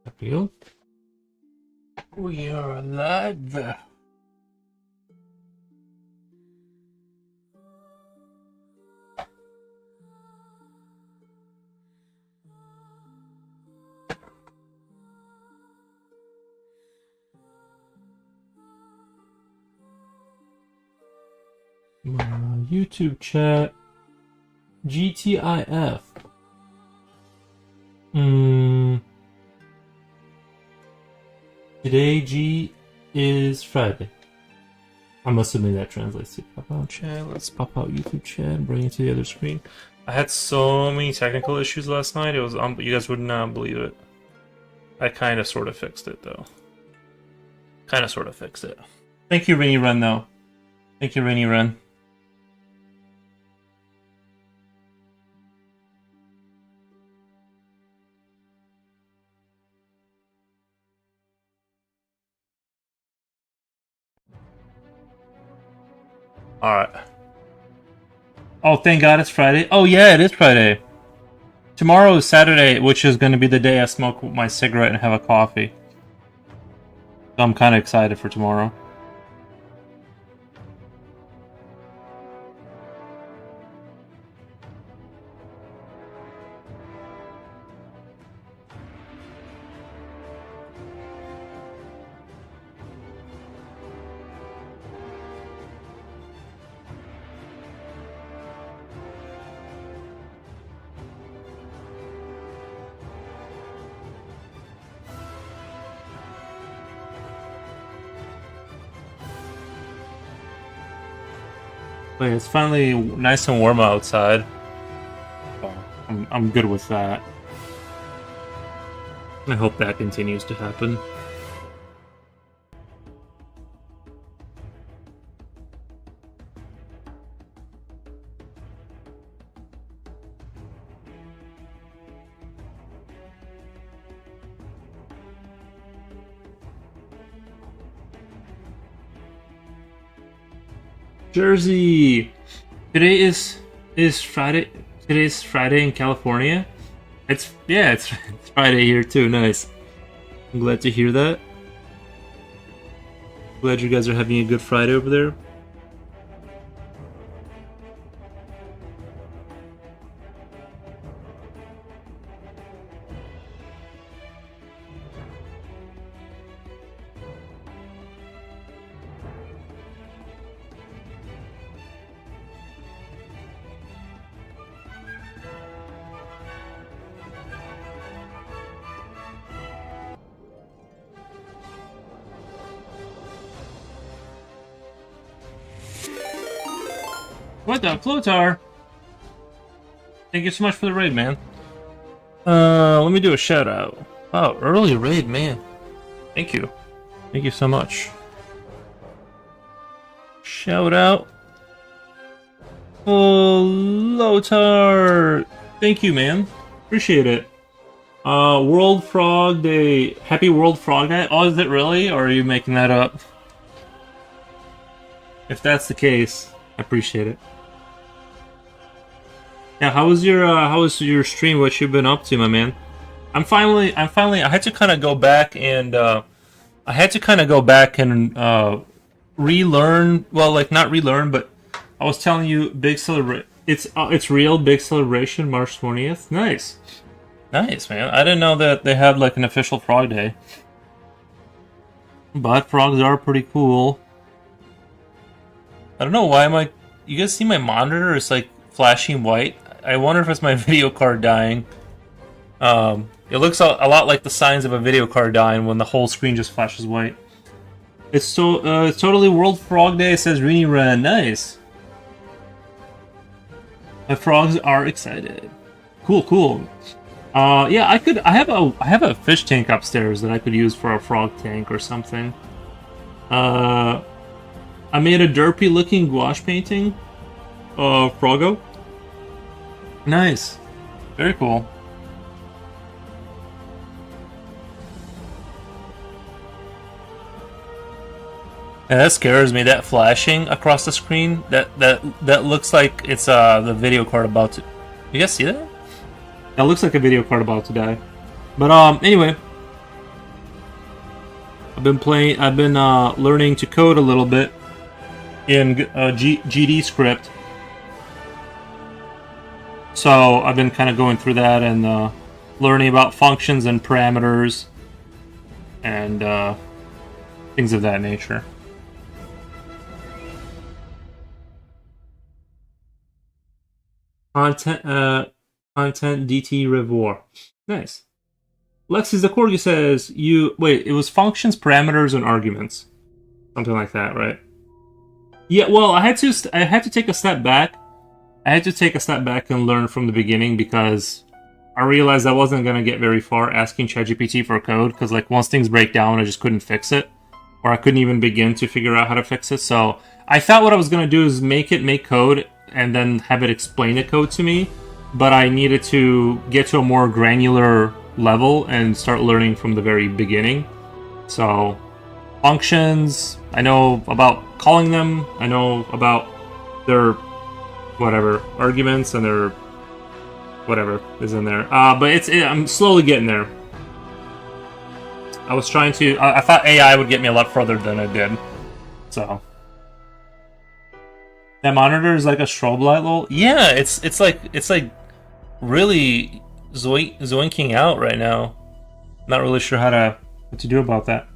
There we go. We are live. My YouTube chat. GTIF. Today G is Friday. I'm assuming that translates to pop out chat. Let's pop out YouTube chat and bring it to the other screen. I had so many technical issues last night. It was you guys would not believe it. I kind of sort of fixed it though. Thank you, Rainy Run though. Thank you, Rainy Run. Alright. Oh, thank God it's Friday. Oh, yeah, it is Friday. Tomorrow is Saturday, which is going to be the day I smoke my cigarette and have a coffee. So I'm kind of excited for tomorrow. But it's finally nice and warm outside. I'm good with that. I hope that continues to happen. Jersey. Today is Friday. Today's Friday in California. It's Friday here too. Nice. I'm glad to hear that. Glad you guys are having a good Friday over there. What the Flotar? Thank you so much for the raid, man. Let me do a shout out. Wow, early raid, man. Thank you. Thank you so much. Shout out. Oh, Lotar. Thank you, man. Appreciate it. World Frog Day. Happy World Frog Day. Oh, is it really? Or are you making that up? If that's the case, I appreciate it. Yeah, how was your stream? What you been up to, my man? I had to kind of go back and relearn. Well, like not relearn, but I was telling you, it's real big celebration, March 20th. Nice, man. I didn't know that they had like an official Frog Day, but frogs are pretty cool. I don't know why you guys see my monitor? It's like flashing white. I wonder if it's my video card dying. It looks a lot like the signs of a video card dying when the whole screen just flashes white. It's totally World Frog Day, says Rini Ren. Nice. My frogs are excited. Cool. Yeah, I have a fish tank upstairs that I could use for a frog tank or something. I made a derpy looking gouache painting of Froggo. Nice. Very cool. Yeah, that scares me, that flashing across the screen. That looks like it's the video card about to... You guys see that? That looks like a video card about to die. But anyway, I've been learning to code a little bit in GD script. So I've been kind of going through that and learning about functions and parameters and things of that nature. Content DT Revoir. Nice. Lexis the Corgi says it was functions, parameters, and arguments. Something like that, right? Yeah, well, I had to take a step back. I had to take a step back and learn from the beginning because I realized I wasn't gonna get very far asking ChatGPT for code because like once things break down, I just couldn't fix it, or I couldn't even begin to figure out how to fix it. So I thought what I was gonna do is make code and then have it explain the code to me, but I needed to get to a more granular level and start learning from the very beginning. So functions, I know about calling them, I know about their whatever arguments and their whatever is in there. But I'm slowly getting there. I was trying to. I thought AI would get me a lot further than it did. So that monitor is like a strobe light, lol. Yeah, it's like really zoinking out right now. Not really sure what to do about that.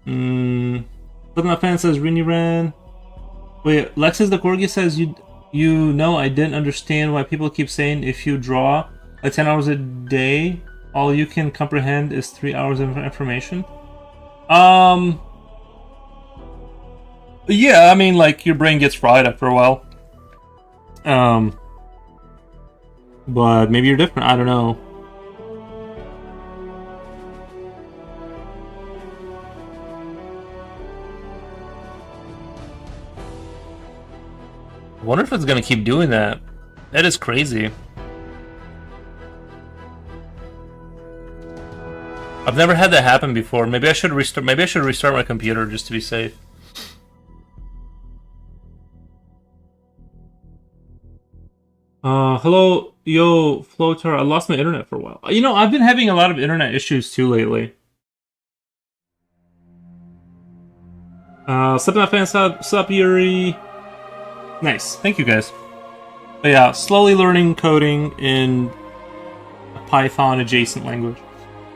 But my fan says Rini ran. Wait, Lexus the Corgi says you know I didn't understand why people keep saying if you draw like 10 hours a day, all you can comprehend is 3 hours of information. Yeah, I mean like your brain gets fried after a while. But maybe you're different, I don't know. I wonder if it's gonna keep doing that. That is crazy. I've never had that happen before. Maybe I should restart my computer just to be safe. Hello, yo, Floater. I lost my internet for a while. You know, I've been having a lot of internet issues too lately. Fan sup, Yuri. Nice. Thank you, guys. But yeah, slowly learning coding in a Python adjacent language.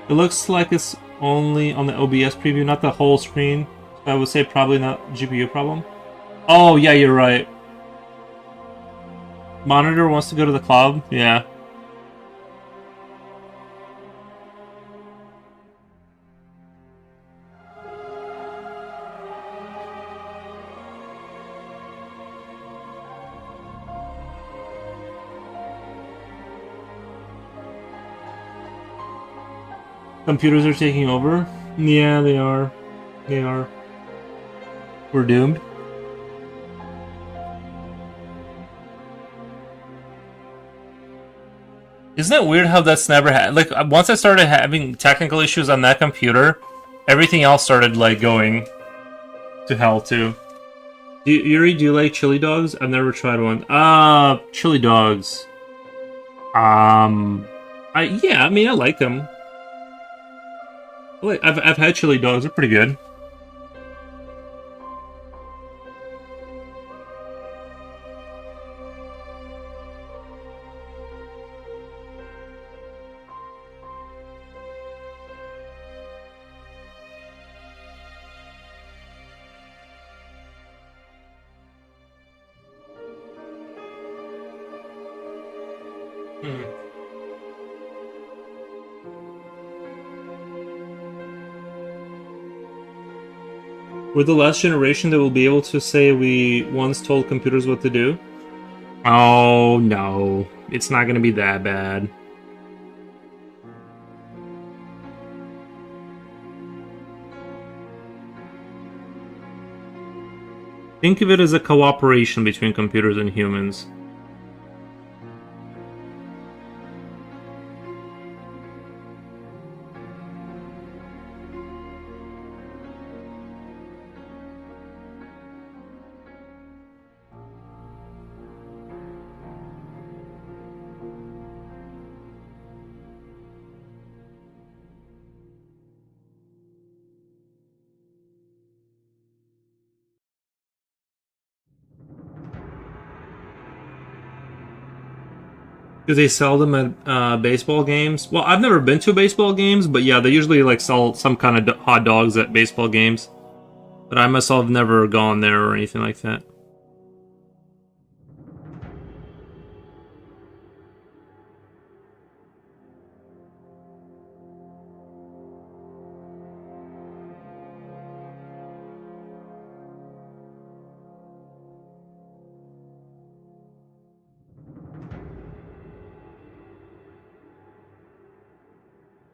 It looks like it's only on the OBS preview, not the whole screen. So I would say probably not GPU problem. Oh, yeah, you're right. Monitor wants to go to the cloud? Yeah. Computers are taking over? Yeah, they are. They are. We're doomed. Isn't it weird how that's never had? Like, once I started having technical issues on that computer, everything else started, like, going to hell, too. Yuri, do you like chili dogs? I've never tried one. Chili dogs. Yeah, I mean, I like them. I've had chili dogs. They're pretty good. We're the last generation that will be able to say we once told computers what to do? Oh, no. It's not going to be that bad. Think of it as a cooperation between computers and humans. Do they sell them at baseball games? Well, I've never been to baseball games, but yeah, they usually like sell some kind of hot dogs at baseball games. But I myself have never gone there or anything like that.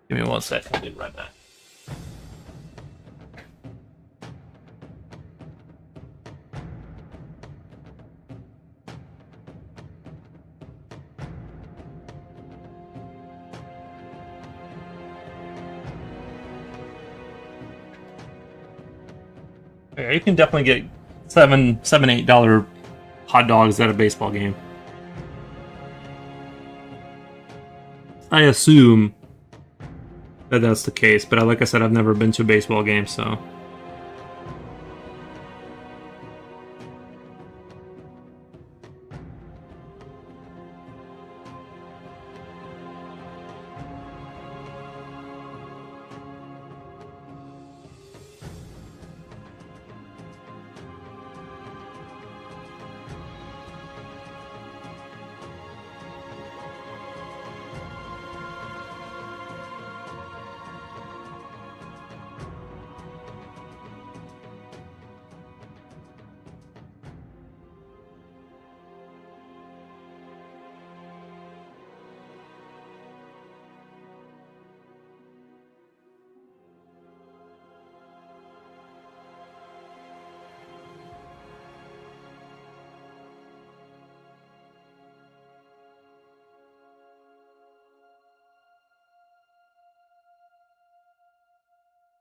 Give me 1 second, I'll be right back. Yeah, you can definitely get $8 hot dogs at a baseball game. I assume that that's the case, but like I said, I've never been to a baseball game, so.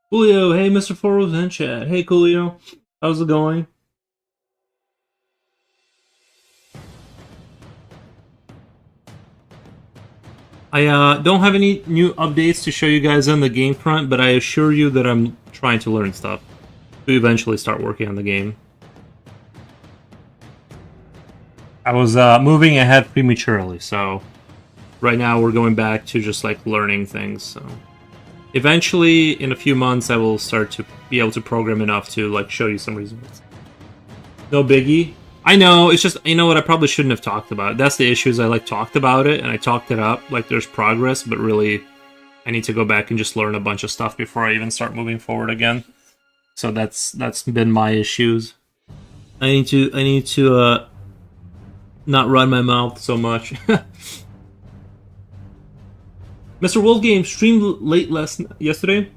Coolio, hey Mr. Foros in chat. Hey Coolio, how's it going? I don't have any new updates to show you guys on the game front, but I assure you that I'm trying to learn stuff to eventually start working on the game. I was moving ahead prematurely, so right now we're going back to just like learning things, so eventually in a few months I will start to be able to program enough to like show you some results. No biggie. I know, it's just, you know what, I probably shouldn't have talked about it. That's the issue, is I like talked about it and I talked it up like there's progress, but really I need to go back and just learn a bunch of stuff before I even start moving forward again. So that's been my issues. I need to not run my mouth so much. Mr. Wolfgame streamed late yesterday,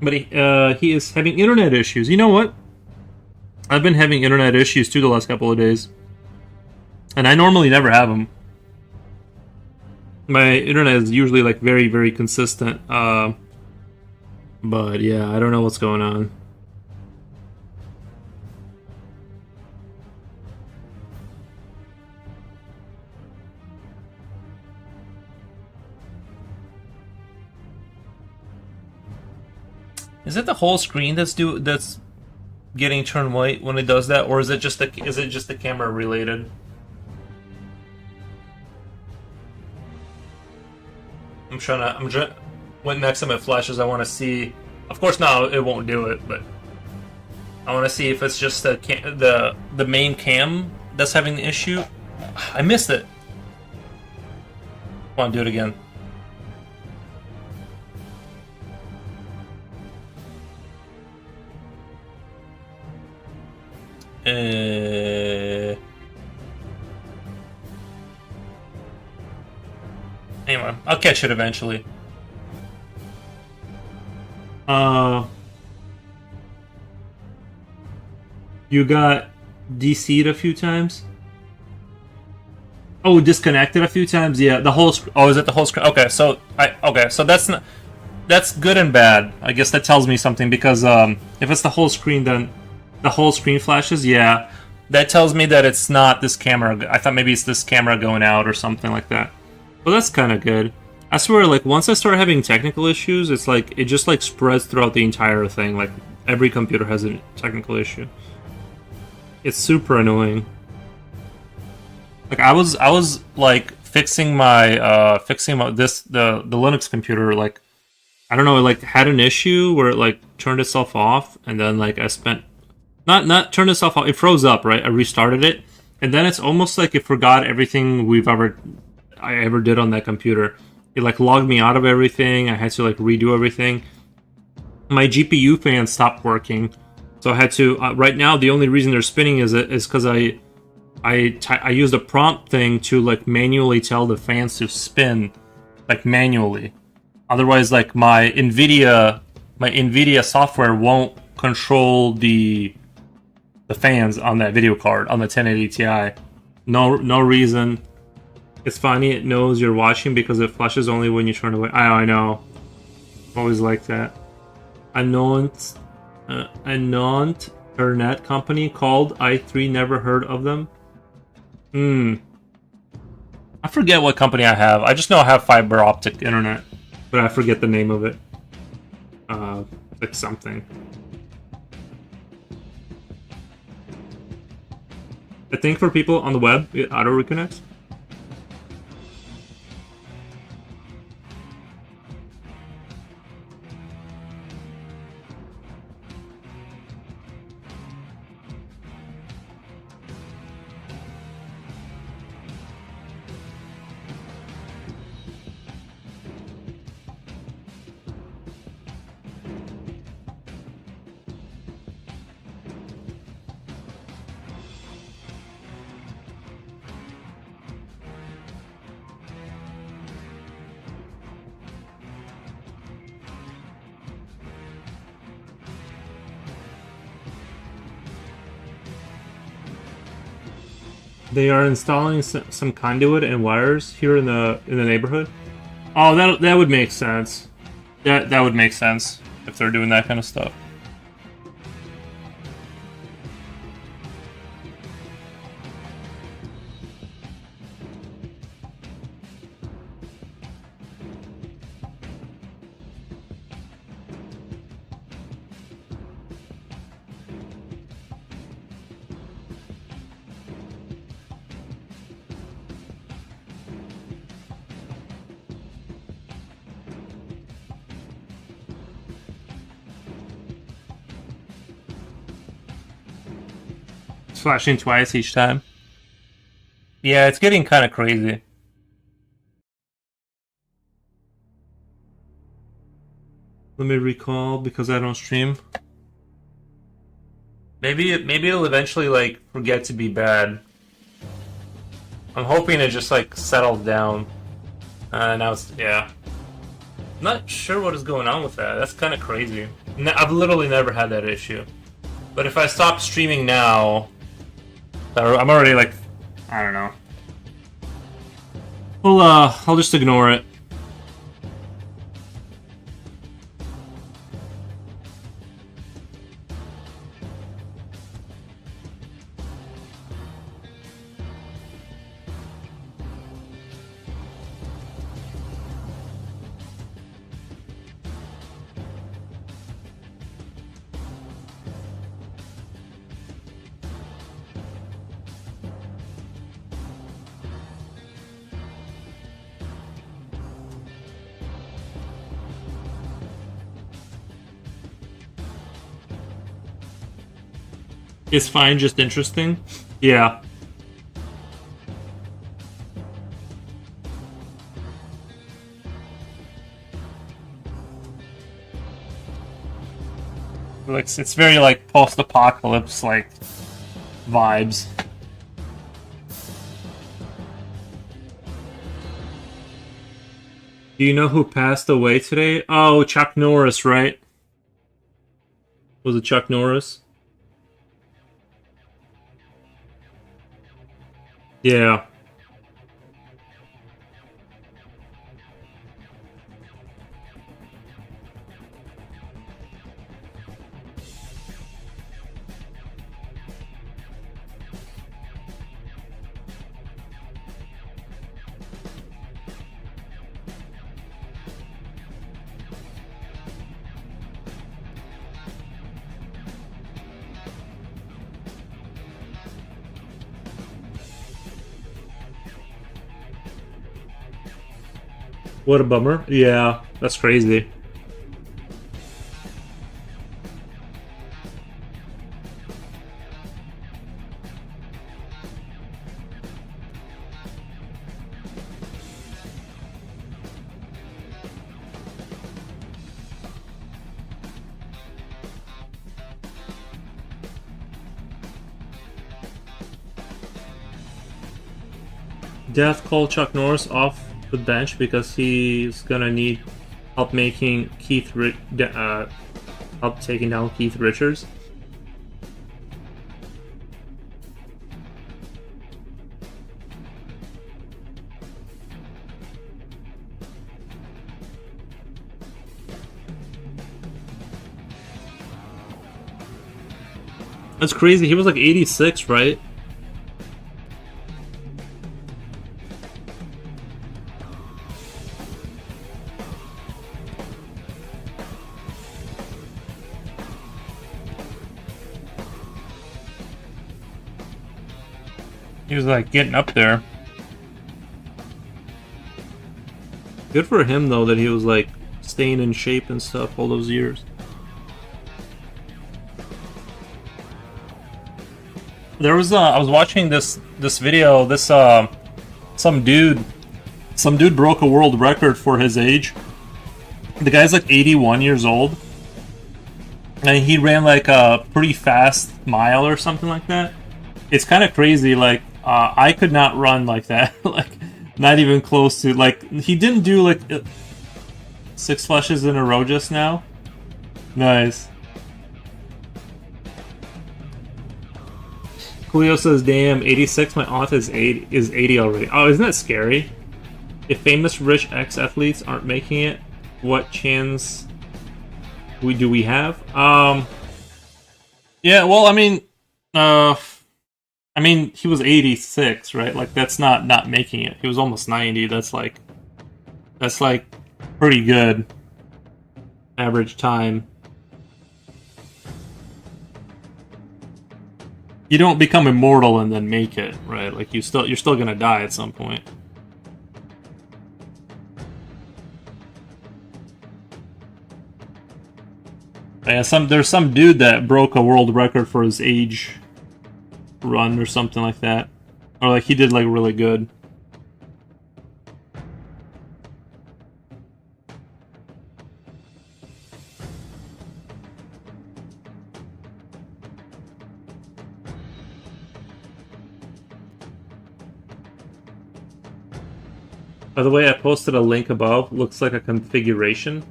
but he is having internet issues. You know what? I've been having internet issues too the last couple of days, and I normally never have them. My internet is usually like very, very consistent, but yeah, I don't know what's going on. Is it the whole screen that's getting turned white when it does that, or is it just the camera related? When next time it flashes, I want to see. Of course, now it won't do it, but I want to see if it's just the main cam that's having the issue. I missed it. Come on, do it again. Anyway, I'll catch it eventually. You got DC'd a few times? Oh, disconnected a few times? Yeah, the whole oh, is it the whole screen? Okay, so that's good and bad. I guess that tells me something, because if it's the whole screen, then the whole screen flashes. Yeah, that tells me that it's not this camera. I thought maybe it's this camera going out or something like that. Well, that's kind of good. I swear, like, once I start having technical issues, it's like it just like spreads throughout the entire thing. Like every computer has a technical issue. It's super annoying. Like I was like fixing my the Linux computer. Like, I don't know, it like had an issue where it like turned itself off, and then like I spent not turned itself off. It froze up, right? I restarted it, and then it's almost like it forgot everything I ever did on that computer. It like logged me out of everything. I had to like redo everything. My GPU fan stopped working, so I had to. Right now, the only reason they're spinning is because I used a prompt thing to like manually tell the fans to spin, like manually. Otherwise, like my Nvidia software won't control the fans on that video card on the 1080 Ti. No reason. It's funny, it knows you're watching because it flashes only when you turn away. I know. Always like that. A non-internet company called i3, never heard of them. I forget what company I have. I just know I have fiber optic internet, but I forget the name of it. Like something. I think for people on the web, it auto reconnects. They are installing some conduit and wires here in the neighborhood. Oh, that would make sense. That would make sense if they're doing that kind of stuff. Flashing twice each time. Yeah, it's getting kind of crazy. Let me recall because I don't stream. Maybe it'll eventually like forget to be bad. I'm hoping it just like settles down. Now it's yeah. Not sure what is going on with that. That's kind of crazy. I've literally never had that issue. But if I stop streaming now, I'm already like, I don't know. Well, I'll just ignore it. It's fine, just interesting. Yeah. Like it's very like post-apocalypse like vibes. Do you know who passed away today? Oh, Chuck Norris, right? Was it Chuck Norris? Yeah. What a bummer. Yeah, that's crazy. Death called Chuck Norris off the bench because he's gonna need help making help taking down Keith Richards. That's crazy. He was like 86, right? He was like getting up there. Good for him though that he was like staying in shape and stuff all those years. There was I was watching this video. Some dude broke a world record for his age. The guy's like 81 years old, and he ran like a pretty fast mile or something like that. It's kind of crazy. Like I could not run like that. Like not even close to. Like he didn't do like 6 flushes in a row just now. Nice. Julio says, "Damn, 86. My aunt is 80 already. Oh, isn't that scary? If famous rich ex-athletes aren't making it, what chance do we have?" Yeah. Well, I mean, he was 86, right? Like that's not making it. He was almost 90. That's like pretty good average time. You don't become immortal and then make it, right? Like you're still gonna die at some point. Yeah, there's some dude that broke a world record for his age run or something like that, or like he did like really good. By the way, I posted a link above. Looks like a configuration.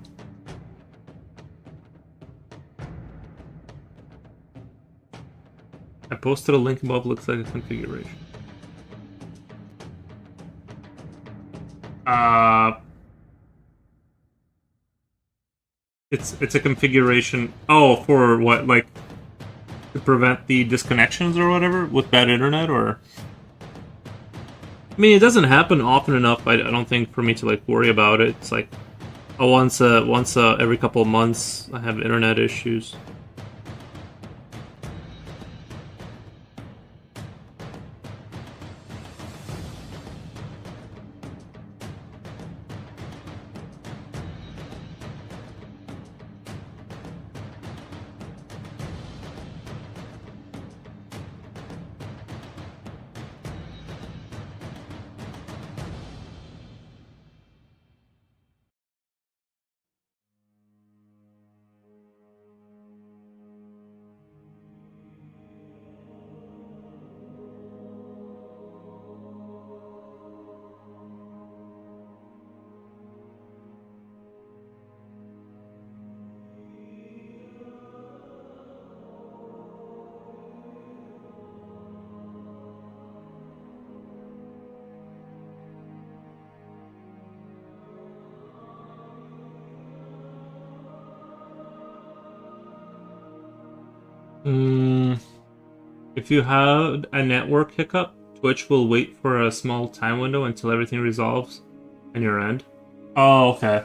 I posted a link above. Looks like a configuration. Uh, it's a configuration. Oh, for what? Like to prevent the disconnections or whatever with bad internet, or I mean, it doesn't happen often enough. I don't think for me to like worry about it. It's like once every couple of months I have internet issues. Mm, if you had a network hiccup, Twitch will wait for a small time window until everything resolves on your end. Oh, okay.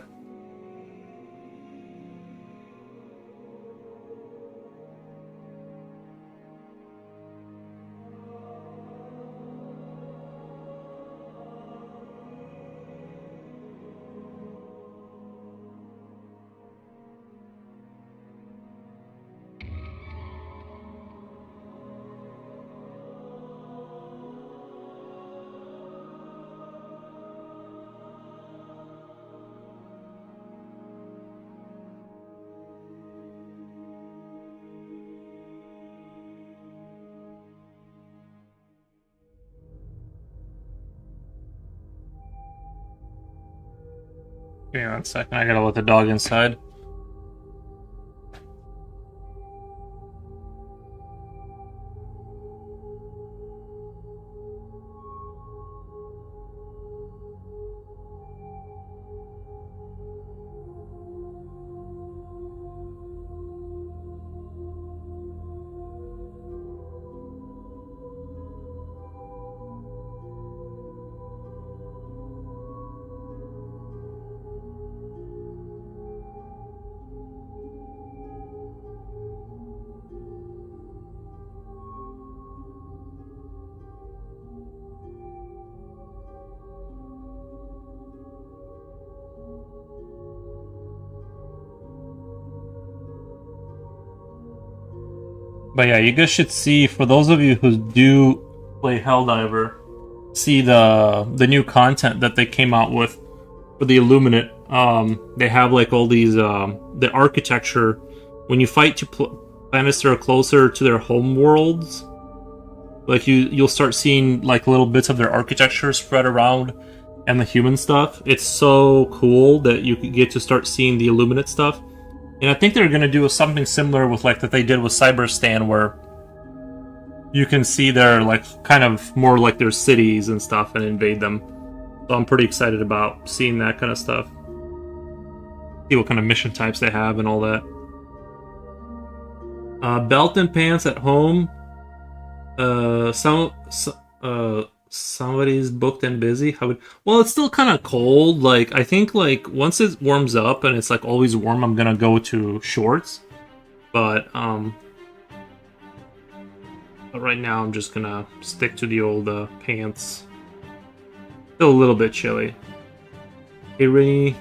Give me 1 second. I gotta let the dog inside. But yeah, you guys should see, for those of you who do play Helldiver, see the new content that they came out with for the Illuminate. They have like all these the architecture. When you fight to planets that are closer to their home worlds, like you'll start seeing like little bits of their architecture spread around and the human stuff. It's so cool that you get to start seeing the Illuminate stuff. And I think they're going to do something similar with like that they did with Cyberstan, where you can see their like kind of more like their cities and stuff and invade them. So I'm pretty excited about seeing that kind of stuff. See what kind of mission types they have and all that. Belt and pants at home. Somebody's booked and busy. Well, it's still kind of cold. Like I think like once it warms up and it's like always warm, I'm gonna go to shorts. But right now I'm just gonna stick to the old pants. Still a little bit chilly. Hey, Rainy.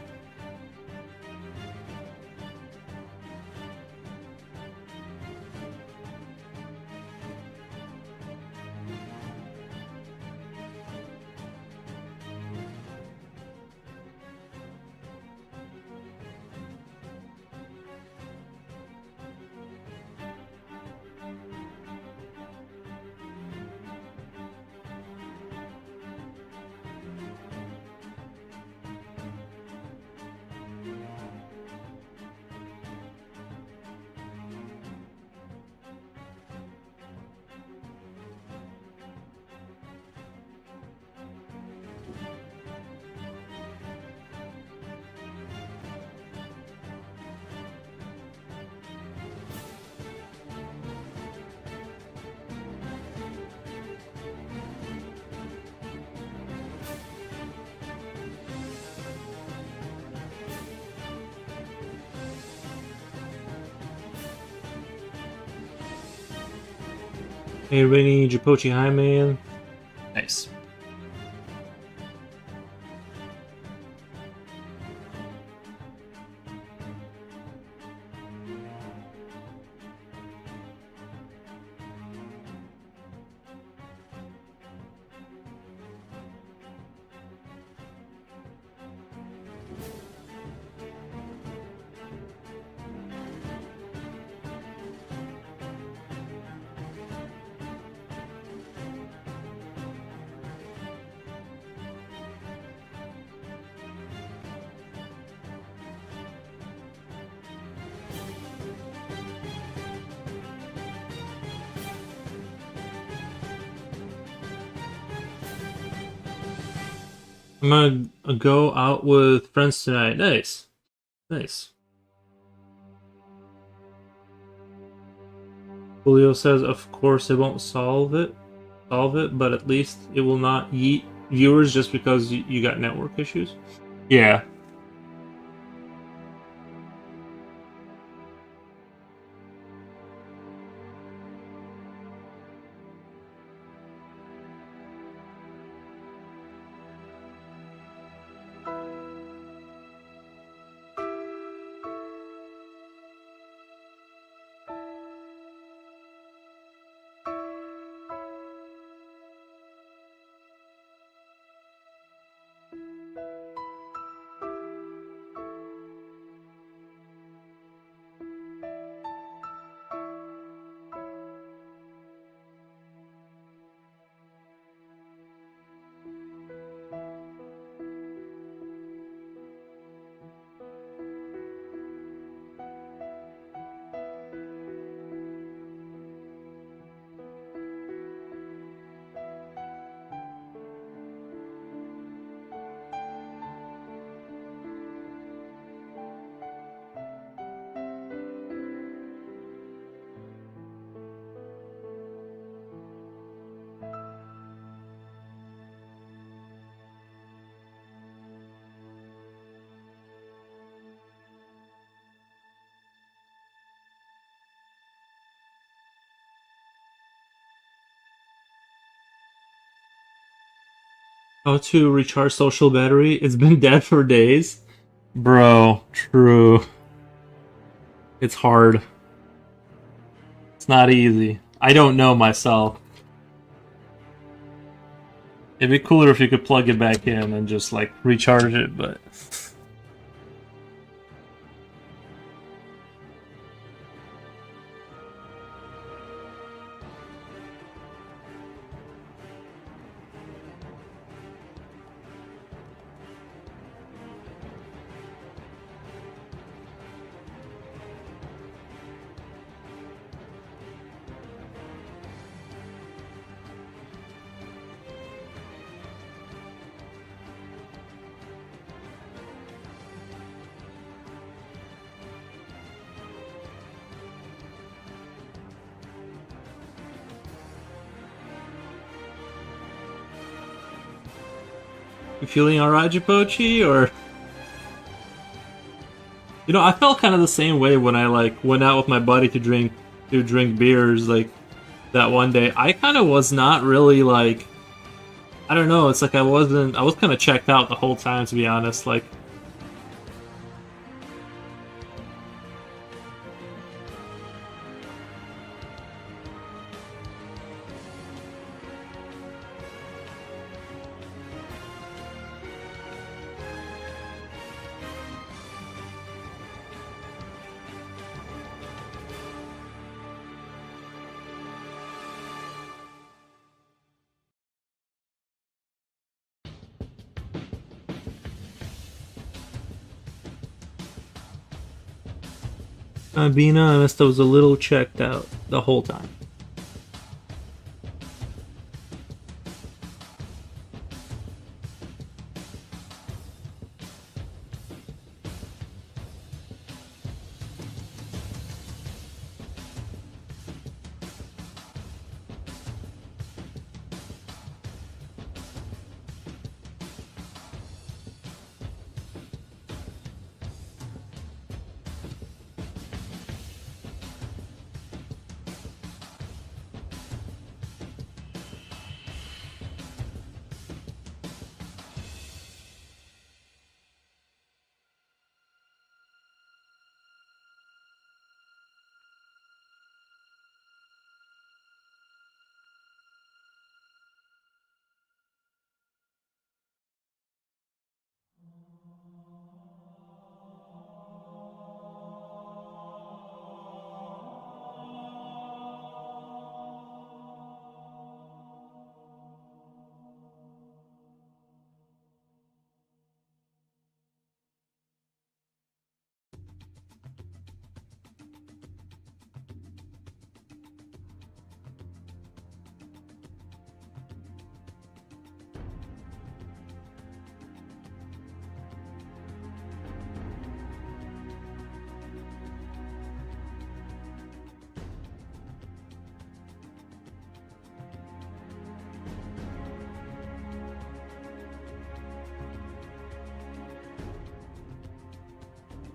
Hey, Rainy, Japochi, hi, man. Nice. I'm gonna go out with friends tonight. Nice. Nice. Julio says, of course it won't solve it, but at least it will not yeet viewers just because you got network issues. Yeah. How to recharge social battery? It's been dead for days. Bro, true. It's hard. It's not easy. I don't know myself. It'd be cooler if you could plug it back in and just like recharge it, but you feeling alright, Jipochi? Or I felt kind of the same way when I like went out with my buddy to drink beers like that one day. I kind of was not really like, I don't know. It's like I was kind of checked out the whole time, to be honest. Like, being honest, I was a little checked out the whole time.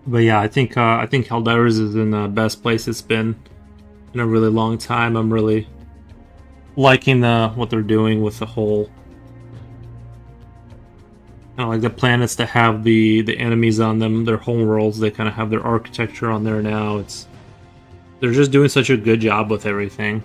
But yeah, I think Helldivers is in the best place it's been in a really long time. I'm really liking what they're doing with the whole kind of like the planets that have the enemies on them, their home worlds. They kind of have their architecture on there now. They're just doing such a good job with everything.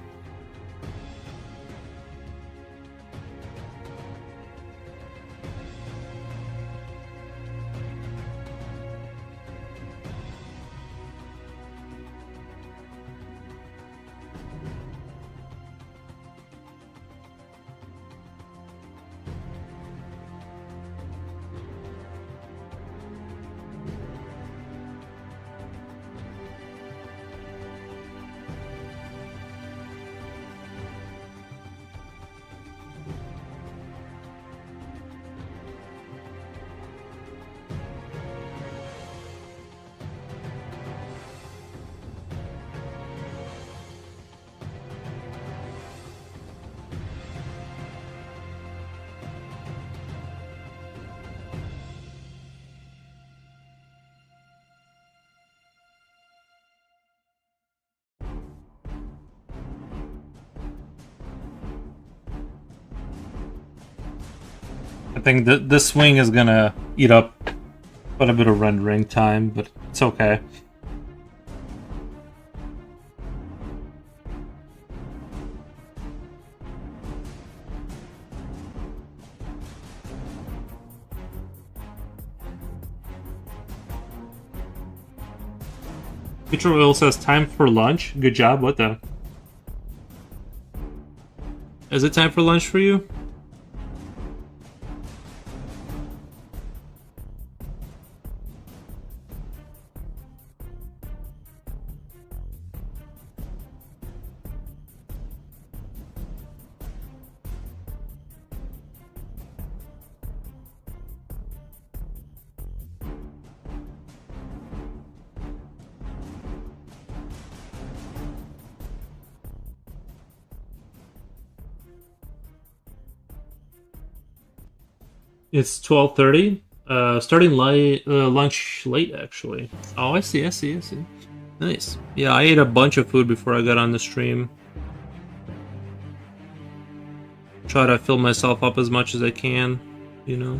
think that this swing is gonna eat up quite a bit of rendering time, but it's okay. Future Oil says time for lunch. Good job. What the? Is it time for lunch for you? It's 12:30. Starting lunch late actually. Oh, I see. I see. I see. Nice. Yeah, I ate a bunch of food before I got on the stream. Try to fill myself up as much as I can, you know.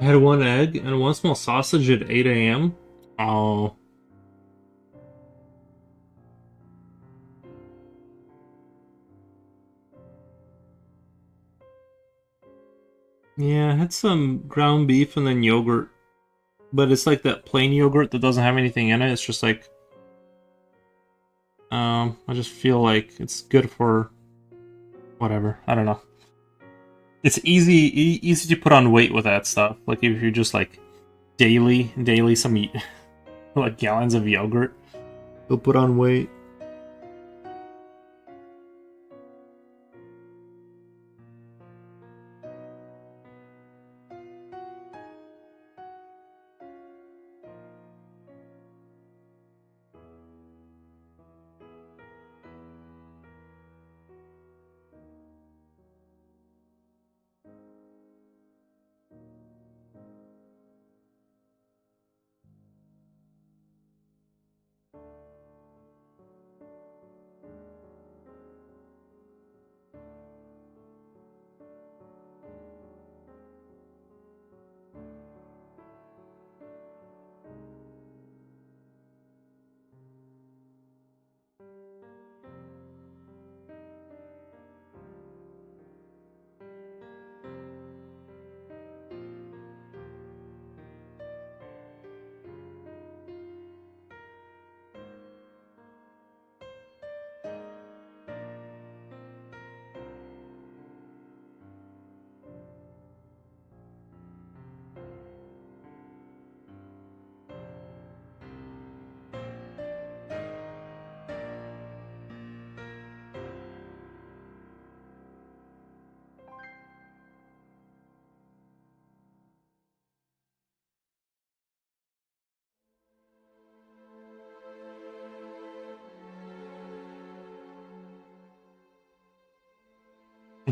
I had one egg and one small sausage at 8 a.m. Oh. Yeah, I had some ground beef and then yogurt. But it's like that plain yogurt that doesn't have anything in it. It's just like I just feel like it's good for whatever. I don't know. It's easy to put on weight with that stuff. Like if you're just like daily some like gallons of yogurt, you'll put on weight.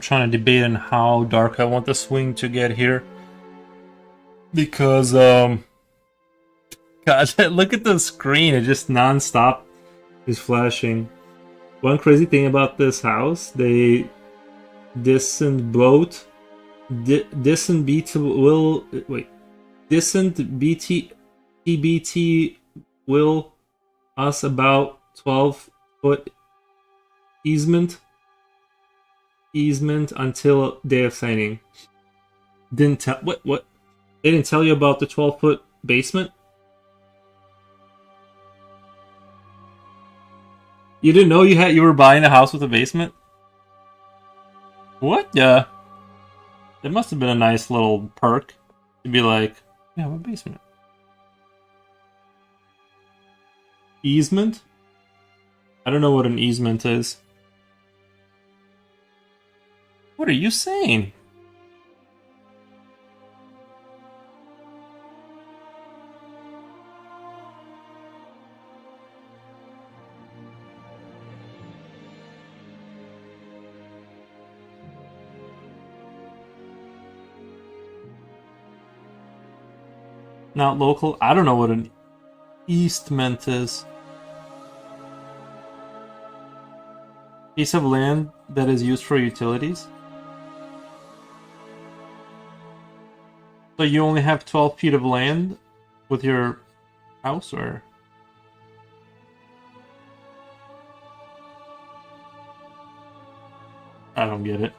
I'm trying to debate on how dark I want the swing to get here. Because, God, look at the screen. It just non-stop is flashing. One crazy thing about this house, they distant bloat, distant BT will wait, distant BT TBT will us about 12-foot easement until day of signing. Didn't tell what? They didn't tell you about the 12-foot basement? You didn't know you were buying a house with a basement? What? Yeah. It must have been a nice little perk to be like, yeah, what basement? Easement? I don't know what an easement is. What are you saying? Not local? I don't know what an easement is. Piece of land that is used for utilities? So you only have 12 feet of land with your house, or? I don't get it.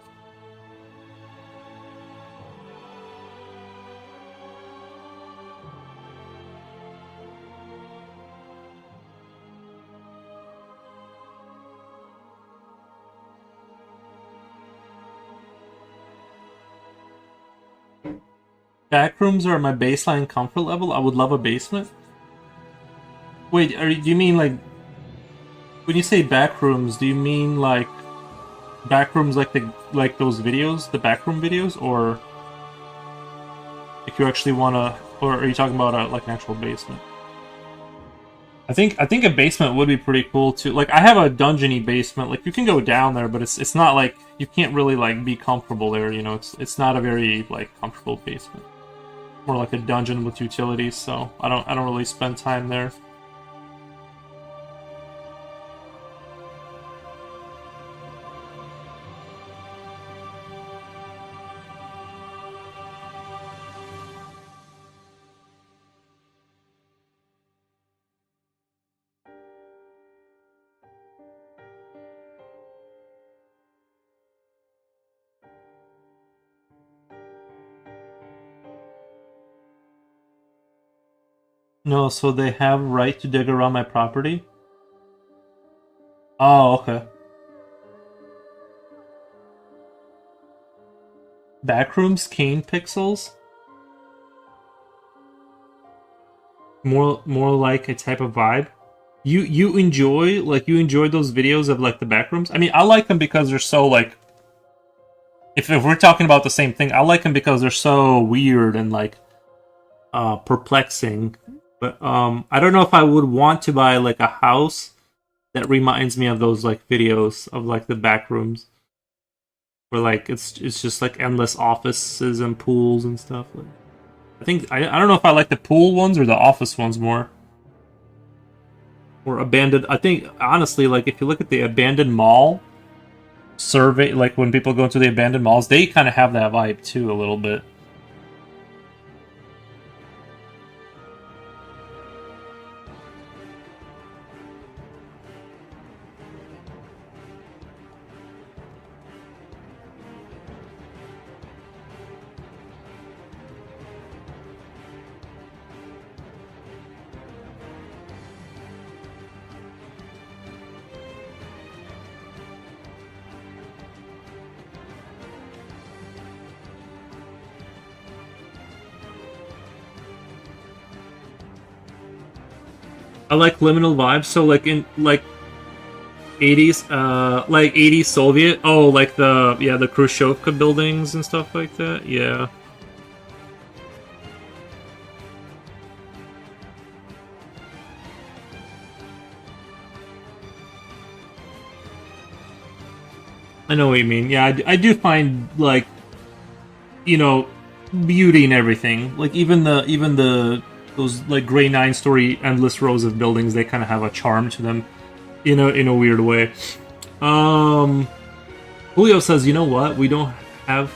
Backrooms are my baseline comfort level. I would love a basement. Wait, do you mean like when you say backrooms? Do you mean like backrooms like those videos, the backroom videos, or if you actually wanna, or are you talking about like an actual basement? I think a basement would be pretty cool too. Like I have a dungeony basement. Like you can go down there, but it's not like you can't really like be comfortable there. You know, it's not a very like comfortable basement. More like a dungeon with utilities, so I don't really spend time there. No, so they have right to dig around my property? Oh, okay. Backrooms, cane pixels? More like a type of vibe. You enjoy those videos of like the backrooms? I mean, I like them because they're so like if we're talking about the same thing, I like them because they're so weird and like perplexing. But I don't know if I would want to buy like a house that reminds me of those like videos of like the backrooms. Where like it's just like endless offices and pools and stuff. Like, I don't know if I like the pool ones or the office ones more. Or abandoned. I think honestly, like if you look at the abandoned mall survey, like when people go into the abandoned malls, they kind of have that vibe too a little bit. I like liminal vibes, so like in like 80s, like 80s Soviet. Oh, like the Khrushchevka buildings and stuff like that. Yeah. I know what you mean. Yeah, I do find like you know beauty in everything. Like even the those like gray 9-story endless rows of buildings, they kind of have a charm to them, in a weird way. Um, Julio says, you know what? We don't have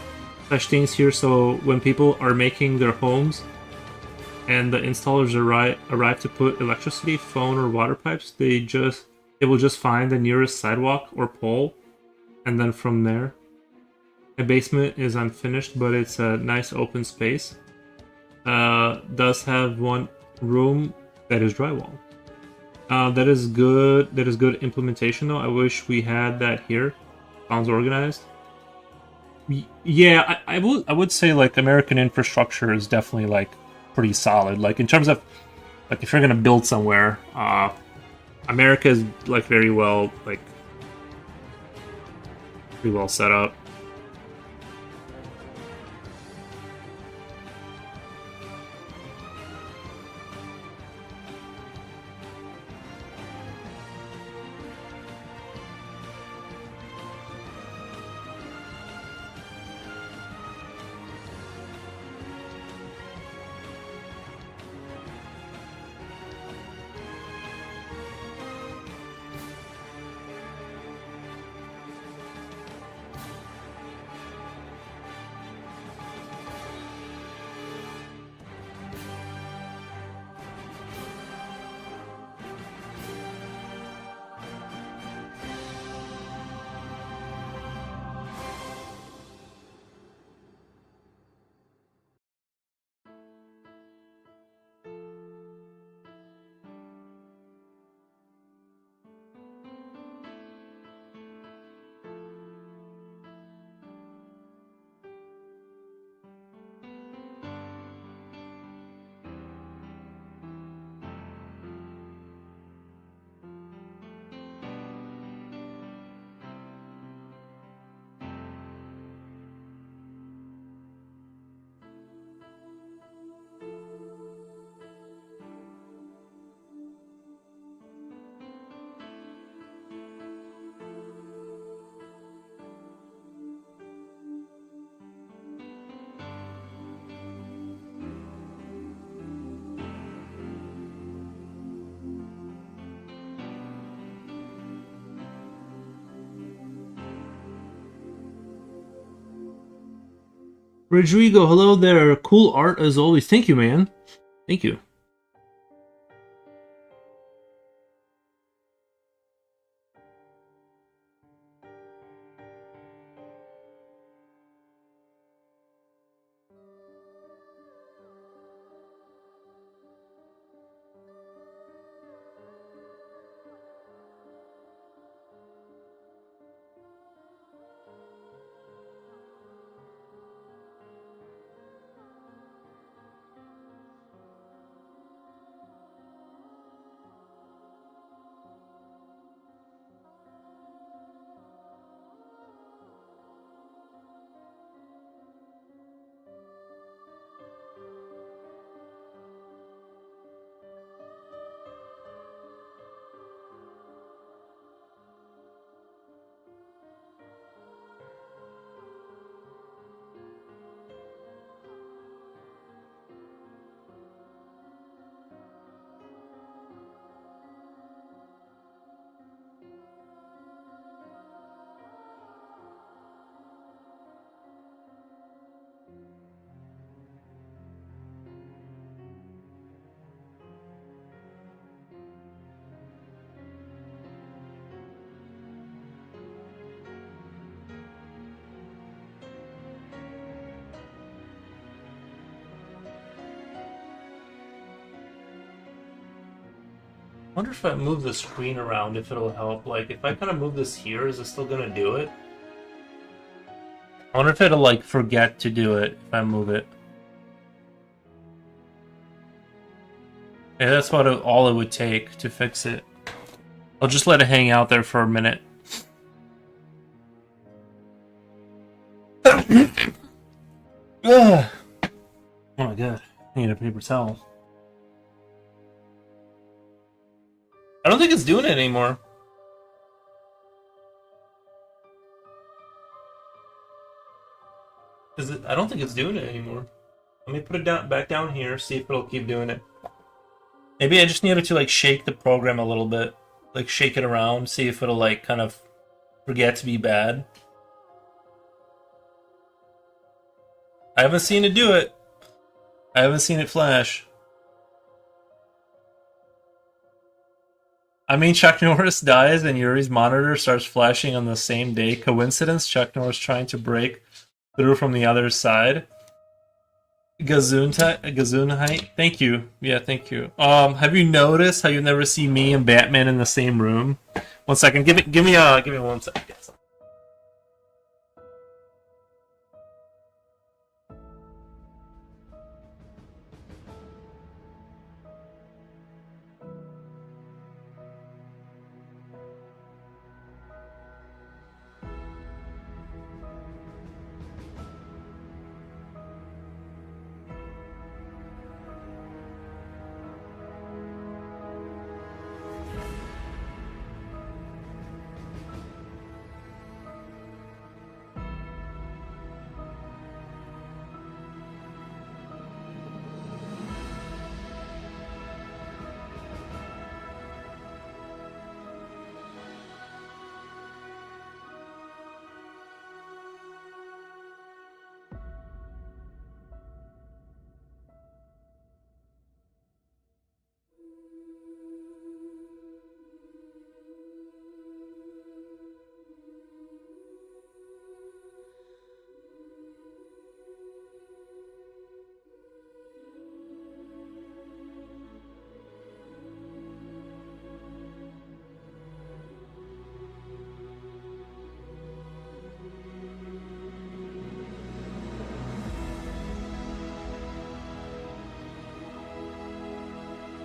such things here. So when people are making their homes and the installers arrive to put electricity, phone, or water pipes, they will just find the nearest sidewalk or pole, and then from there, the basement is unfinished, but it's a nice open space. Does have one room that is drywall. That is good. That is good implementation, though. I wish we had that here. Sounds organized. Yeah, I would say like American infrastructure is definitely like pretty solid. Like in terms of like if you're gonna build somewhere, America is like pretty well set up. Rodrigo, hello there. Cool art as always. Thank you, man. Thank you. I wonder if I move the screen around, if it'll help. Like, if I kind of move this here, is it still gonna do it? I wonder if it'll, like, forget to do it if I move it. Yeah, that's all it would take to fix it. I'll just let it hang out there for a minute. Ugh. Oh my god, I need a paper towel. I don't think it's doing it anymore. Is it? I don't think it's doing it anymore. Let me put it down back down here. See if it'll keep doing it. Maybe I just needed to like shake the program a little bit, like shake it around, see if it'll like kind of forget to be bad. I haven't seen it do it. I haven't seen it flash. I mean, Chuck Norris dies and Yuri's monitor starts flashing on the same day. Coincidence? Chuck Norris trying to break through from the other side. Gazoonheit. Thank you. Yeah, thank you. Have you noticed how you never see me and Batman in the same room? 1 second. Give me 1 second.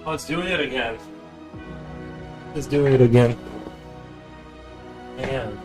Oh, it's doing it again. It's doing it again. Man.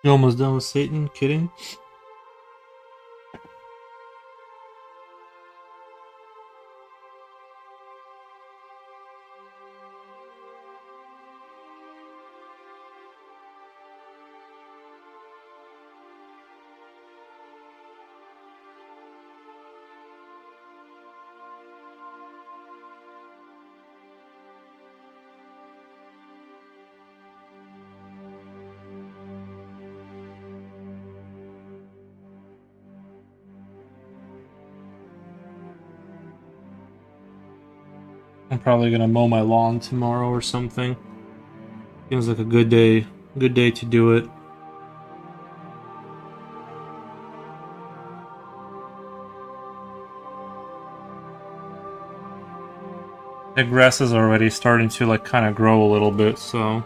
You almost done with Satan? Kidding? I'm probably gonna mow my lawn tomorrow or something. Feels like a good day. Good day to do it. The grass is already starting to like kind of grow a little bit, so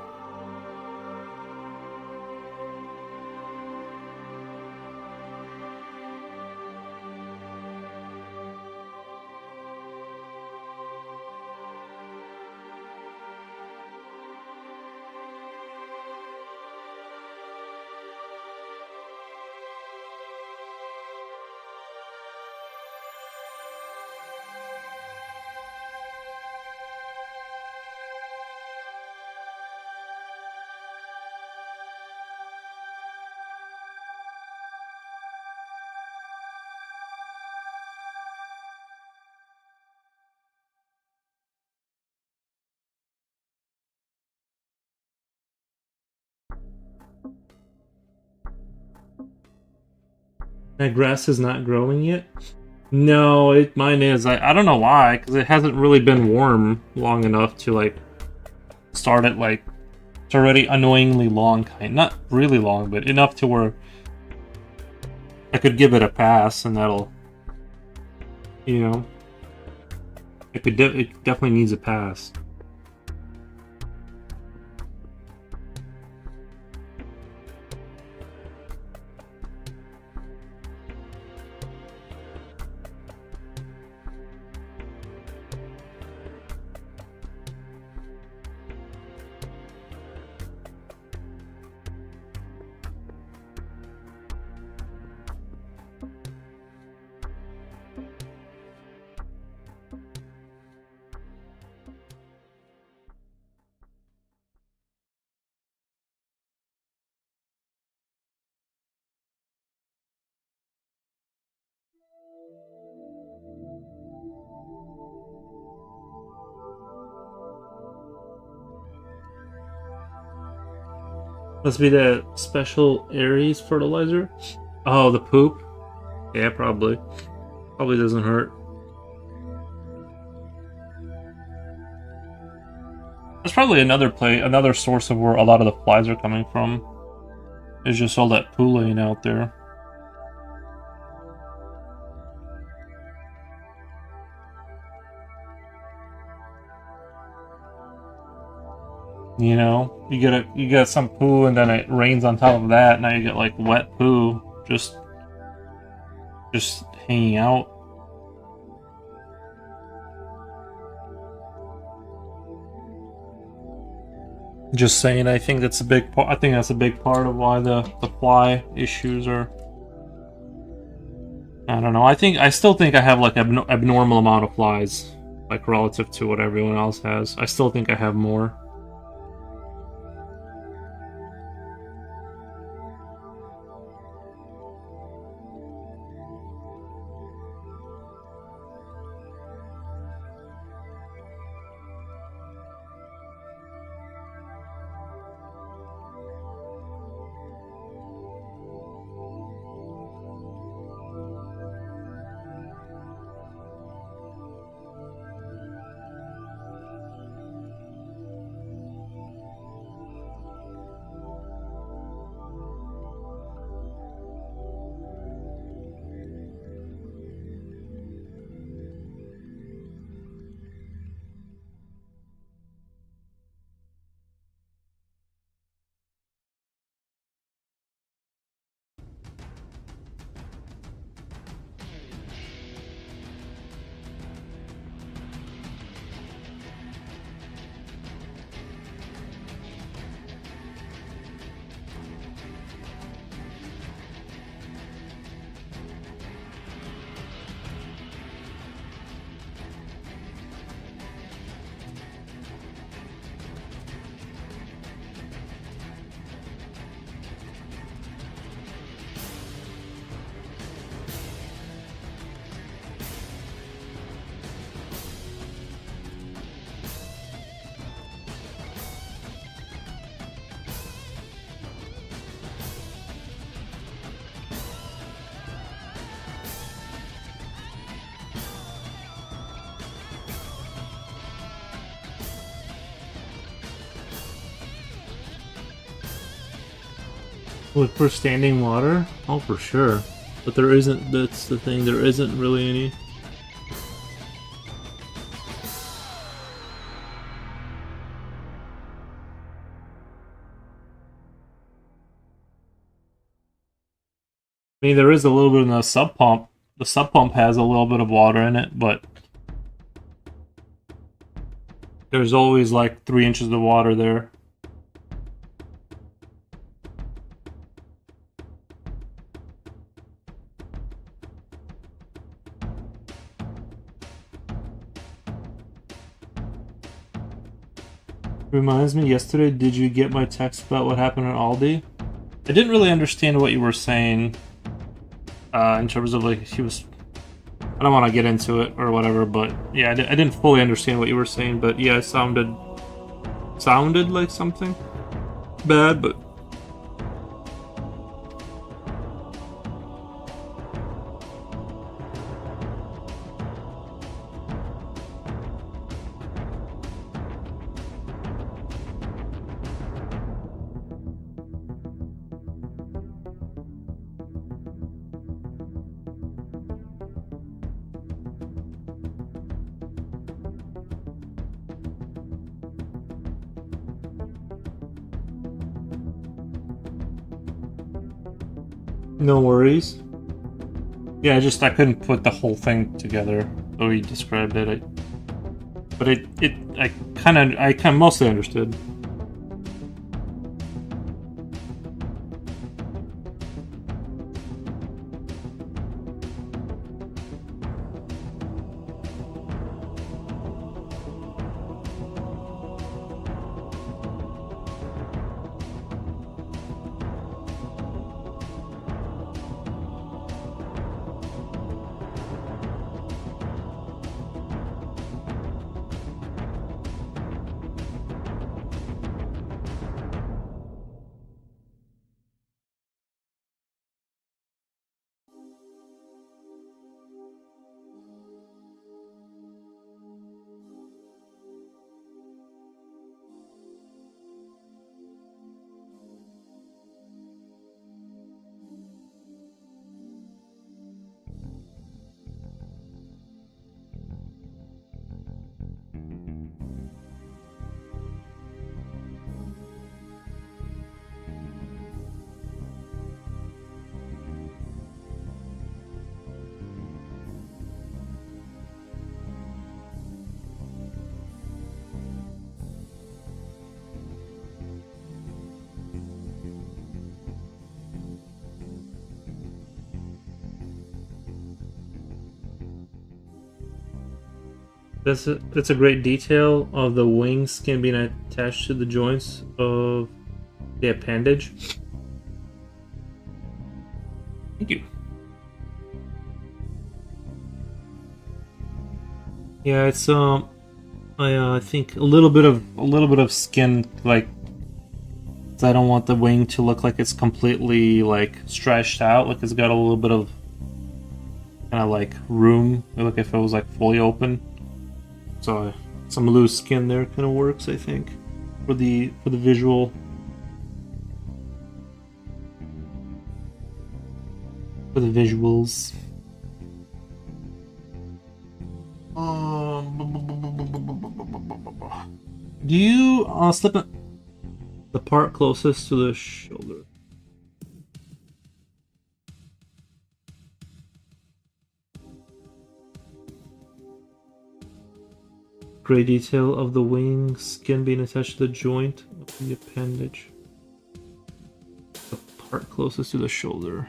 that grass is not growing yet. No, mine is. I don't know why, because it hasn't really been warm long enough to like start it like it's already annoyingly long, not really long, but enough to where I could give it a pass, and that'll, you know, it definitely needs a pass. Must be the special Aries fertilizer. Oh, the poop. Yeah, probably. Probably doesn't hurt. That's probably another source of where a lot of the flies are coming from. Is just all that poo laying out there. You know, you get some poo, and then it rains on top of that. Now you get like wet poo, just hanging out. Just saying, I think that's a big part. I think that's a big part of why the fly issues are. I don't know. I still think I have like abnormal amount of flies, like relative to what everyone else has. I still think I have more. With for standing water? Oh, for sure. But there isn't, that's the thing, there isn't really any. I mean, there is a little bit in the sub pump. The sub pump has a little bit of water in it, but there's always like 3 inches of water there. Reminds me, yesterday, did you get my text about what happened at Aldi? I didn't really understand what you were saying. In terms of like, he was... I don't want to get into it or whatever, but yeah, I didn't fully understand what you were saying, but yeah, it sounded like something bad, but... No worries. Yeah, I couldn't put the whole thing together the way you described it. I kind of mostly understood. That's a great detail of the wing skin being attached to the joints of the appendage. Thank you. Yeah, it's I think a little bit of skin, like, I don't want the wing to look like it's completely like stretched out, like it's got a little bit of kind of like room, like if it was like fully open. So some loose skin there kind of works, I think, for the visual. For the visuals. Do you slip the part closest to the shoulder? Gray detail of the wing skin being attached to the joint of the appendage. The part closest to the shoulder.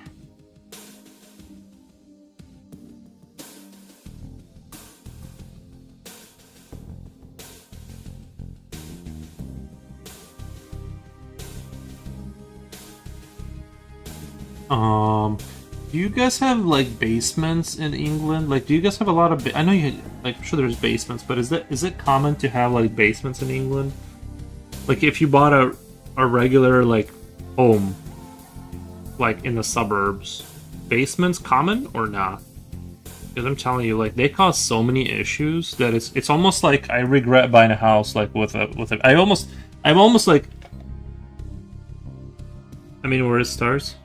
Do you guys have like basements in England? Like, do you guys have a lot of? I know you like. I'm sure there's basements, but is it common to have like basements in England? Like, if you bought a regular like home, like in the suburbs, basements common or not? Because I'm telling you, like, they cause so many issues that it's almost like I regret buying a house like with a. I'm almost like. mean, where it stars.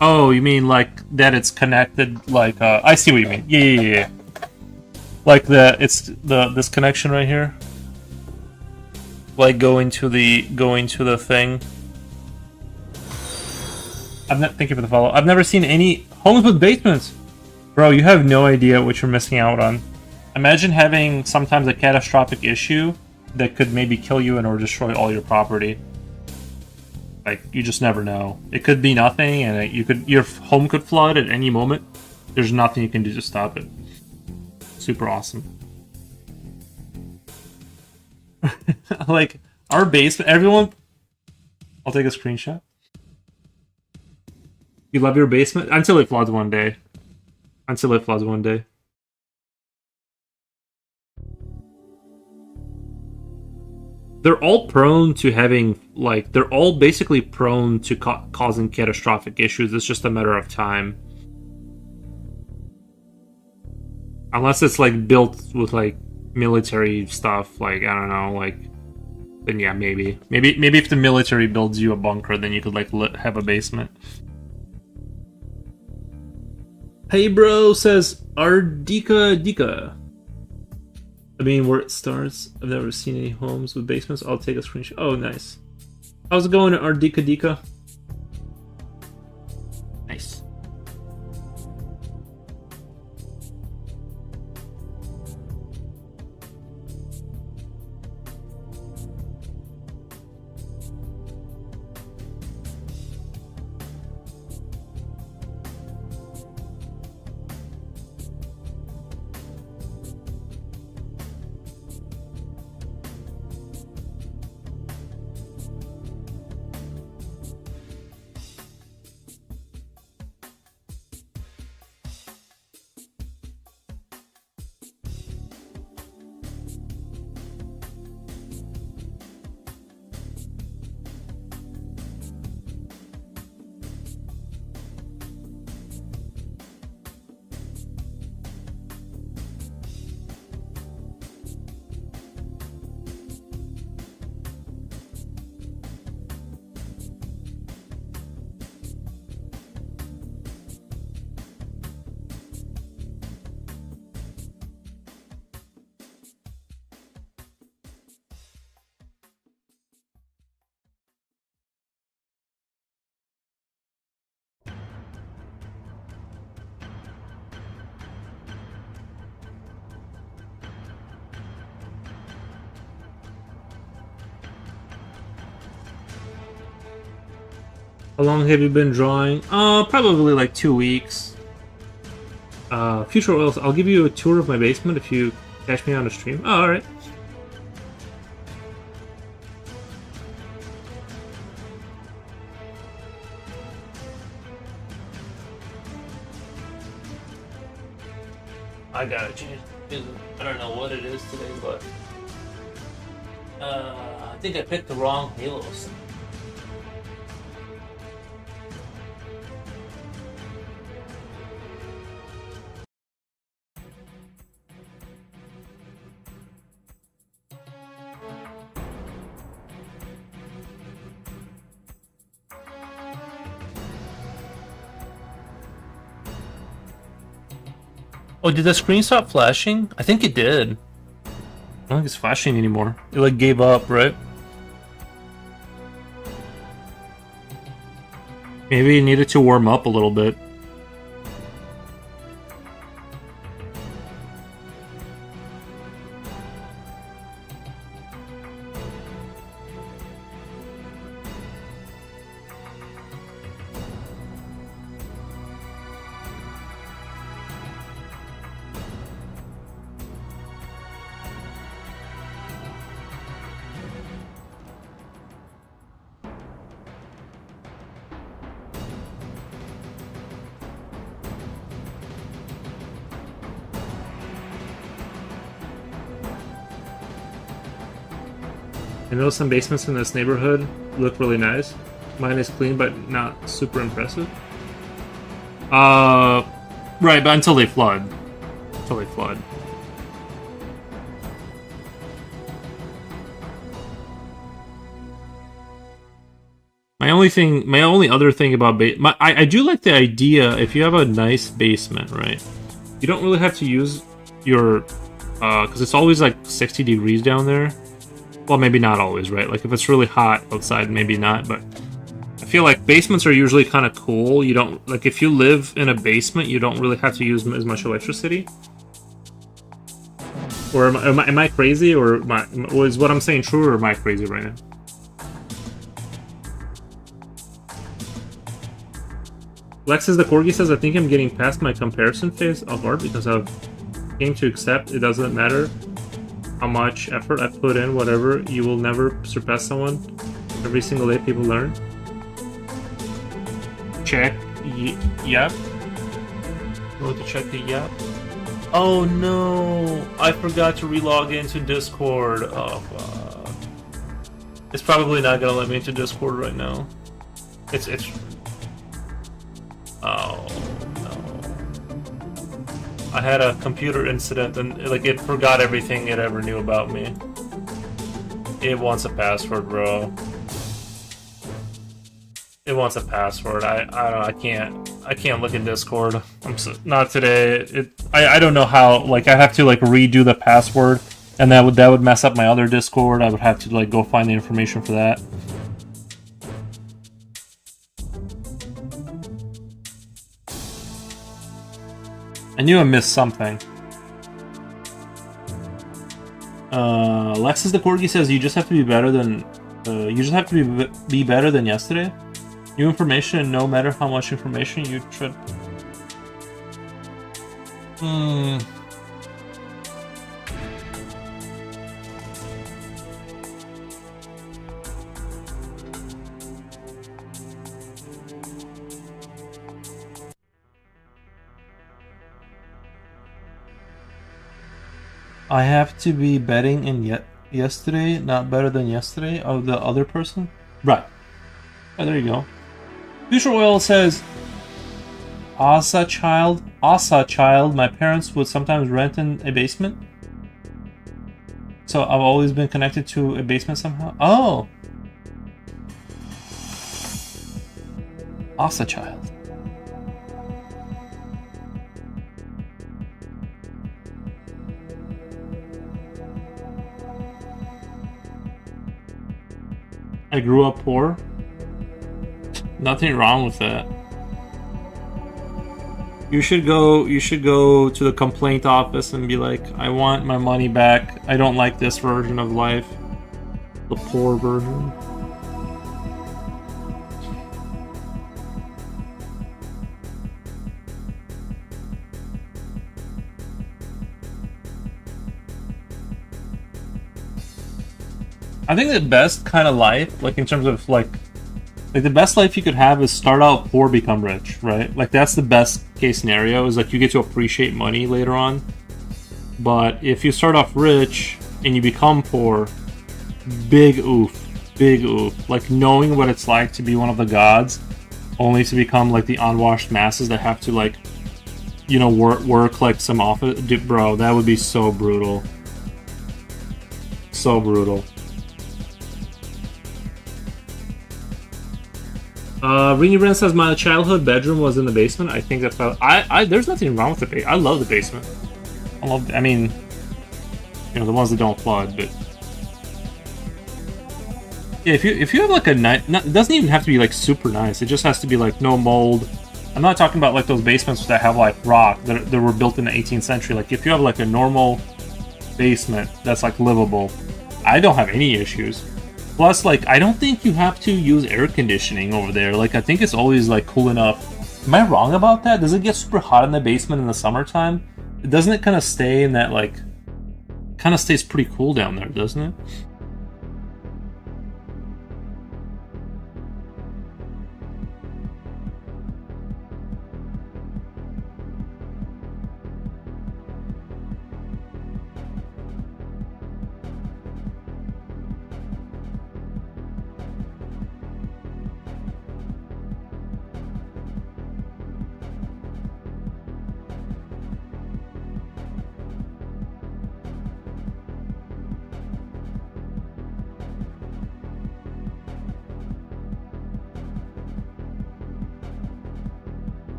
Oh, you mean like that it's connected, like, I see what you mean. Yeah. Like this connection right here. Like going to the thing. Thank you for the follow. I've never seen any homes with basements. Bro, you have no idea what you're missing out on. Imagine having sometimes a catastrophic issue that could maybe kill you and or destroy all your property. Like, you just never know. It could be nothing, and your home could flood at any moment. There's nothing you can do to stop it. Super awesome. Like, our basement, everyone... I'll take a screenshot. You love your basement? Until it floods one day. Until it floods one day. They're all prone to having, like, they're all basically prone to causing catastrophic issues. It's just a matter of time. Unless it's, like, built with, like, military stuff, like, I don't know, like, then yeah, maybe. Maybe if the military builds you a bunker, then you could, like, have a basement. Hey bro, says Ardika Dika. I mean, where it starts. I've never seen any homes with basements. I'll take a screenshot. Oh, nice. How's it going, Ardika Dika? Nice. How long have you been drawing? Probably like 2 weeks. Future Oils, I'll give you a tour of my basement if you catch me on a stream. Oh, alright. I gotta change. I don't know what it is today, but I think I picked the wrong Halos. Oh, did the screen stop flashing? I think it did. I don't think it's flashing anymore. It like gave up, right? Maybe it needed to warm up a little bit. I know some basements in this neighborhood look really nice. Mine is clean, but not super impressive. Right, but until they flood. Until they flood. My only other thing about I do like the idea if you have a nice basement, right? You don't really have to use your, because it's always like 60 degrees down there. Well, maybe not always, right? Like if it's really hot outside, maybe not, but I feel like basements are usually kind of cool. You don't, like if you live in a basement, you don't really have to use as much electricity. Or am I crazy, or is what I'm saying true, or am I crazy right now? Lexus the Corgi says, I think I'm getting past my comparison phase of art because I've came to accept it doesn't matter how much effort I put in, whatever, you will never surpass someone. Every single day people learn. Check, yep. Go to check the yep. Oh no, I forgot to relog into Discord. Oh fuck. It's probably not gonna let me into Discord right now. It's oh no. I had a computer incident and like it forgot everything it ever knew about me. It wants a password, bro. It wants a password. I don't know, I can't look in Discord. Not today. I don't know how, like I have to like redo the password and that would mess up my other Discord. I would have to like go find the information for that. I knew I missed something. Lexus the Corgi says you just have to be better than be better than yesterday. New information, no matter how much information you try. I have to be betting in yesterday, not better than yesterday of the other person? Right. Oh, there you go. Future Oil says, Asa child, my parents would sometimes rent in a basement. So I've always been connected to a basement somehow. Oh! Asa child. I grew up poor. Nothing wrong with that. You should go to the complaint office and be like, I want my money back. I don't like this version of life. The poor version. I think the best kind of life, like in terms of like the best life you could have is start out poor, become rich, right? Like that's the best case scenario, is like you get to appreciate money later on. But if you start off rich and you become poor, big oof. Like knowing what it's like to be one of the gods, only to become like the unwashed masses that have to like, you know, work like some office, bro, that would be so brutal. So brutal. Rini Ren says my childhood bedroom was in the basement. I think that's how there's nothing wrong with the basement. I love the basement. I mean, you know, the ones that don't flood, but yeah, if you have like a nice, it doesn't even have to be like super nice. It just has to be like no mold. I'm not talking about like those basements that have like rock that were built in the 18th century. Like if you have like a normal basement that's like livable, I don't have any issues. Plus, like, I don't think you have to use air conditioning over there. Like, I think it's always, like, cool enough. Am I wrong about that? Does it get super hot in the basement in the summertime? Doesn't it kind of stay in that, like... kind of stays pretty cool down there, doesn't it?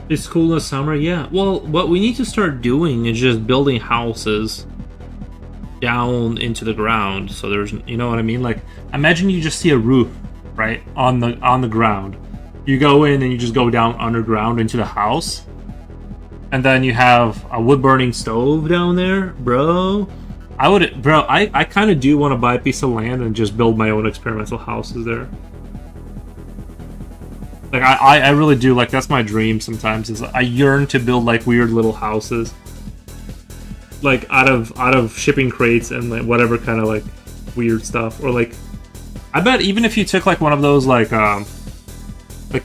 It's cool in the summer, yeah. Well, what we need to start doing is just building houses down into the ground. So there's, you know what I mean? Like, imagine you just see a roof, right, on the ground. You go in and you just go down underground into the house, and then you have a wood burning stove down there, bro. I kind of do want to buy a piece of land and just build my own experimental houses there. Like I really do. Like that's my dream. Sometimes is I yearn to build like weird little houses, like out of shipping crates and like whatever kind of like weird stuff. Or like, I bet even if you took like one of those like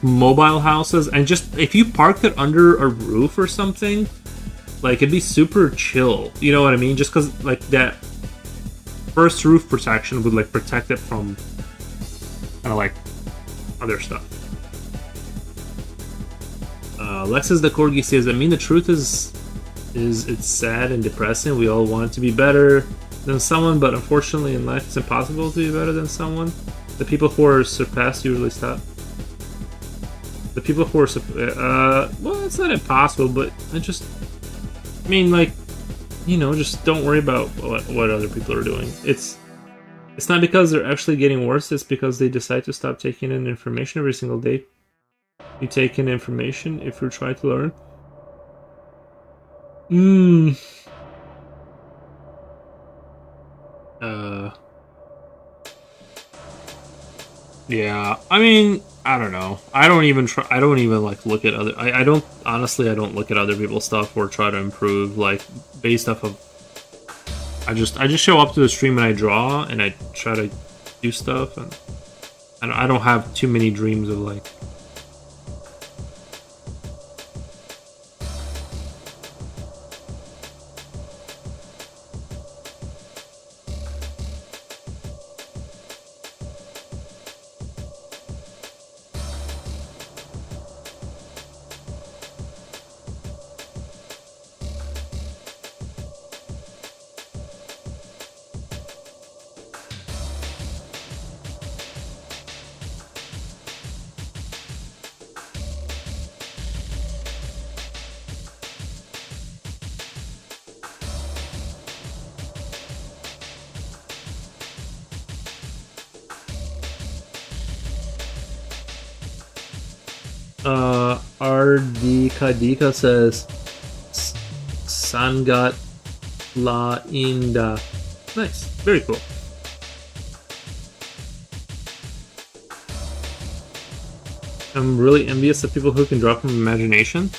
mobile houses and just if you parked it under a roof or something, like it'd be super chill. You know what I mean? Just because like that first roof protection would like protect it from kind of like other stuff. Lexus the Corgi says, I mean, the truth is it's sad and depressing. We all want to be better than someone, but unfortunately in life it's impossible to be better than someone. The people who are surpassed usually stop. The people who are well, it's not impossible, but I mean, like, you know, just don't worry about what other people are doing. It's not because they're actually getting worse, it's because they decide to stop taking in information every single day. You take in information if you're trying to learn. Yeah, I mean, I don't know. I don't even like look at other. I don't honestly. I don't look at other people's stuff or try to improve like based off of. I just show up to the stream and I draw and I try to do stuff and I don't have too many dreams of like. Ardika says Sangat La Inda. Nice. Very cool. I'm really envious of people who can draw from imagination.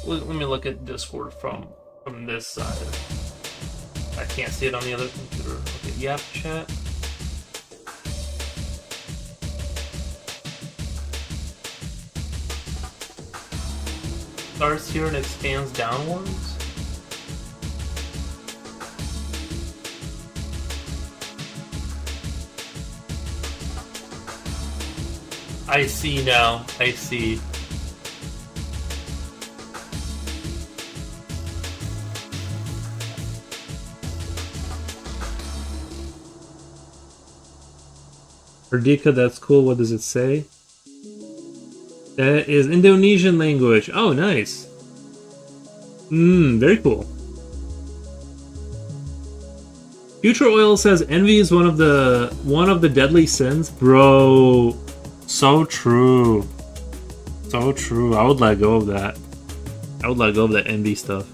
Let me look at Discord from this side. I can't see it on the other computer. Okay, yep, chat. Starts here and expands downwards. I see now. I see. Merdeka, that's cool. What does it say? That is Indonesian language. Oh, nice. Very cool. Future Oil says envy is one of the deadly sins. Bro, so true. So true. I would let go of that. I would let go of that envy stuff.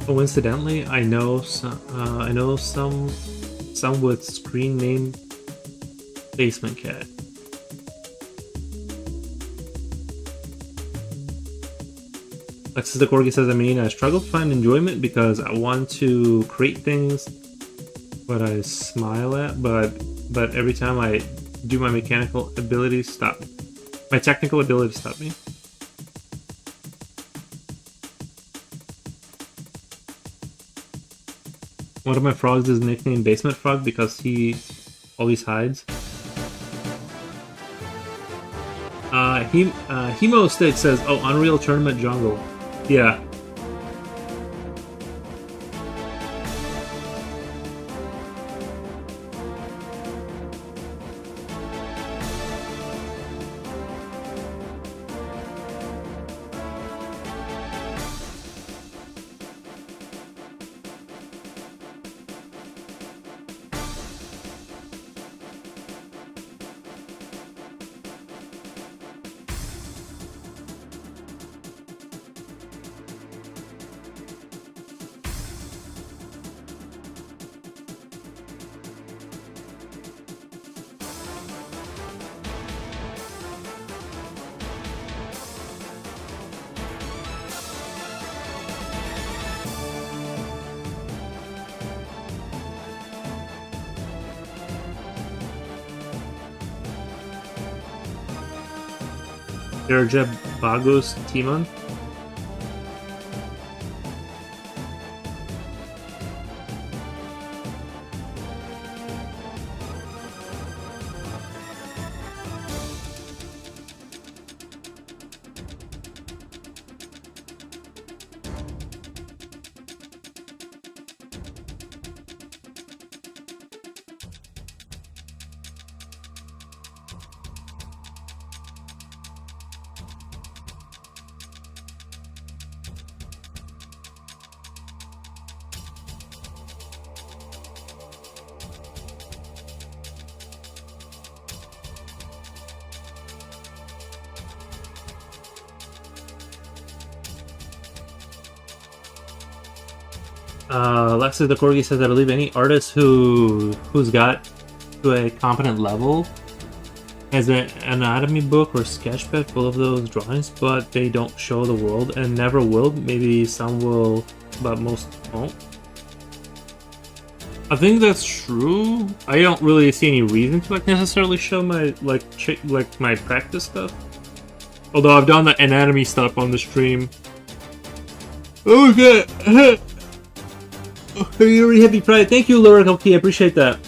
Coincidentally, I know some with screen name Basement Cat. Alexis the Corgi says, I struggle to find enjoyment because I want to create things what I smile at, but every time I do my mechanical abilities stop. My technical abilities stop me. One of my frogs is nicknamed Basement Frog because he always hides. Hemo Stick says, oh, Unreal Tournament Jungle. Yeah. Erja Bagos Timon. Alexis the Corgi says, I believe any artist who's got to a competent level has an anatomy book or sketchpad full of those drawings, but they don't show the world and never will. Maybe some will, but most won't. I think that's true. I don't really see any reason to necessarily show my my practice stuff. Although I've done the anatomy stuff on the stream. Okay. You already happy pride. Thank you, Laura. Okay, I appreciate that.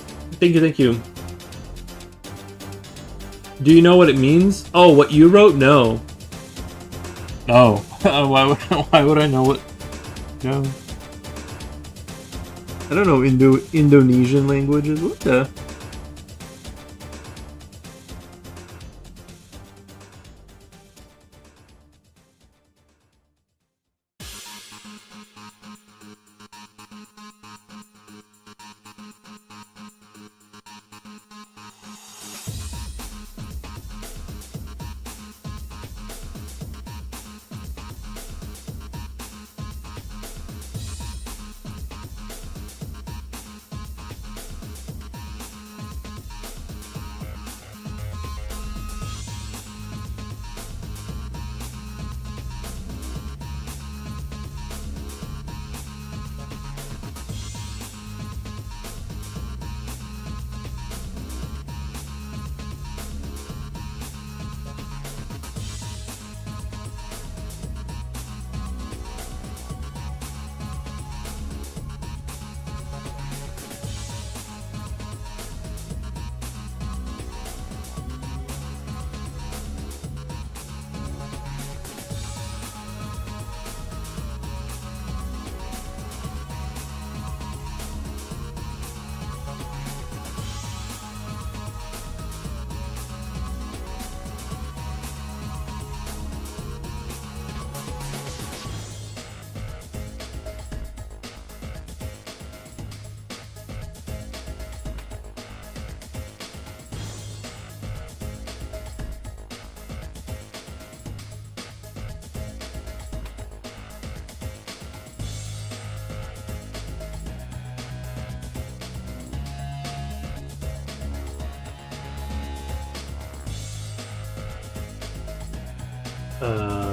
Thank you. Do you know what it means? Oh, what you wrote? No. No. Why would I know what? No. I don't know Indonesian languages. What the?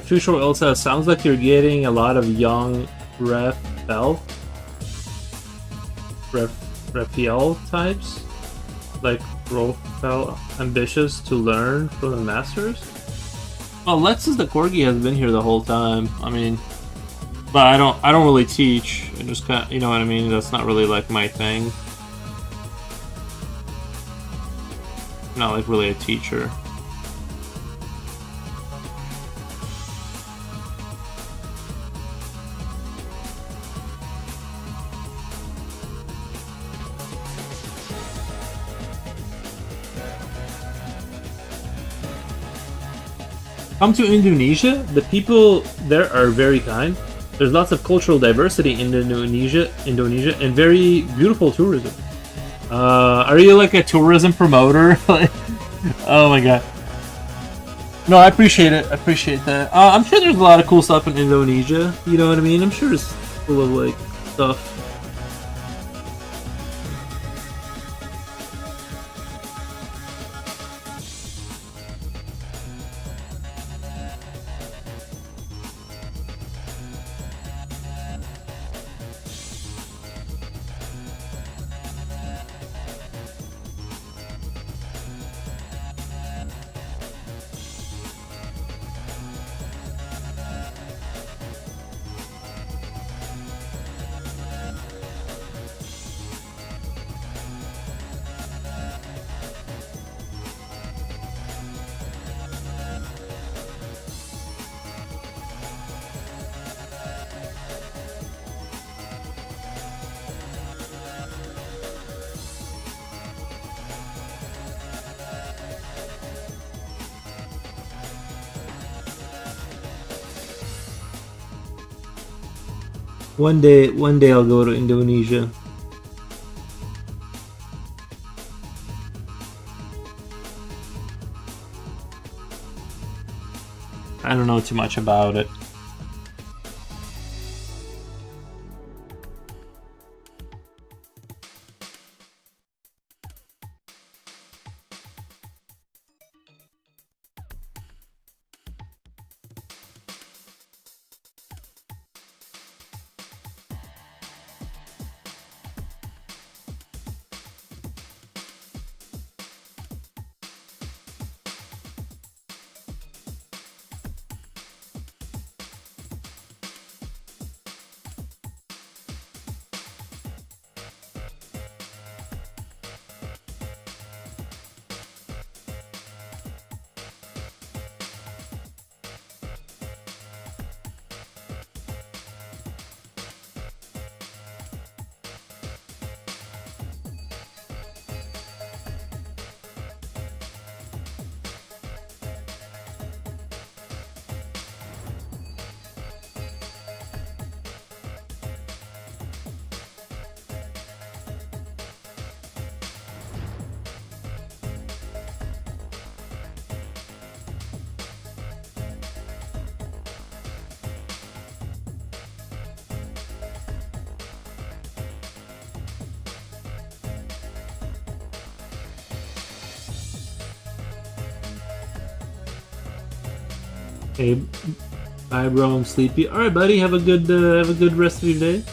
Future Elsa, sounds like you're getting a lot of young Raphael types, like Raphael ambitious to learn from the masters. Well, Lex is the corgi has been here the whole time. I mean, but I don't really teach. I just kind of, you know what I mean. That's not really like my thing. Not like really a teacher. Come to Indonesia. The people there are very kind. There's lots of cultural diversity in Indonesia, and very beautiful tourism. Are you like a tourism promoter? Oh my god. No, I appreciate it. I appreciate that. I'm sure there's a lot of cool stuff in Indonesia. You know what I mean? I'm sure it's full of like stuff. One day I'll go to Indonesia. I don't know too much about it. Hey, bye, bro. I'm sleepy. All right, buddy. Have a good rest of your day.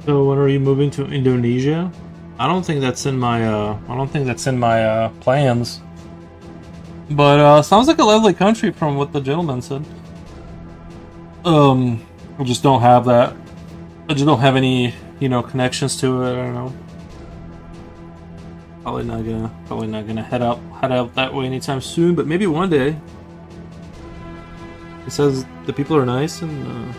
So when are you moving to Indonesia? I don't think that's in my plans. But sounds like a lovely country from what the gentleman said. I just don't have that. I just don't have any, connections to it. I don't know. Probably not gonna head out that way anytime soon. But maybe one day. He says the people are nice and.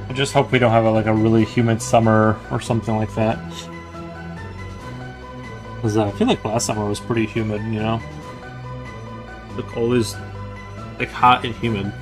I just hope we don't have a really humid summer or something like that. Because I feel like last summer was pretty humid, Like always, hot and humid.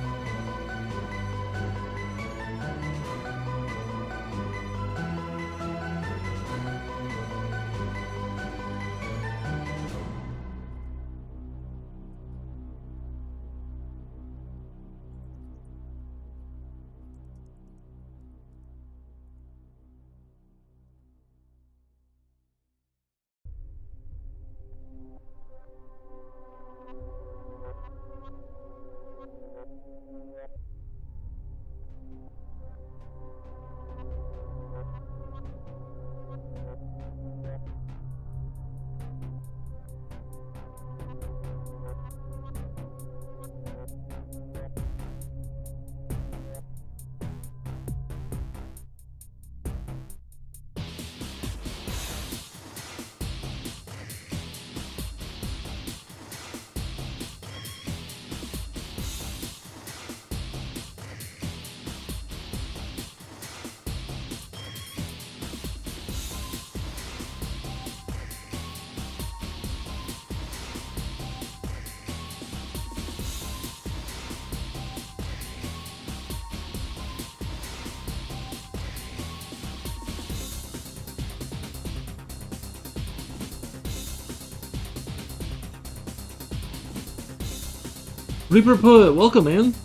Reaper Put, welcome, man.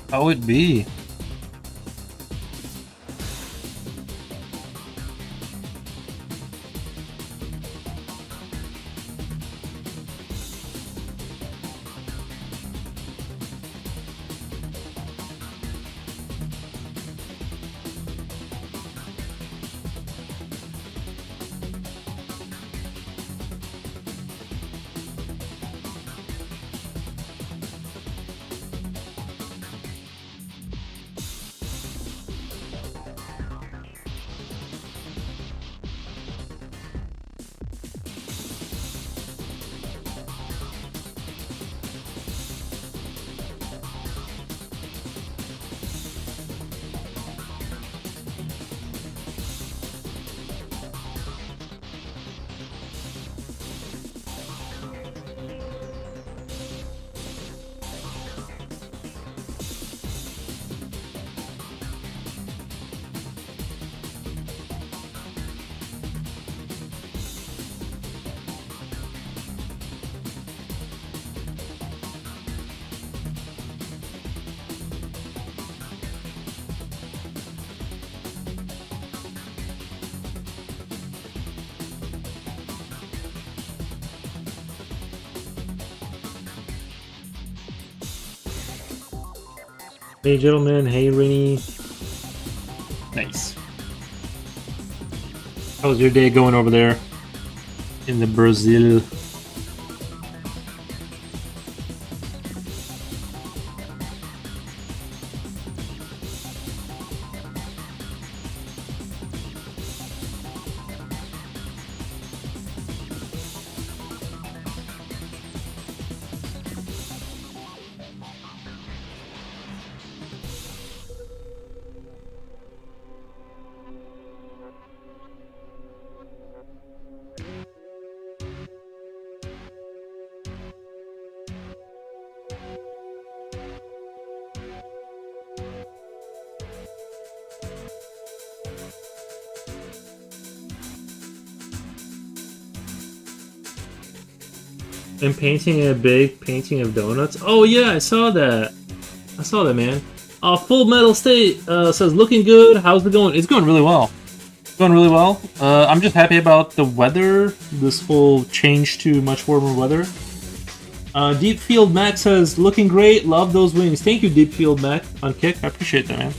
How it be? Hey, gentlemen. Hey, Rainy. Nice. How's your day going over there? in the Brazil. And painting a big painting of donuts. Oh yeah, I saw that. I saw that, man. Full Metal State says, looking good. How's it going? It's going really well. Going really well. I'm just happy about the weather. This whole change to much warmer weather. Deep Field Mac says, looking great. Love those wings. Thank you, Deep Field Mac on Kick. I appreciate that,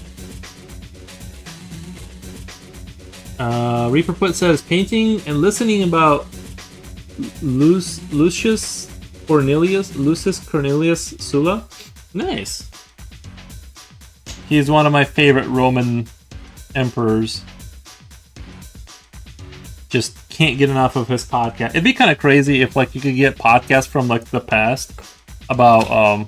man. Reaper Put says, painting and listening about Lucius Cornelius Sulla. Nice. He's one of my favorite Roman emperors. Just can't get enough of his podcast. It'd be kind of crazy if like you could get podcasts from like the past about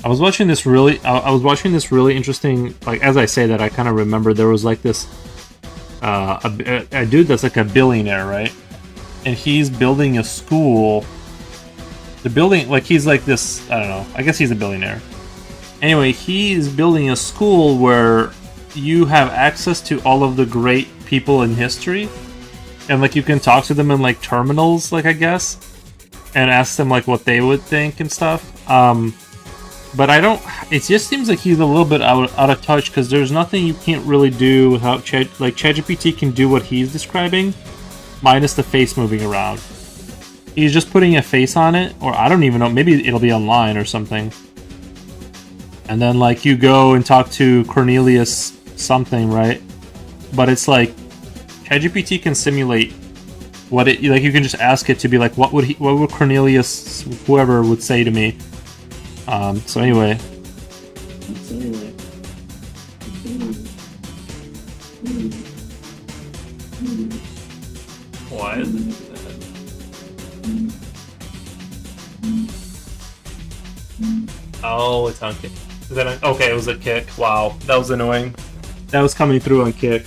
I was watching this really interesting, like, as I say that, I kind of remember there was like this a dude that's like a billionaire, right? And he's building a school. The building, like, he's like this, I don't know, I guess he's a billionaire. Anyway, he's building a school where you have access to all of the great people in history, and like you can talk to them in like terminals, like, I guess, and ask them like what they would think and stuff. But I don't. It just seems like he's a little bit out of touch, because there's nothing you can't really do without ChatGPT can do what he's describing, minus the face moving around. He's just putting a face on it, or I don't even know. Maybe it'll be online or something. And then like you go and talk to Cornelius something, right? But it's like ChatGPT can simulate what it, like, you can just ask it to be like, what would Cornelius, whoever, would say to me. So anyway. Why is it that? Oh, it's on Kick. Is that on? Okay, it was a Kick. Wow, that was annoying. That was coming through on Kick.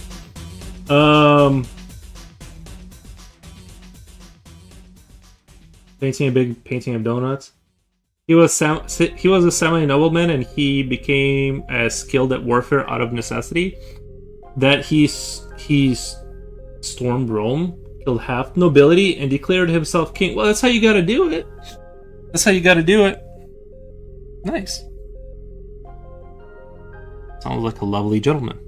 Painting a big painting of donuts. He was a semi-nobleman, and he became as skilled at warfare out of necessity that he stormed Rome, killed half the nobility, and declared himself king. Well, that's how you gotta do it. That's how you gotta do it. Nice. Sounds like a lovely gentleman.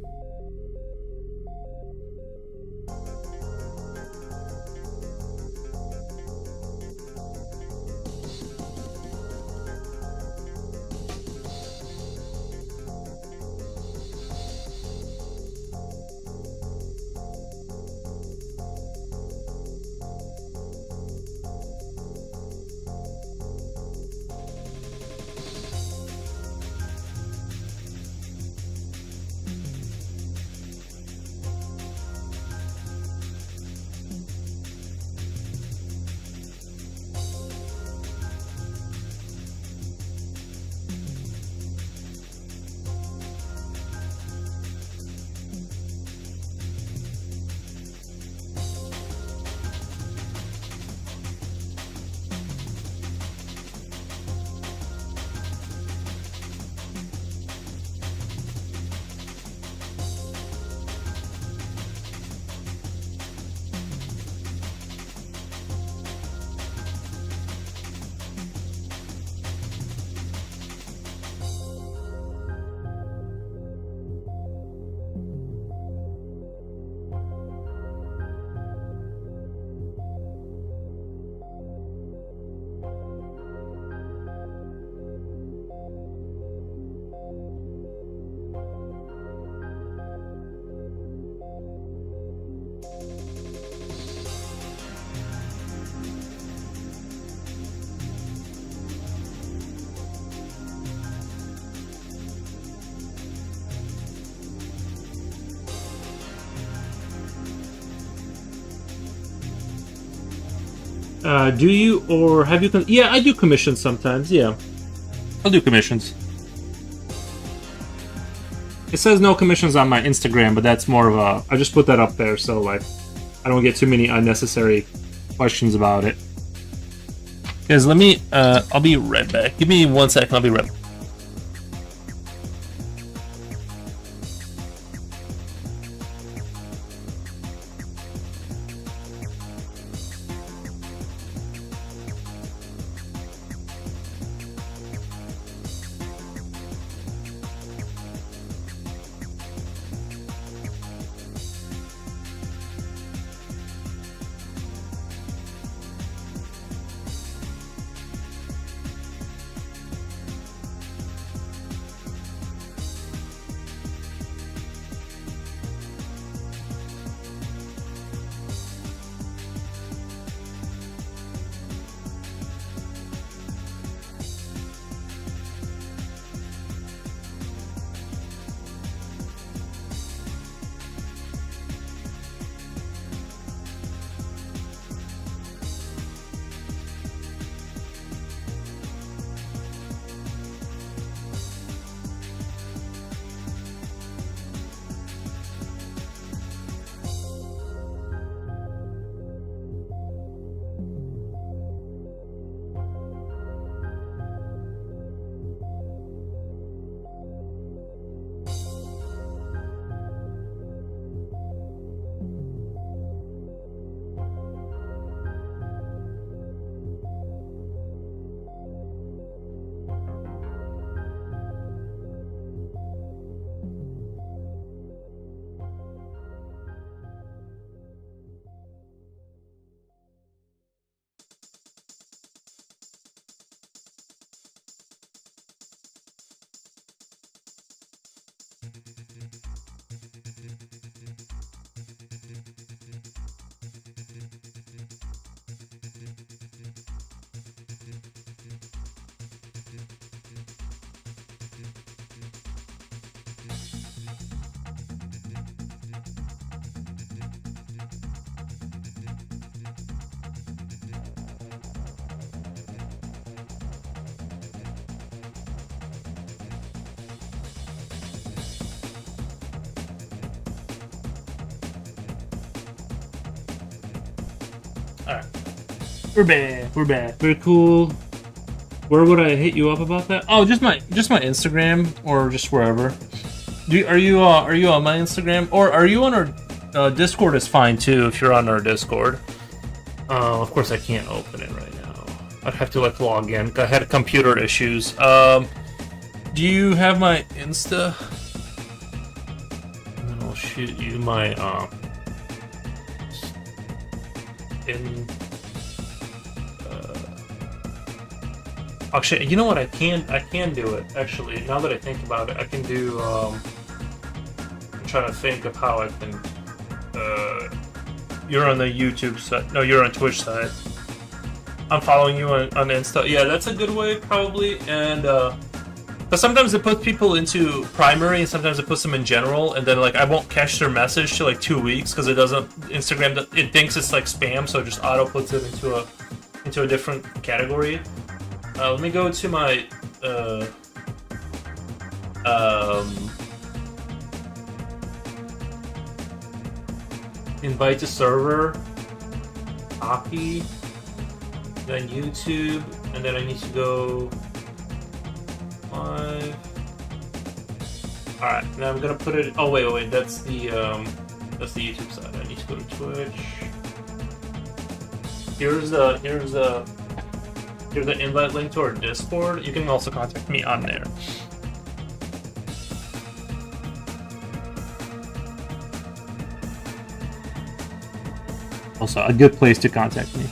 Do you or have you? Yeah, I do commissions sometimes. Yeah, I'll do commissions. It says no commissions on my Instagram, but that's more of a. I just put that up there so like I don't get too many unnecessary questions about it. Guys, let me. I'll be right back. Give me 1 second. I'll be right back. Alright. We're back. We're back. Very cool. Where would I hit you up about that? Oh, just my Instagram or just wherever. Are you on my Instagram or are you on our Discord? Is fine too if you're on our Discord. Of course I can't open it right now. I'd have to like log in. I had computer issues. Do you have my Insta? And then I'll shoot you my actually, you know what? I can do it. Actually, now that I think about it, I can do. I'm trying to think of how I can. You're on the YouTube side. No, you're on Twitch side. I'm following you on Insta. Yeah, that's a good way, probably. And but sometimes it puts people into primary, and sometimes it puts them in general, and then like I won't catch their message till like 2 weeks because it doesn't. Instagram it thinks it's like spam, so it just auto puts it into a different category. Let me go to my invite to server, copy, then YouTube, and then I need to go live. All right, now I'm gonna put it. Oh wait, that's the YouTube side. I need to go to Twitch. Here's the invite link to our Discord. You can also contact me on there. Also, a good place to contact me.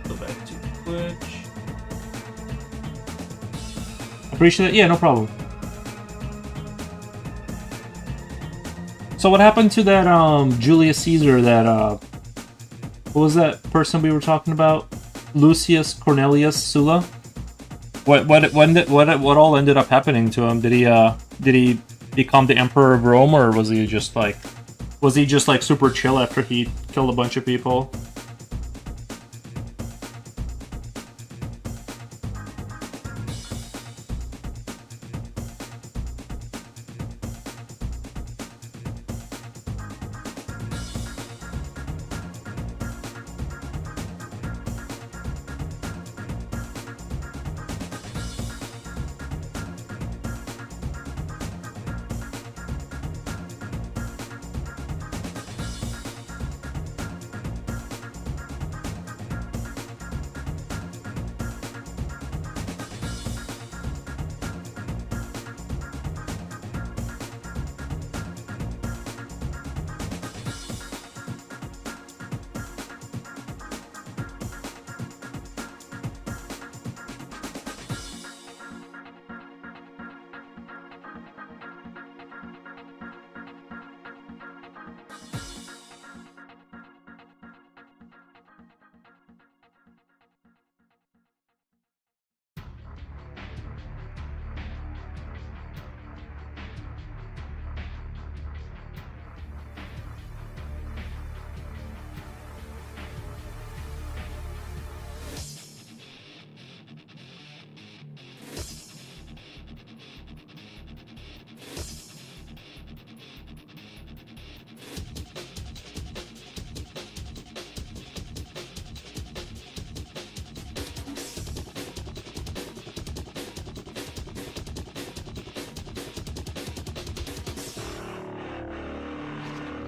Go back to Twitch. Appreciate it. Yeah, no problem. So what happened to that Julius Caesar, that what was that person we were talking about? Lucius Cornelius Sulla? What all ended up happening to him? Did he become the Emperor of Rome, or was he just like super chill after he killed a bunch of people?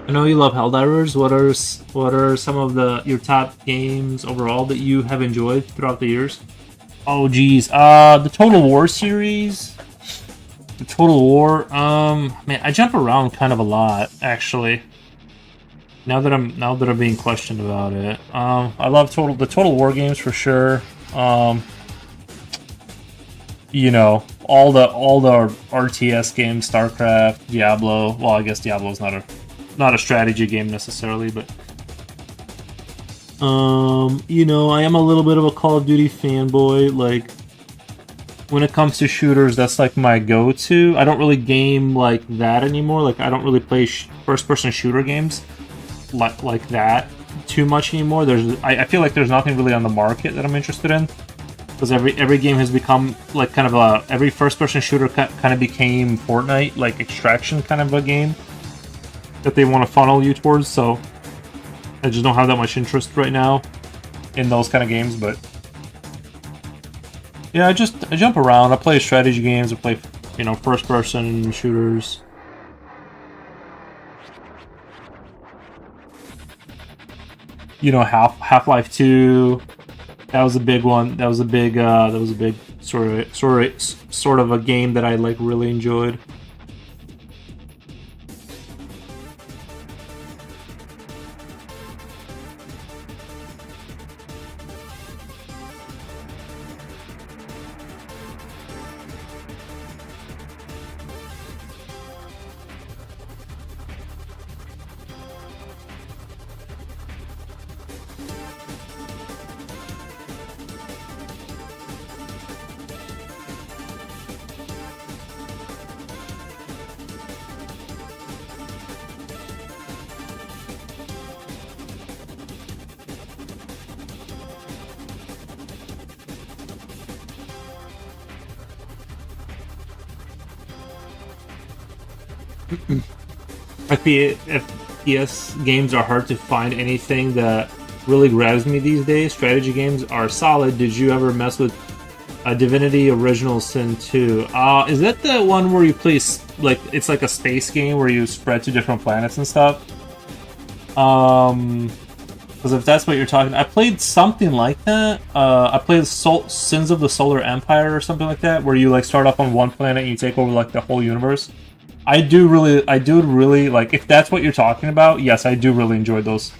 I know you love Helldivers. What are some of your top games overall that you have enjoyed throughout the years? Oh geez, the Total War series. The Total War. Man, I jump around kind of a lot actually. Now that I'm being questioned about it. I love the Total War games for sure. You know, all the RTS games, StarCraft, Diablo. Well, I guess Diablo's not a strategy game necessarily, but you know, I am a little bit of a Call of Duty fanboy. Like, when it comes to shooters, that's like my go-to. I don't really game like that anymore. Like, I don't really play first-person shooter games like that too much anymore. I feel like there's nothing really on the market that I'm interested in, because every game has become like kind of every first-person shooter kind of became Fortnite, like Extraction kind of a game that they want to funnel you towards. So I just don't have that much interest right now in those kind of games. But yeah, I jump around. I play strategy games. I play, you know, first-person shooters. You know, Half-Life 2. That was a big one. That was a big sort of a game that I like really enjoyed. FPS games are hard to find anything that really grabs me these days. Strategy games are solid. Did you ever mess with Divinity Original Sin 2? Is that the one where you play, like, it's like a space game where you spread to different planets and stuff? Because if that's what you're talking, I played something like that. I played Sins of the Solar Empire or something like that, where you like start off on one planet and you take over like the whole universe. I do really like, if that's what you're talking about. Yes, I do really enjoy those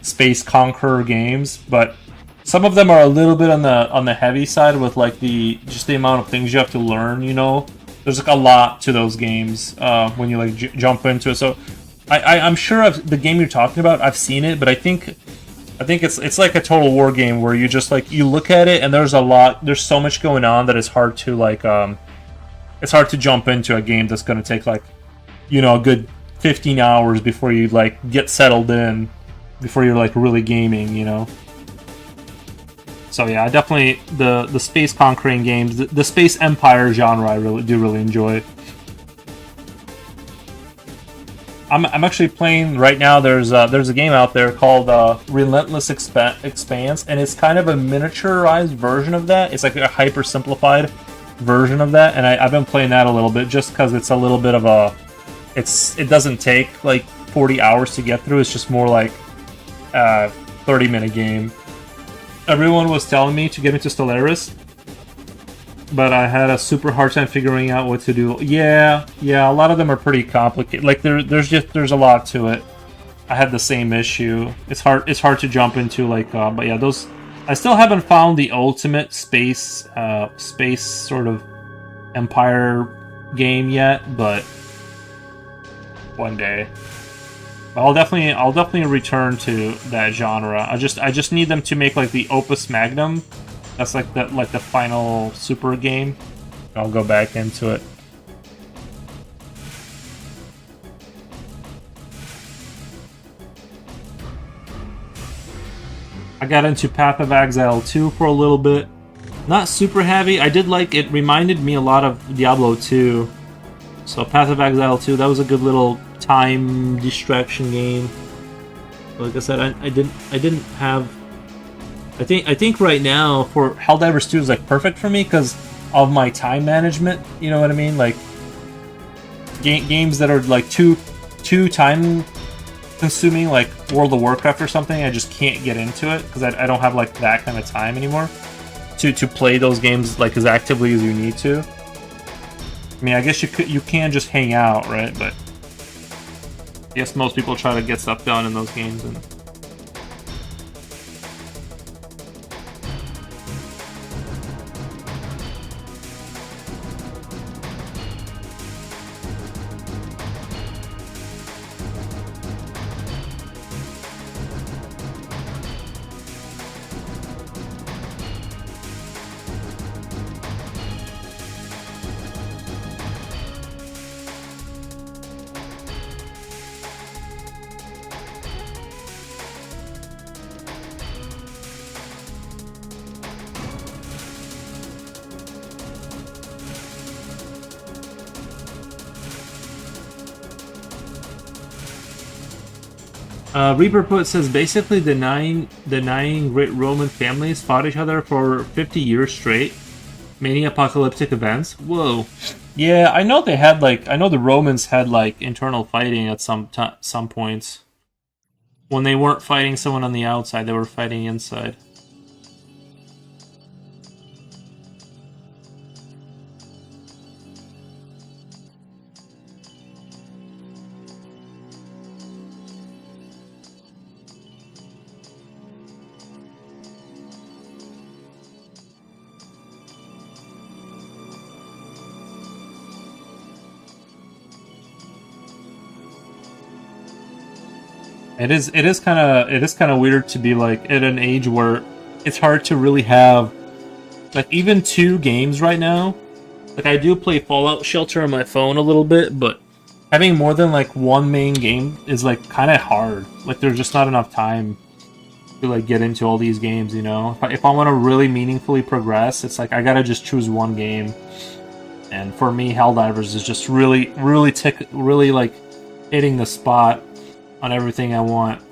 space conqueror games, but some of them are a little bit on the heavy side with like just the amount of things you have to learn. You know, there's like a lot to those games when you like jump into it. So I'm sure the game you're talking about, I've seen it, but I think I think it's like a total war game where you just like you look at it and there's so much going on that it's hard to it's hard to jump into a game that's going to take like a good 15 hours before you like get settled in, before you're like really gaming. So yeah, I definitely the space conquering games, the space empire genre, I really enjoy. I'm actually playing right now. There's a game out there called Relentless Expanse, and it's kind of a miniaturized version of that. It's like a hyper simplified version of that, and I've been playing that a little bit just because it's a little bit of a it doesn't take like 40 hours to get through. It's just more like 30-minute game. Everyone was telling me to get into Stellaris, but I had a super hard time figuring out what to do. Yeah, a lot of them are pretty complicated. Like there's a lot to it. I had the same issue. It's hard to jump into like but yeah, those I still haven't found the ultimate space sort of empire game yet, but one day. I'll definitely return to that genre. I just need them to make like the Opus Magnum. That's like the final super game. I'll go back into it. I got into Path of Exile 2 for a little bit. Not super heavy. I did like it. Reminded me a lot of Diablo 2. So Path of Exile 2, that was a good little time distraction game. Like I said, I didn't have. I think right now for Helldivers 2 is like perfect for me because of my time management. You know what I mean? Like games that are like too time consuming, like World of Warcraft or something. I just can't get into it because I don't have like that kind of time anymore to play those games like as actively as you need to. I mean, I guess you can just hang out, right? But I guess most people try to get stuff done in those games. And Reaper Put says basically denying great Roman families fought each other for 50 years straight, many apocalyptic events. Whoa. Yeah, I know they had like I know the Romans had like internal fighting at some points. When they weren't fighting someone on the outside, they were fighting inside. It is kind of weird to be like at an age where it's hard to really have like even two games right now. Like I do play Fallout Shelter on my phone a little bit, but having more than like one main game is like kind of hard. Like there's just not enough time to like get into all these games, you know. If I want to really meaningfully progress, it's like I gotta just choose one game. And for me, Helldivers is just really like hitting the spot on everything I want.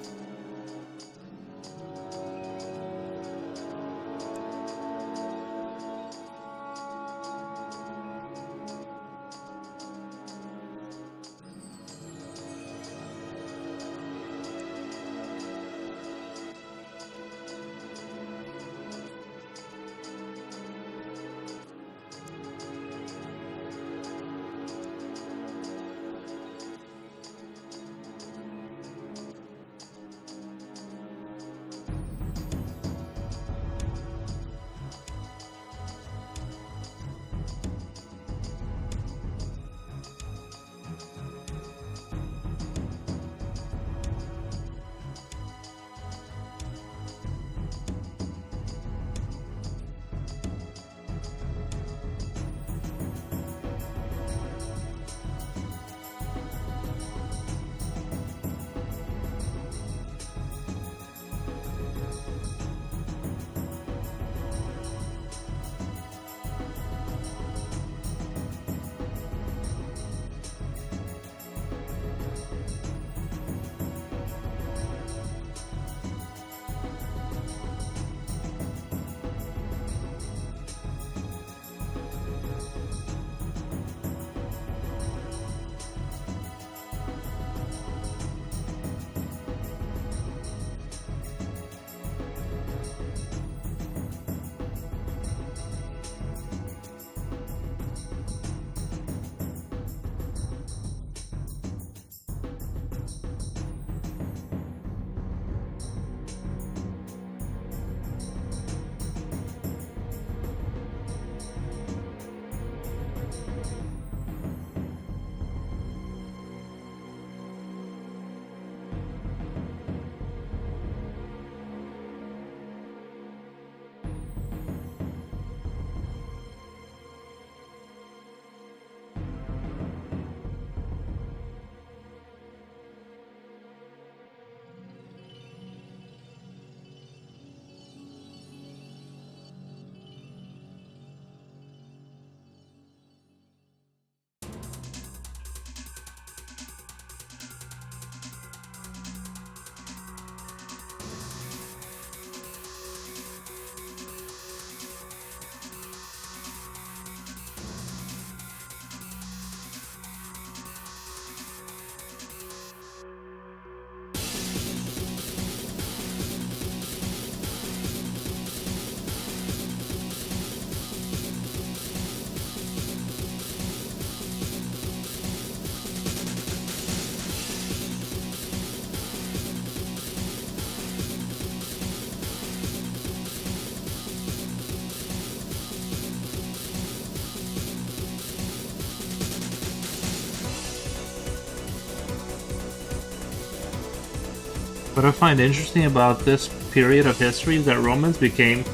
What I find interesting about this period of history is that Romans became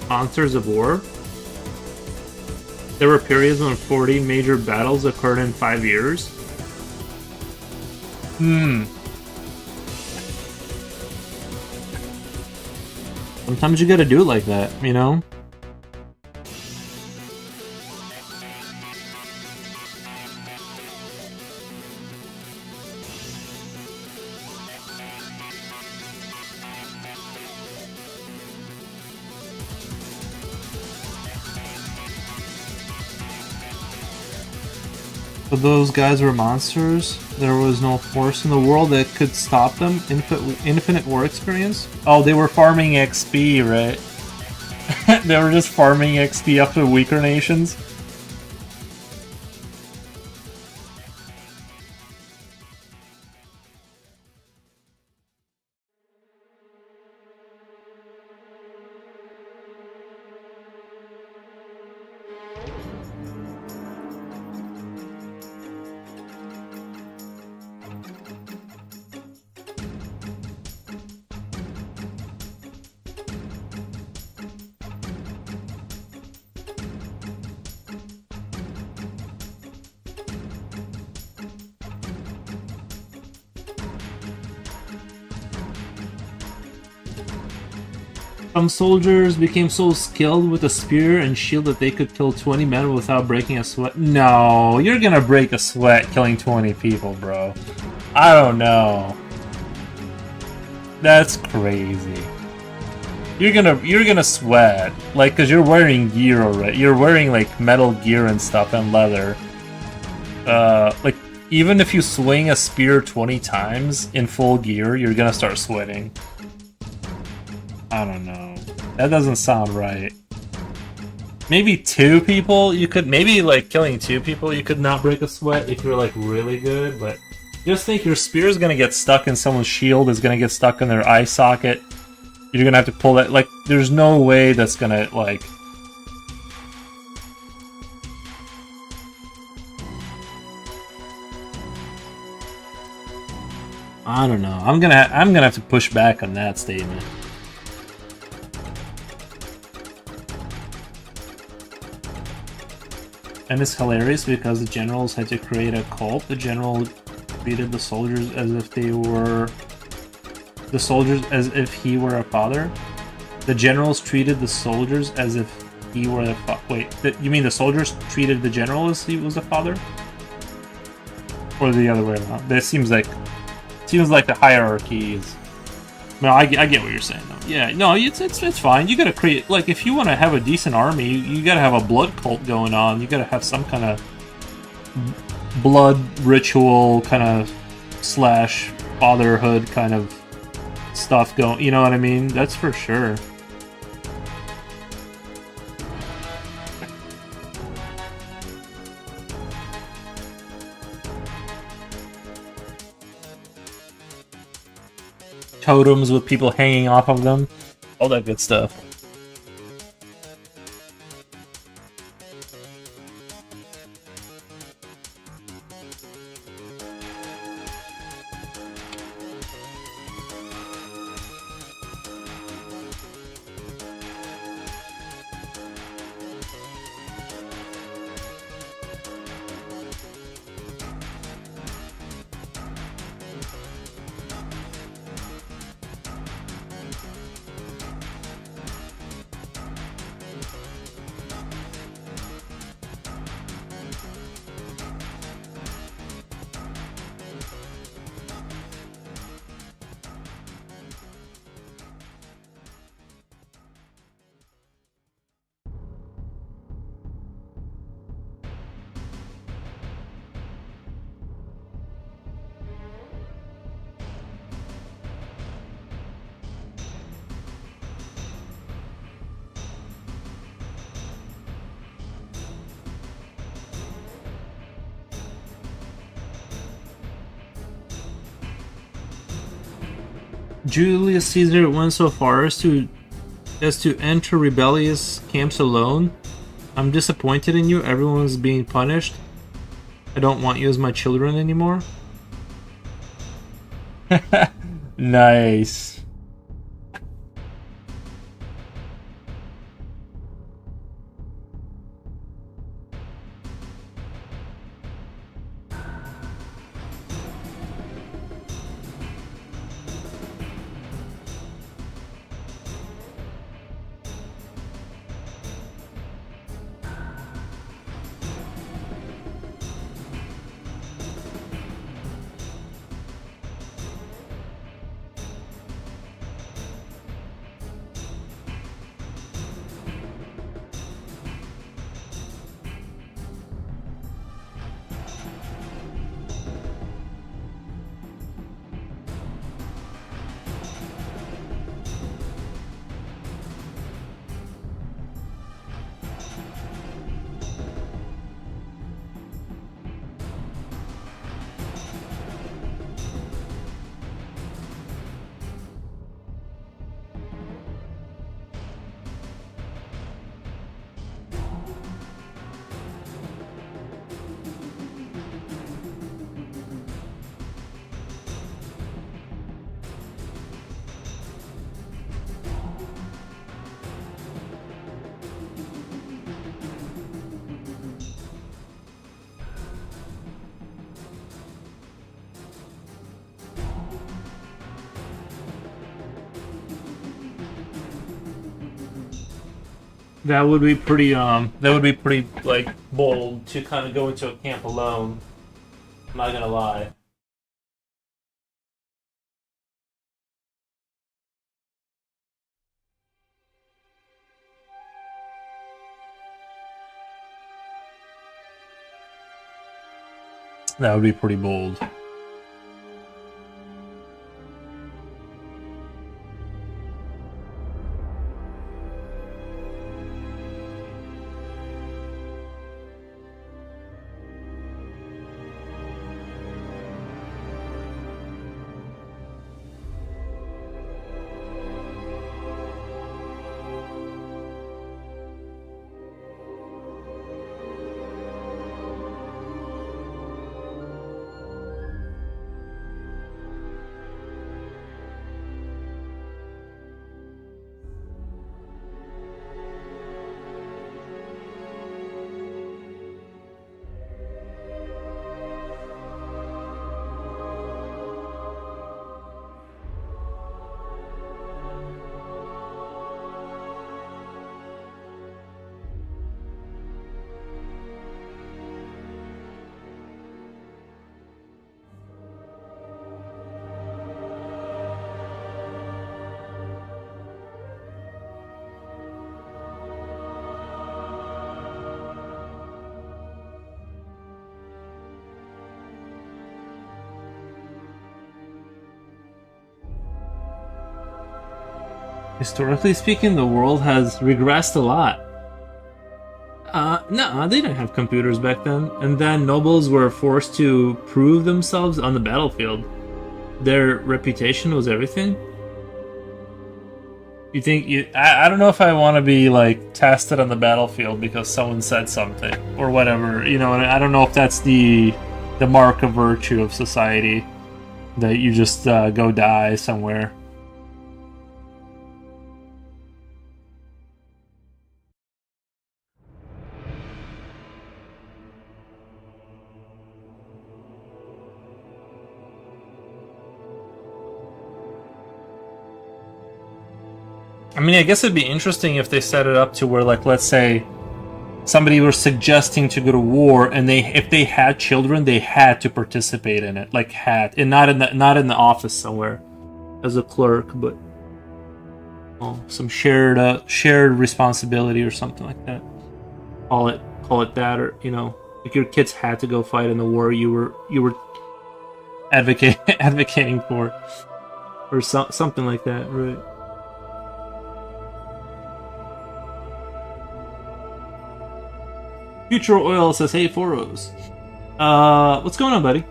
monsters of war. There were periods when 40 major battles occurred in 5 years. Sometimes you gotta do it like that, you know? But those guys were monsters. There was no force in the world that could stop them. Infinite war experience. Oh, they were farming XP, right? They were just farming XP up to weaker nations. Some soldiers became so skilled with a spear and shield that they could kill 20 men without breaking a sweat. No, you're gonna break a sweat killing 20 people, bro. I don't know. That's crazy. You're gonna sweat, like, cause you're wearing gear already. You're wearing like metal gear and stuff and leather. Like even if you swing a spear 20 times in full gear, you're gonna start sweating. I don't know. That doesn't sound right. Maybe 2 people, you could, maybe like killing 2 people, you could not break a sweat if you're like really good, but just think your spear is gonna get stuck in someone's shield, is gonna get stuck in their eye socket. You're gonna have to pull that, like, there's no way that's gonna, like... I don't know. I'm gonna have to push back on that statement. And it's hilarious because the generals had to create a cult. The general treated the soldiers as if they were... The soldiers as if he were a father. The generals treated the soldiers as if he were a wait, you mean the soldiers treated the general as he was a father? Or the other way around? That seems like the hierarchy is... No, I get what you're saying though. Yeah, no, it's fine. You gotta create, like, if you want to have a decent army, you gotta have a blood cult going on. You gotta have some kind of blood ritual kind of slash fatherhood kind of stuff going. You know what I mean? That's for sure. Totems with people hanging off of them, all that good stuff. Julius Caesar went so far as to enter rebellious camps alone. I'm disappointed in you. Everyone's being punished. I don't want you as my children anymore. Nice. That would be pretty like bold to kind of go into a camp alone. I'm not gonna lie. That would be pretty bold. Historically speaking, the world has regressed a lot. No, they didn't have computers back then, and then nobles were forced to prove themselves on the battlefield. Their reputation was everything. You think you? I don't know if I want to be like tested on the battlefield because someone said something or whatever. You know, and I don't know if that's the mark of virtue of society that you just go die somewhere. I mean, I guess it'd be interesting if they set it up to where, like, let's say somebody was suggesting to go to war, and if they had children, they had to participate in it, like and not in the office somewhere as a clerk, but some shared responsibility or something like that. Call it that, or like your kids had to go fight in the war you were advocating for, or something like that, right? Future Oil says, "Hey, Foros. What's going on, buddy?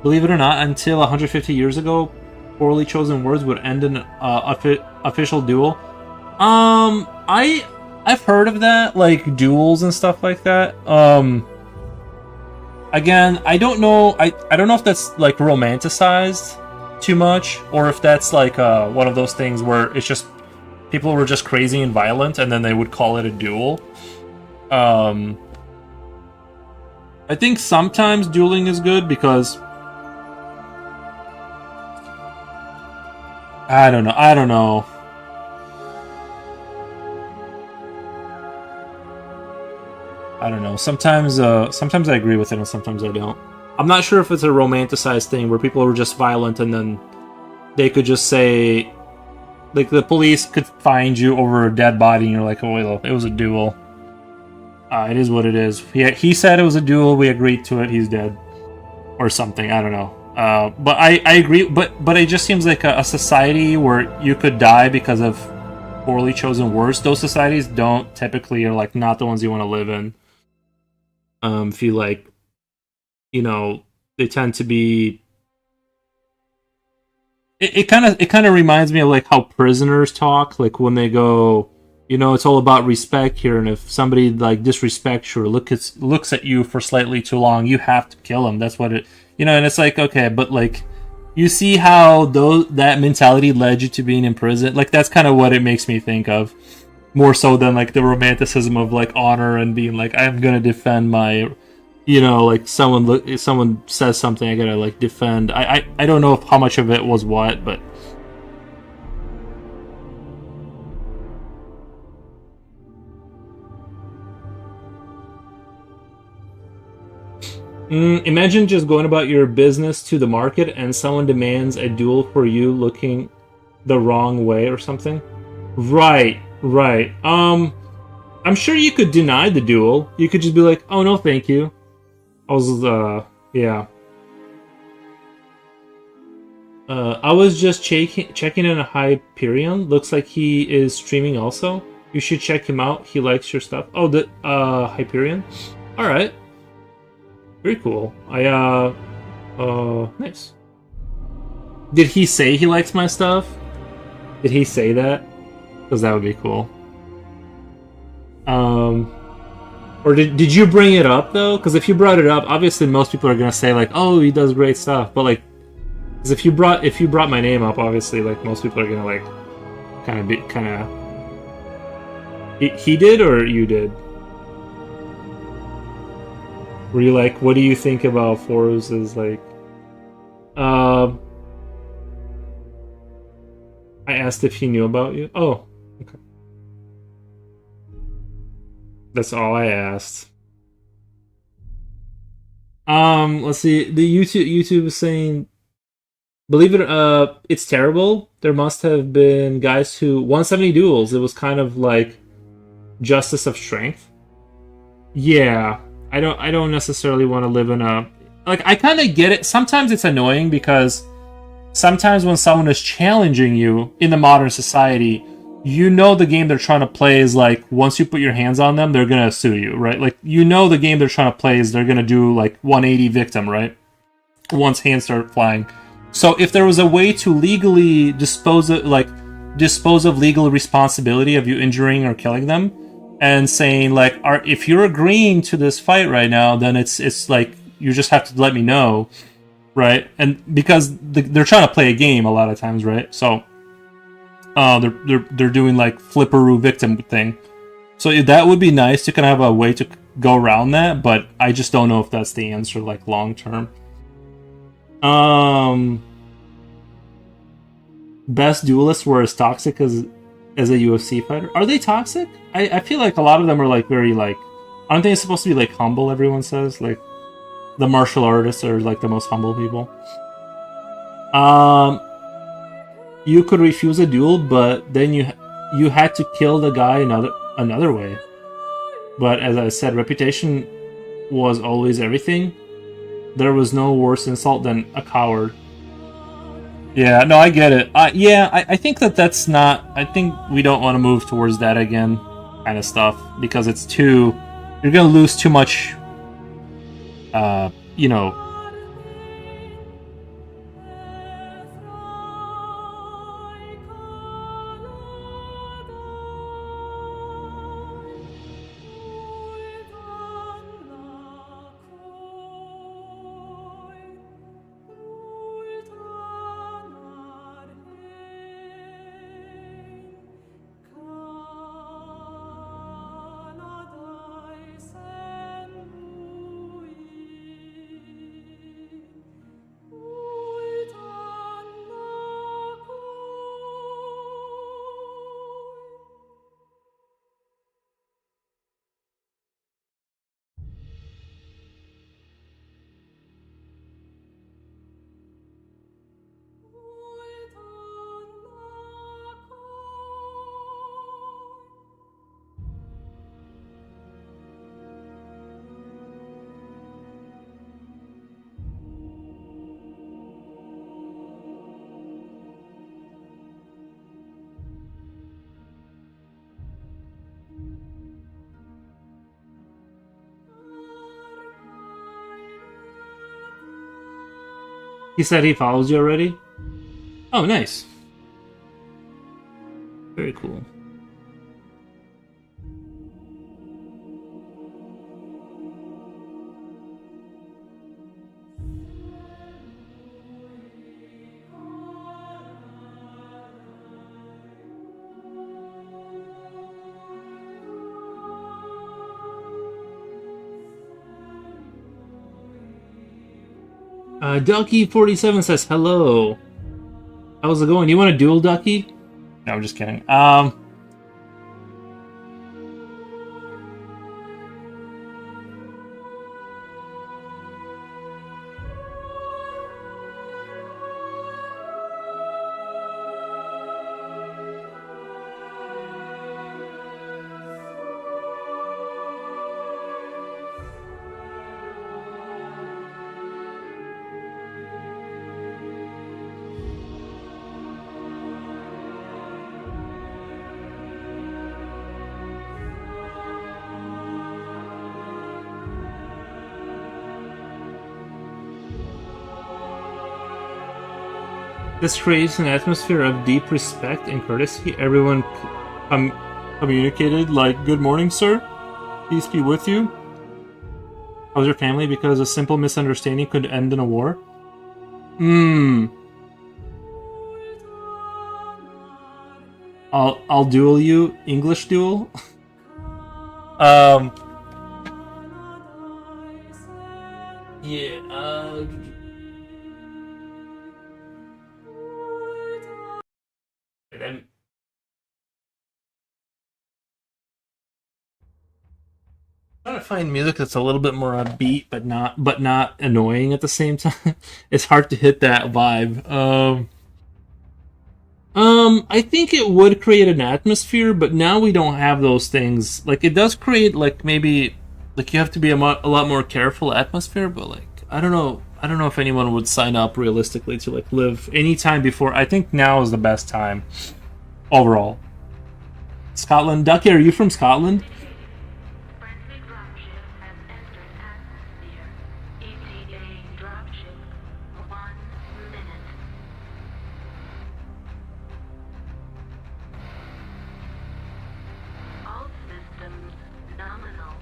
Believe it or not, until 150 years ago, poorly chosen words would end an official duel." I've heard of that, like duels and stuff like that. again, I don't know. I don't know if that's like romanticized too much, or if that's like one of those things where it's just people were just crazy and violent, and then they would call it a duel. Um, I think sometimes dueling is good because I don't know. I don't know. I don't know. Sometimes I agree with it, and sometimes I don't. I'm not sure if it's a romanticized thing where people were just violent, and then they could just say, like, the police could find you over a dead body, and you're like, oh, well, it was a duel. It is what it is. He said it was a duel. We agreed to it. He's dead, or something. I don't know. But I agree. But it just seems like a society where you could die because of poorly chosen words. Those societies don't typically are like not the ones you want to live in. Feel like, you know, they tend to be. It kind of reminds me of like how prisoners talk, like when they go, you know, it's all about respect here, and if somebody like disrespects you or looks at you for slightly too long, you have to kill them. That's what it, you know, and it's like, okay, but like you see how those that mentality led you to being in prison. Like that's kind of what it makes me think of, more so than like the romanticism of like honor and being like I'm gonna defend my, you know, like someone says something, I gotta like defend. I don't know if how much of it was what, but imagine just going about your business to the market and someone demands a duel for you looking the wrong way or something. Right, right. I'm sure you could deny the duel. You could just be like, "Oh no, thank you." I was yeah. I was just checking in a Hyperion. Looks like he is streaming also. You should check him out. He likes your stuff. Oh, the Hyperion. All right, very cool. Nice. Did he say he likes my stuff? Did he say that? Because that would be cool. Um, or did you bring it up though? Because if you brought it up, obviously most people are gonna say like, "Oh, he does great stuff." But like, because if you brought my name up, obviously like most people are gonna like kind of. He did or you did? Were you like, what do you think about Foruz's like? Um, I asked if he knew about you. Oh, okay. That's all I asked. Let's see. The YouTube is saying, believe it, it's terrible. There must have been guys who 170 duels. It was kind of like justice of strength. Yeah, I don't necessarily want to live in a like. I kind of get it. Sometimes it's annoying because sometimes when someone is challenging you in the modern society, you know the game they're trying to play is like once you put your hands on them, they're gonna sue you, right? Like you know the game they're trying to play is they're gonna do like 180 victim, right? Once hands start flying. So if there was a way to legally dispose of legal responsibility of you injuring or killing them, and saying like, if you're agreeing to this fight right now, then it's like you just have to let me know, right? And because they're trying to play a game a lot of times, right? So they're doing like flipperoo victim thing. So that would be nice to kind of have a way to go around that, but I just don't know if that's the answer like long term. Um, best duelists were as toxic as a UFC fighter. Are they toxic? I feel like a lot of them are like very like, aren't they supposed to be like humble? Everyone says like the martial artists are like the most humble people. Um, you could refuse a duel, but then you had to kill the guy another way. But as I said, reputation was always everything. There was no worse insult than a coward. Yeah, no, I get it. Yeah, I think that's not. I think we don't want to move towards that again, kind of stuff, because it's too. You're gonna lose too much. You know. He said he follows you already? Oh, nice. Very cool. Ducky47 says hello. How's it going? You want a duel, Ducky? No, I'm just kidding. This creates an atmosphere of deep respect and courtesy. Everyone communicated like, "Good morning, sir. Peace be with you. How's your family?" Because a simple misunderstanding could end in a war. I'll duel you. English duel. Yeah. I'm trying to find music that's a little bit more upbeat, but not annoying at the same time. It's hard to hit that vibe. I think it would create an atmosphere, but now we don't have those things. Like, it does create, like, maybe, like, you have to be a lot more careful atmosphere, but, like, I don't know if anyone would sign up realistically to, like, live any time before. I think now is the best time overall. Scotland. Ducky, are you from Scotland? Friendly dropship has entered atmosphere. ETA dropship 1 minute. All systems nominal.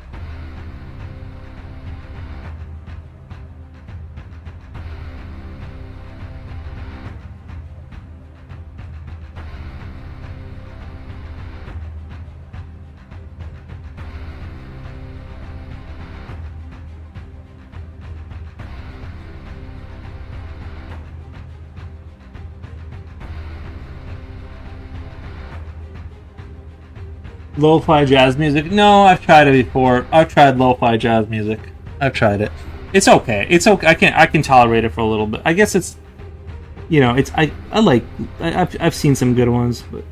Lo-fi jazz music? No, I've tried it before. I've tried lo-fi jazz music. I've tried it. It's okay. It's okay. I can tolerate it for a little bit. I guess it's, it's I like I've seen some good ones, but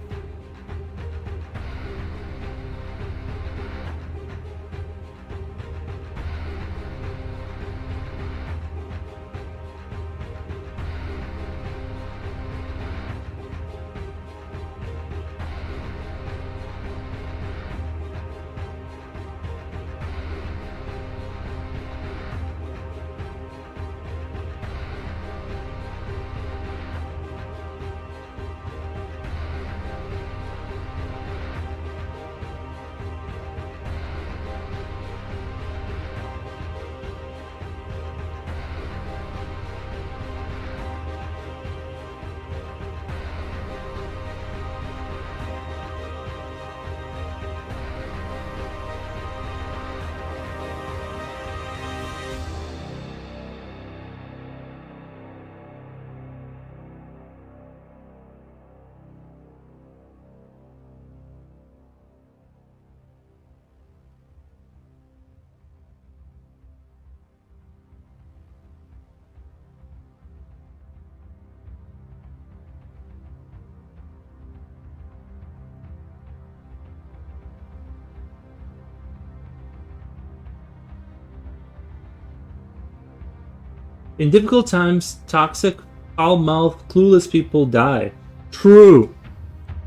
in difficult times, toxic, foul-mouthed, clueless people die. True.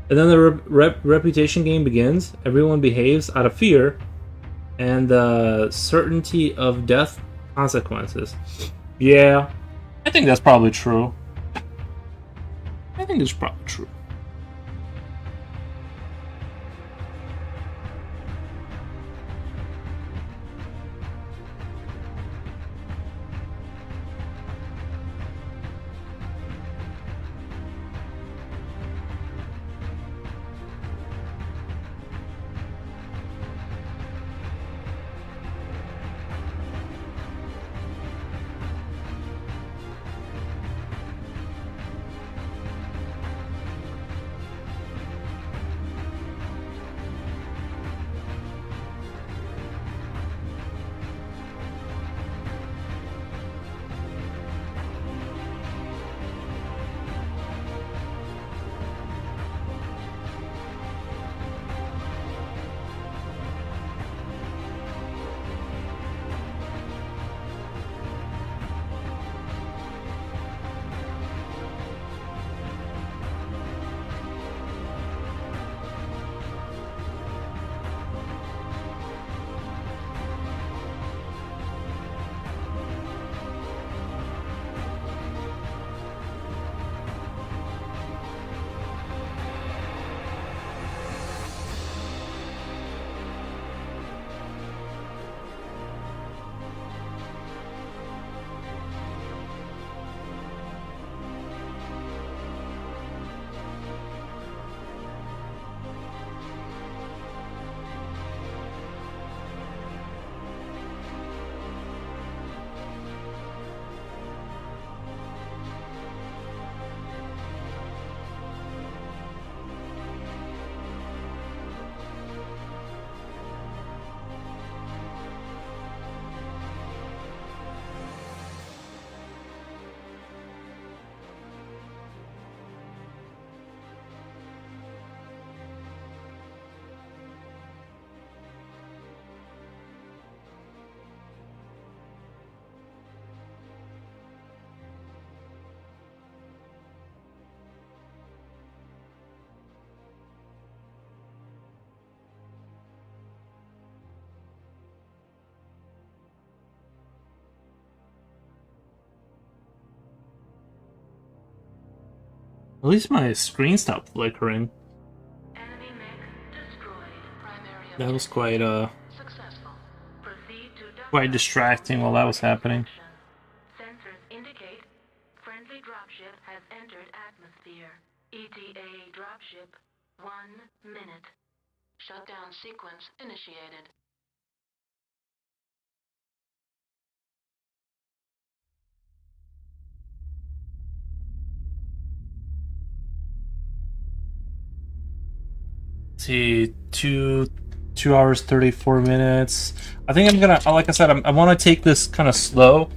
And then the reputation game begins. Everyone behaves out of fear and the certainty of death consequences. Yeah. I think that's probably true. I think it's probably true. At least my screen stopped flickering. Enemy mech destroyed. Primary That was objective successful. Proceed to quite distracting while that was happening. Sensors indicate friendly dropship has entered atmosphere. ETA dropship 1 minute. Shutdown sequence initiated. See, 2 hours 34 minutes. I think I'm gonna, like I said, I want to take this kind of slow,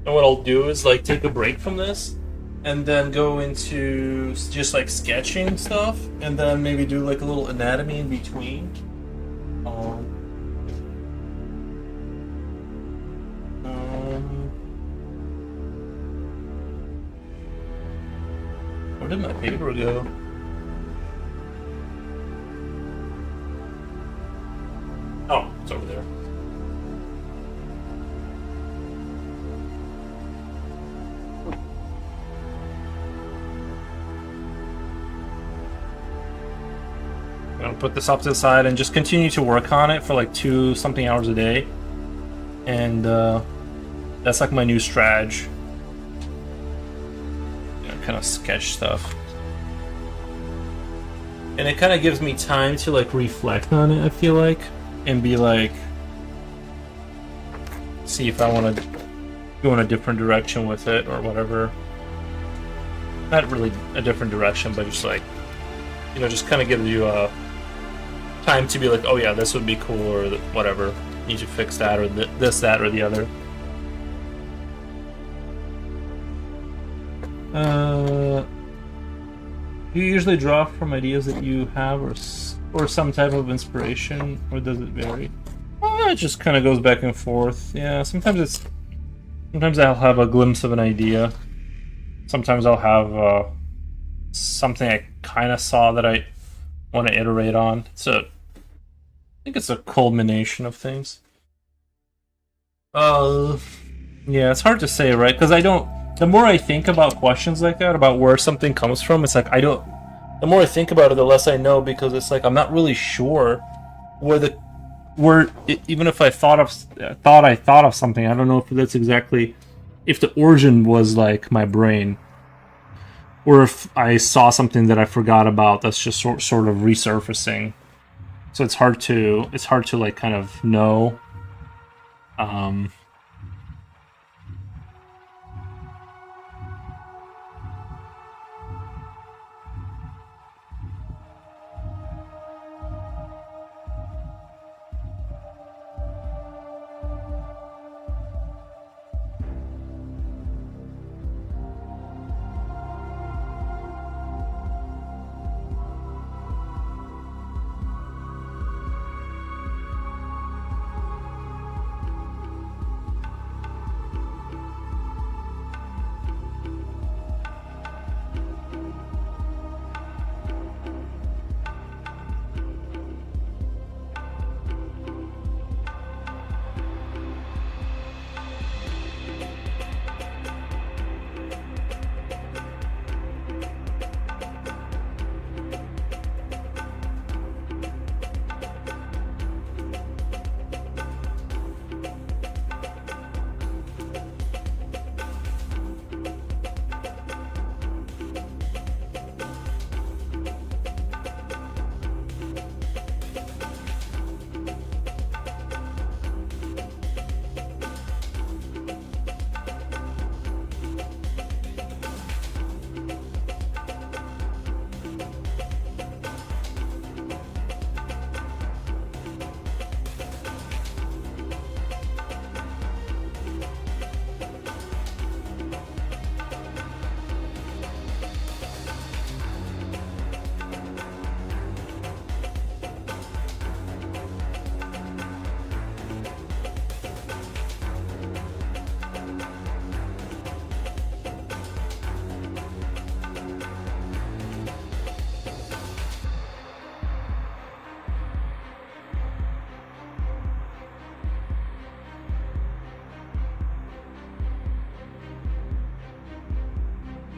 and what I'll do is like take a break from this, and then go into just like sketching stuff, and then maybe do like a little anatomy in between. Um, where did my paper go? Oh, it's over there. I'm gonna put this off to the side and just continue to work on it for like 2-something hours a day. And that's like my new strategy. You know, kind of sketch stuff. And it kind of gives me time to like reflect on it, I feel like. And be like, see if I want to go in a different direction with it or whatever. Not really a different direction, but just like, you know, just kind of give you time to be like, oh yeah, this would be cool, or whatever. Need to fix that, or this, that, or the other. Do you usually draw from ideas that you have, or some type of inspiration, or does it vary? It just kind of goes back and forth. Yeah, sometimes I'll have a glimpse of an idea. Sometimes I'll have something I kind of saw that I want to iterate on. I think it's a culmination of things. Yeah, it's hard to say, right? Because I don't the more I think about questions like that, about where something comes from, it's like I don't. The more I think about it, the less I know, because it's like I'm not really sure where the even if I thought of something, I don't know if that's exactly if the origin was like my brain, or if I saw something that I forgot about that's just sort of resurfacing. So it's hard to like kind of know. Um,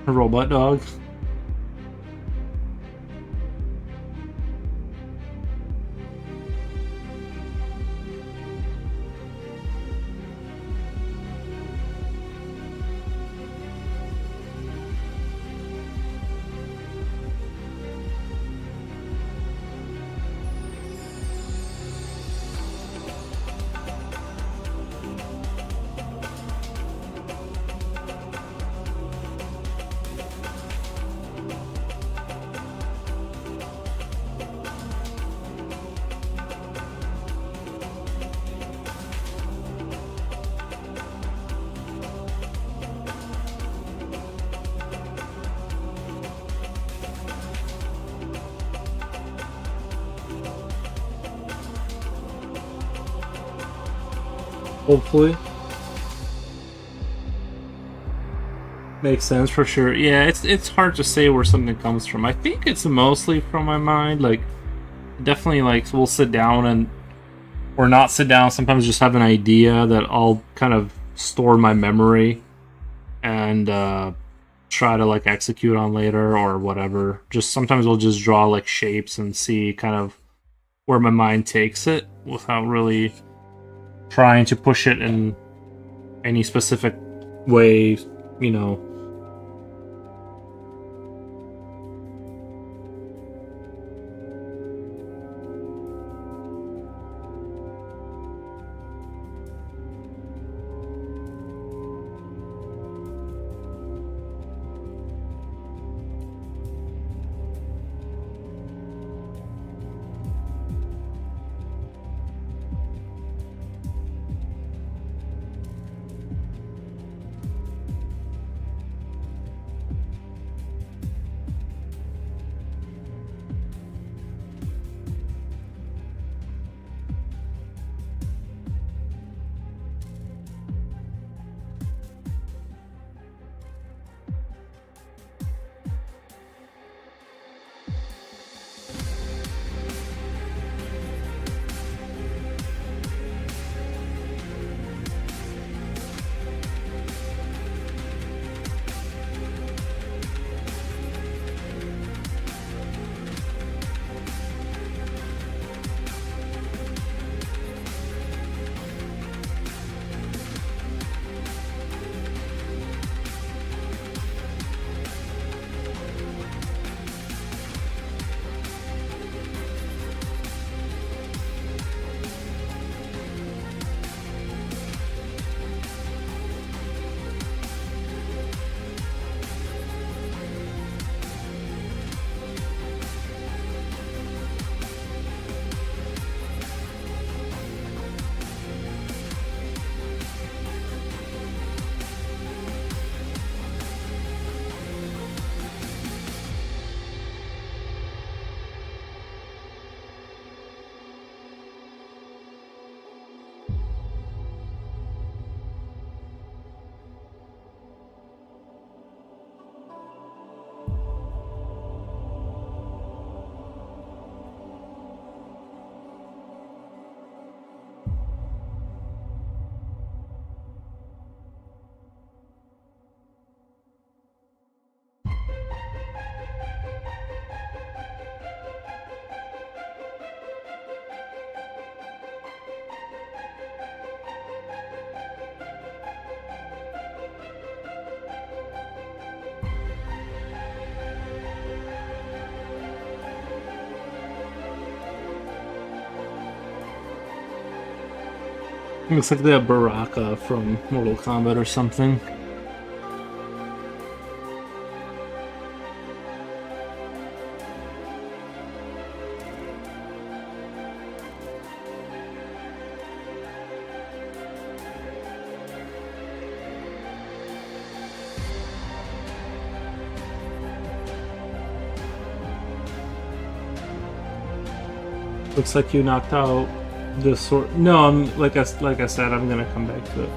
a robot dog. Hopefully. Makes sense for sure. Yeah, it's hard to say where something comes from. I think it's mostly from my mind. Like, definitely, like we'll sit down and or not sit down. Sometimes just have an idea that I'll kind of store in my memory and try to like execute on later or whatever. Just sometimes I'll just draw like shapes and see kind of where my mind takes it without really trying to push it in any specific way, you know. Looks like they have Baraka from Mortal Kombat or something. Looks like you knocked out the sword. No, I'm like I said, I'm gonna come back to it.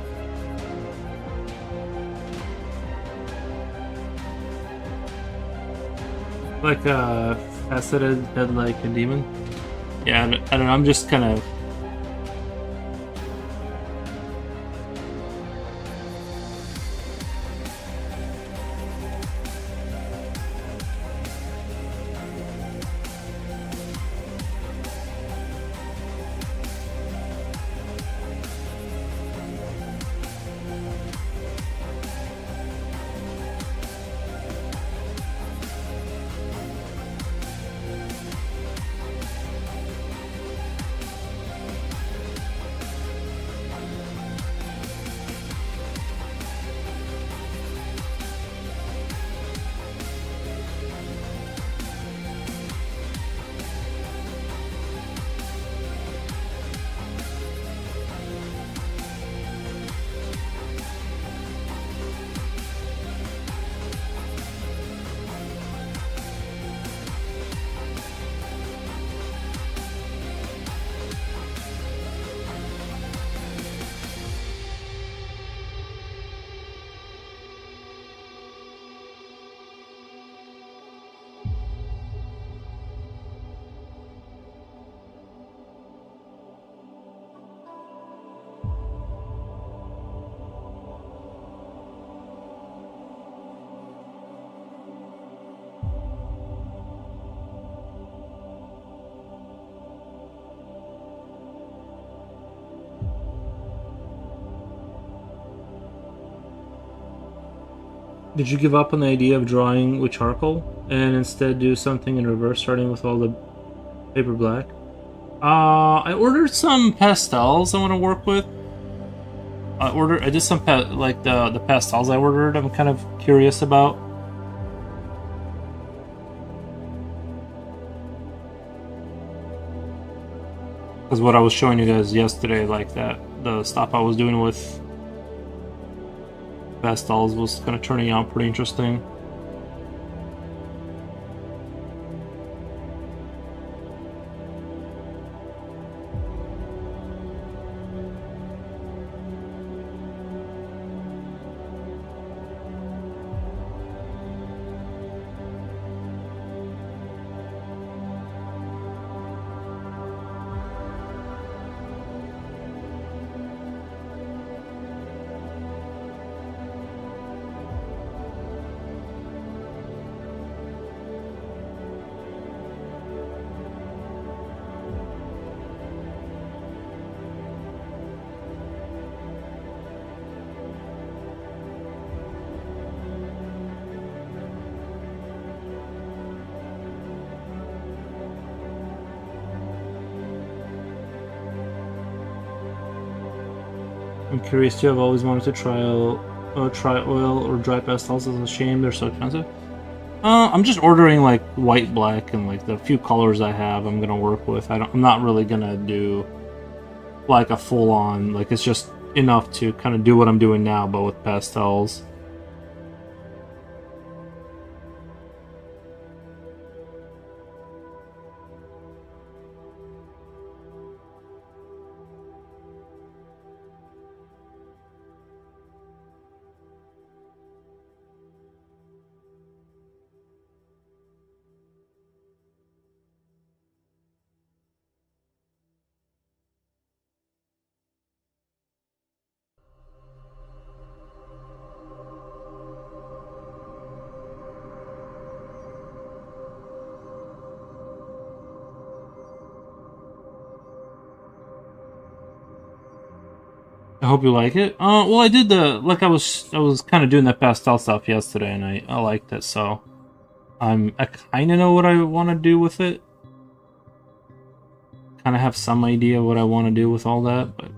Like faceted head like a demon. Yeah, I don't know. I'm just kind of. Did you give up on the idea of drawing with charcoal and instead do something in reverse, starting with all the paper black? I ordered some pastels I want to work with. I did some like the pastels I ordered. I'm kind of curious about. Because what I was showing you guys yesterday, like the stuff I was doing with pastels was kind of turning out pretty interesting. I'm curious too. I've always wanted to try oil or dry pastels. It's a shame they're so expensive. I'm just ordering like white, black, and like the few colors I have. I'm gonna work with. I'm not really gonna do like a full on. Like it's just enough to kind of do what I'm doing now, but with pastels. I hope you like it. Well, I did I was kind of doing that pastel stuff yesterday, and I liked it. So I kind of know what I want to do with it. Kind of have some idea what I want to do with all that, but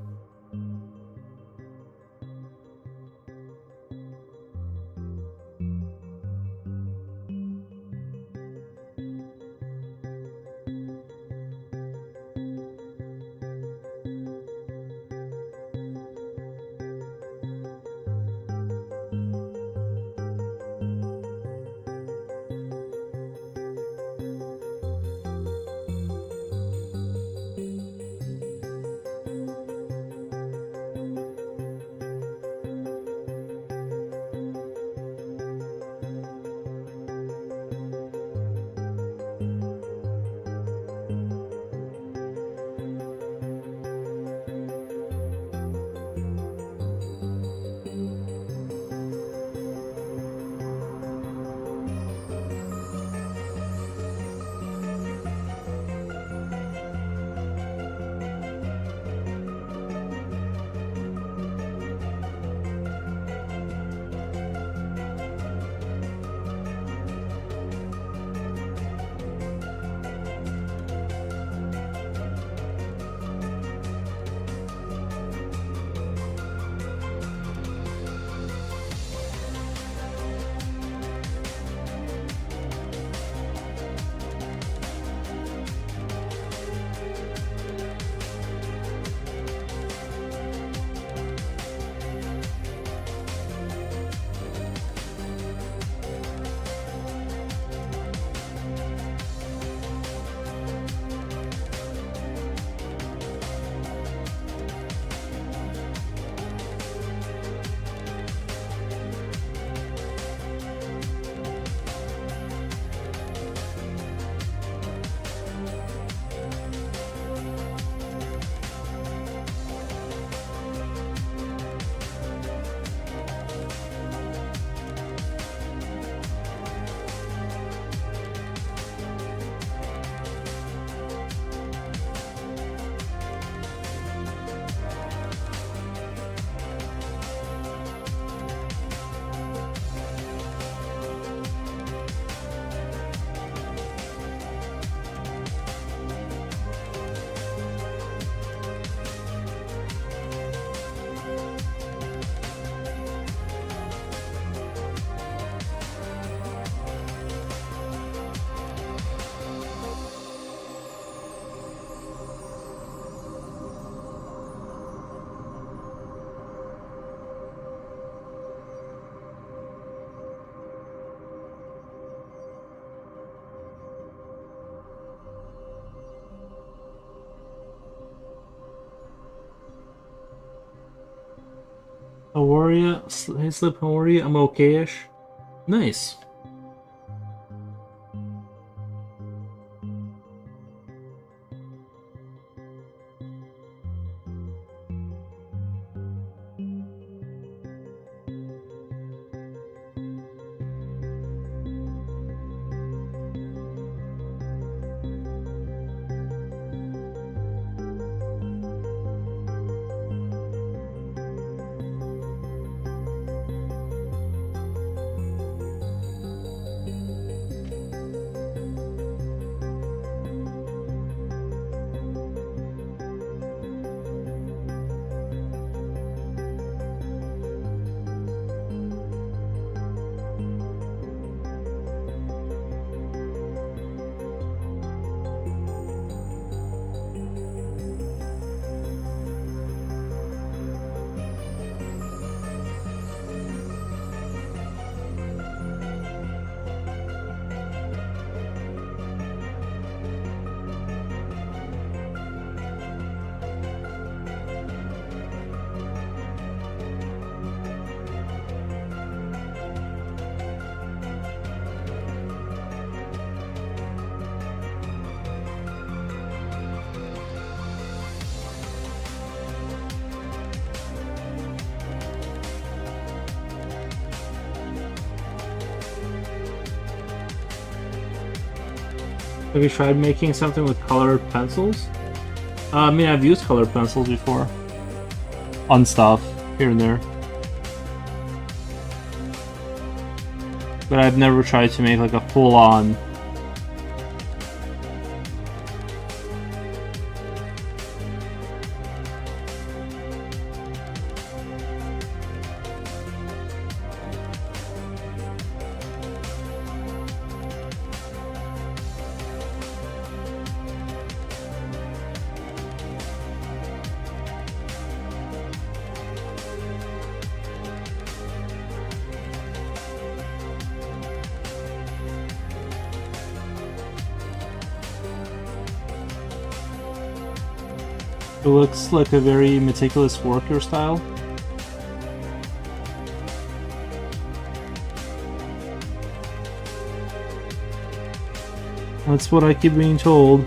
How are ya? Hey, Slip, how are you? I'm okay-ish. Nice. Have you tried making something with colored pencils? I mean, I've used colored pencils before. On stuff, here and there. But I've never tried to make like a full-on... It looks like a very meticulous worker style. That's what I keep being told.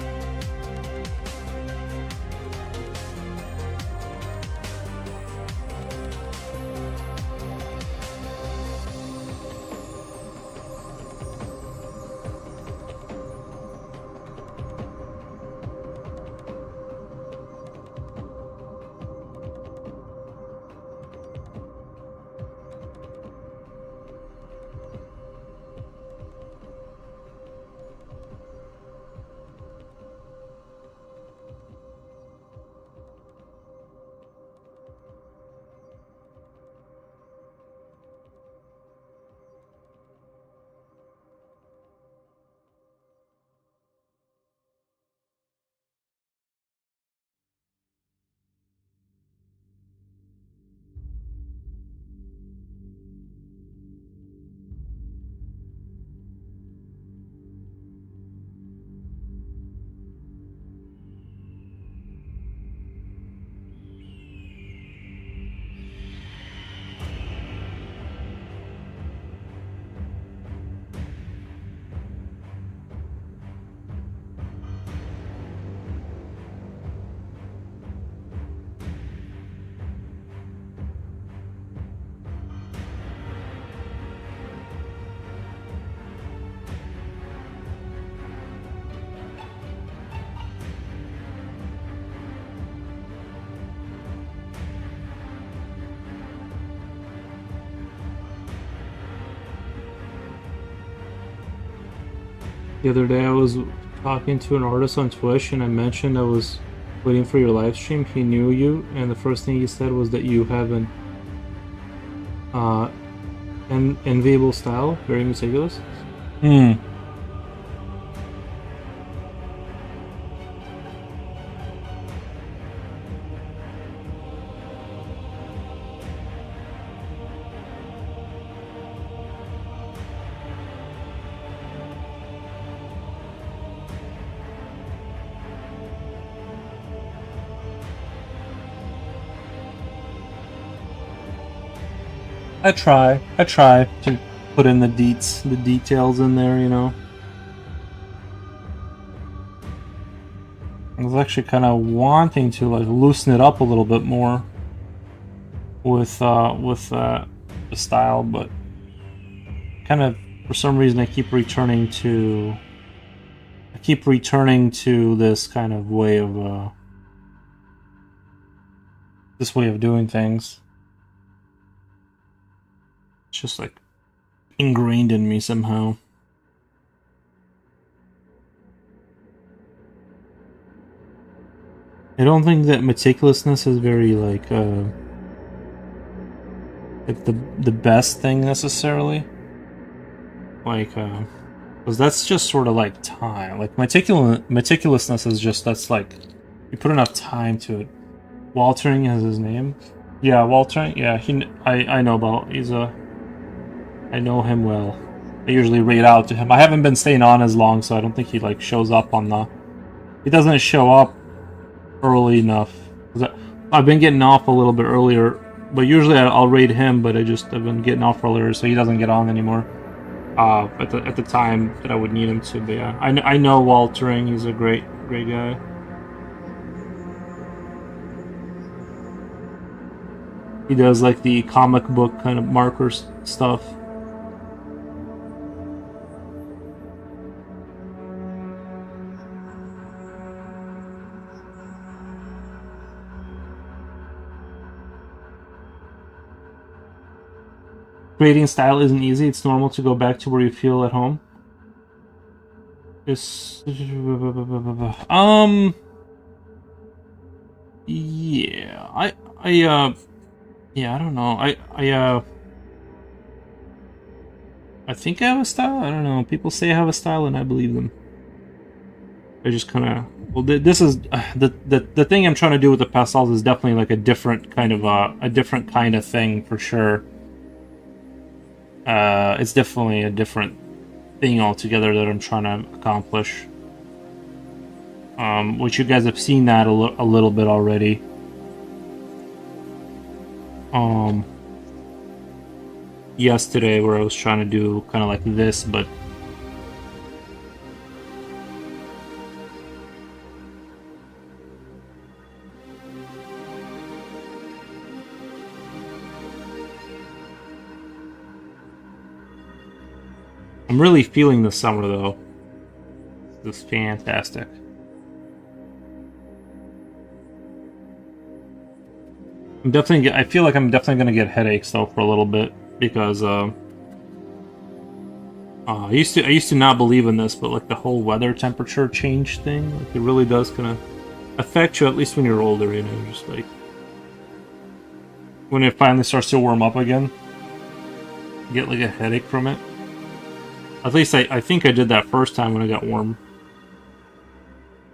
The other day I was talking to an artist on Twitch and I mentioned I was waiting for your live stream. He knew you, and the first thing he said was that you have an enviable style, very meticulous. Hmm. I try to put in the details in there, you know. I was actually kind of wanting to like loosen it up a little bit more with the style, but kind of for some reason I keep returning to this kind of way of doing things. It's just like ingrained in me somehow. I don't think that meticulousness is very like the best thing necessarily. Like because that's just sort of like time. Like meticulousness is just that's like you put enough time to it. Waltering is his name. Yeah, Waltering. Yeah, I know about. I know him well. I usually raid out to him. I haven't been staying on as long, so I don't think he like shows up on the. He doesn't show up early enough. I've been getting off a little bit earlier, but usually I'll raid him. But I've been getting off earlier, so he doesn't get on anymore. At the time that I would need him to. But yeah, I know Waltering. He's a great guy. He does like the comic book kind of markers stuff. Creating style isn't easy. It's normal to go back to where you feel at home. Yeah, yeah, I don't know. I think I have a style. I don't know. People say I have a style, and I believe them. I just kind of this is the thing I'm trying to do with the pastels is definitely like a different kind of thing for sure. It's definitely a different thing altogether that I'm trying to accomplish. Which you guys have seen that a little bit already. Yesterday where I was trying to do kind of like this, but I'm really feeling the summer though. This is fantastic. I feel like I'm definitely gonna get headaches though for a little bit because I used to not believe in this, but like the whole weather temperature change thing, like it really does kind of affect you, at least when you're older. You know, just like when it finally starts to warm up again, you get like a headache from it. At least I think I did that first time when it got warm.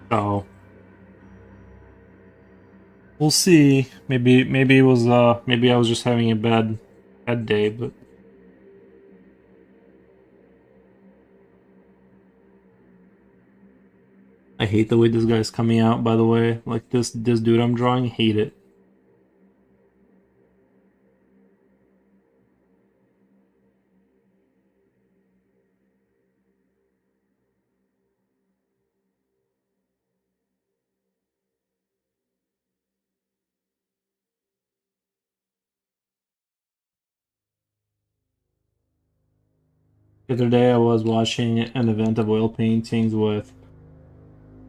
So we'll see. Maybe it was maybe I was just having a bad day, but I hate the way this guy's coming out, by the way. Like this dude I'm drawing, hate it. The other day I was watching an event of oil paintings with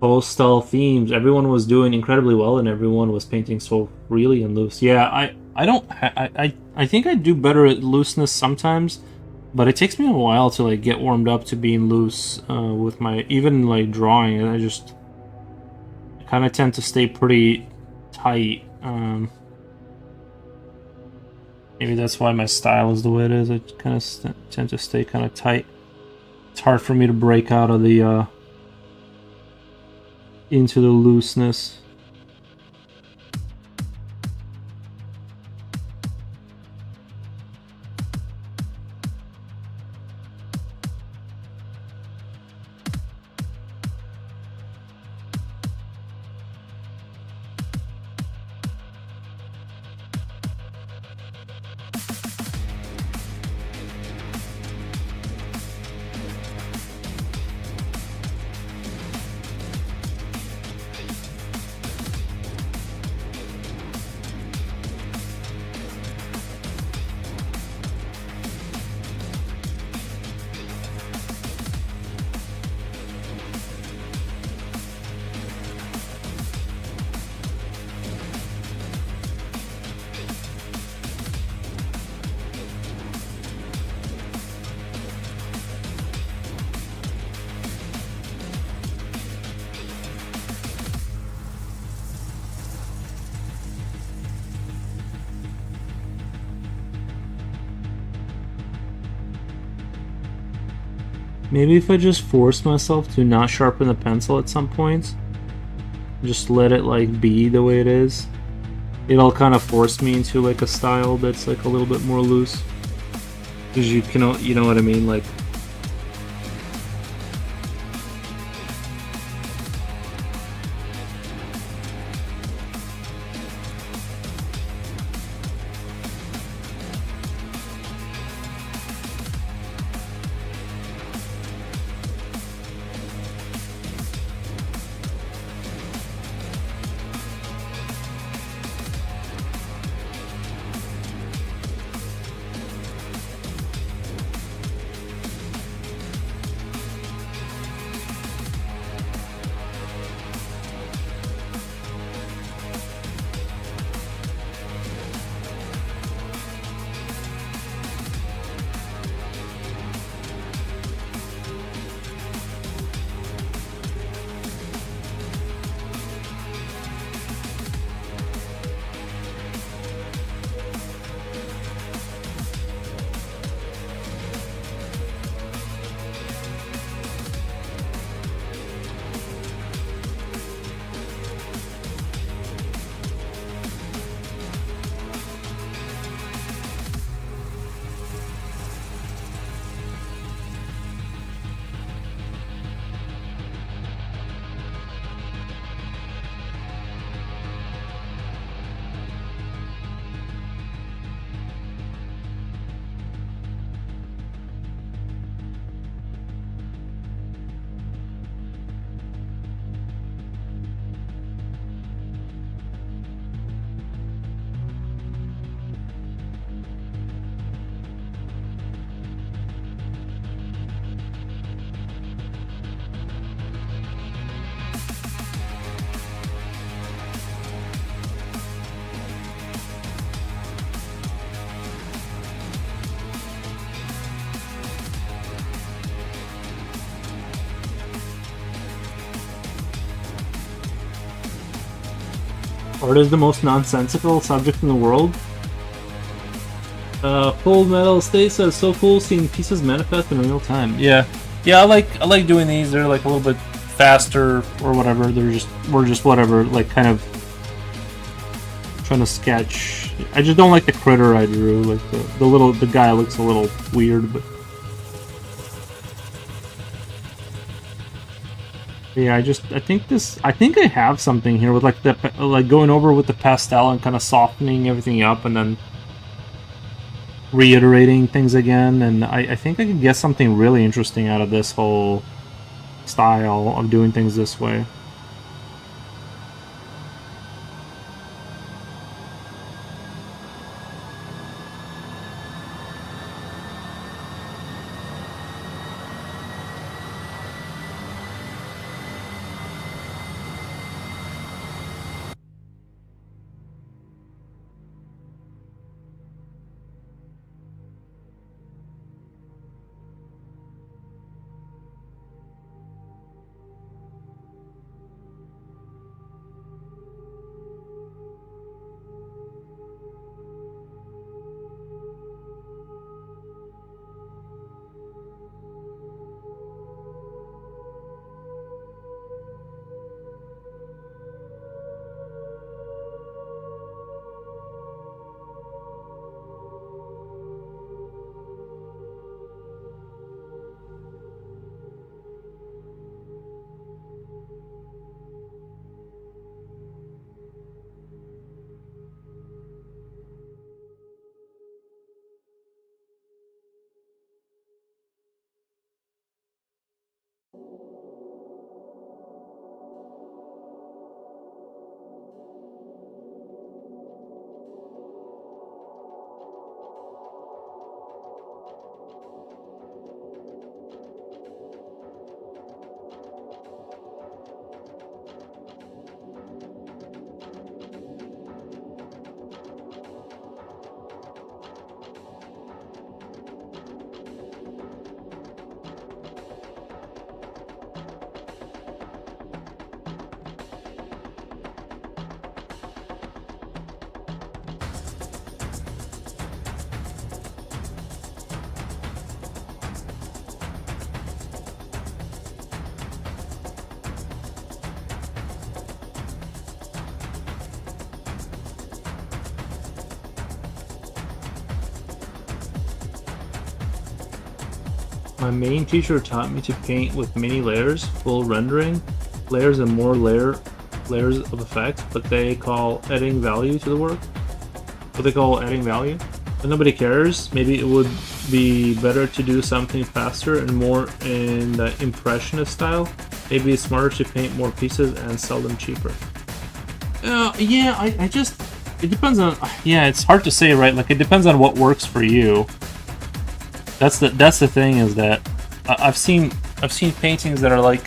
postal themes. Everyone was doing incredibly well, and everyone was painting so freely and loose. Yeah, I think I do better at looseness sometimes, but it takes me a while to like get warmed up to being loose with my even like drawing. And I kind of tend to stay pretty tight. Maybe that's why my style is the way it is. I kind of tend to stay kind of tight. It's hard for me to break out of the into the looseness. Maybe if I just force myself to not sharpen the pencil at some points, just let it like be the way it is, it'll kind of force me into like a style that's like a little bit more loose. Because you know what I mean, like. Art is the most nonsensical subject in the world. Full Metal Stasis is so cool seeing pieces manifest in real time. Yeah, I like doing these. They're like a little bit faster or whatever. We're just whatever, like kind of trying to sketch. I just don't like the critter I drew. Like the guy looks a little weird, but yeah, I think I have something here with like going over with the pastel and kind of softening everything up and then reiterating things again, and I think I could get something really interesting out of this whole style of doing things this way. My main teacher taught me to paint with many layers, full rendering, layers and more layers of effect, but they call adding value to the work. What they call adding value. But nobody cares. Maybe it would be better to do something faster and more in the impressionist style. Maybe it's smarter to paint more pieces and sell them cheaper. Yeah, I just... It depends on... Yeah, it's hard to say, right? Like, it depends on what works for you. That's the thing, is that I've seen paintings that are, like,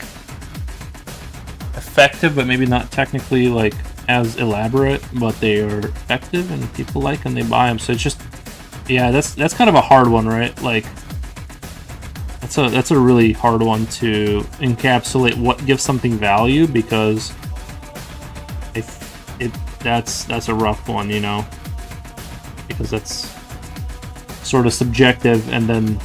effective, but maybe not technically, like, as elaborate, but they are effective, and people like them, they buy them. So it's just... Yeah, that's kind of a hard one, right? Like... That's a really hard one to encapsulate what gives something value, because that's a rough one, you know, because that's sort of subjective, and then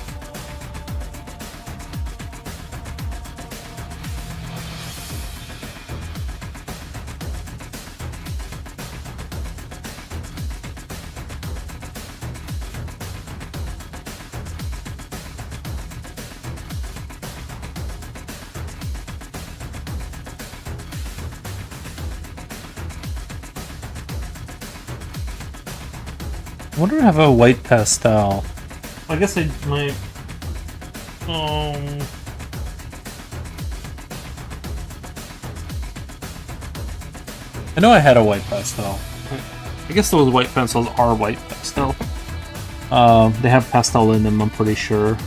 I wonder if I have a white pastel. I guess I might. I know I had a white pastel. I guess those white pencils are white pastel. They have pastel in them, I'm pretty sure.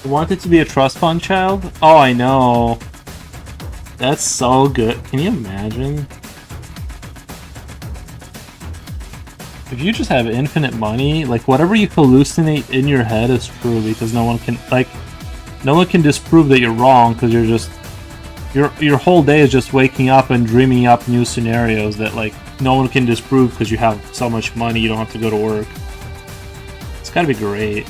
Want it to be a trust fund child? Oh, I know. That's so good. Can you imagine? If you just have infinite money, like whatever you hallucinate in your head is true, because no one can disprove that you're wrong, because you're just your whole day is just waking up and dreaming up new scenarios that like no one can disprove because you have so much money you don't have to go to work. It's gotta be great.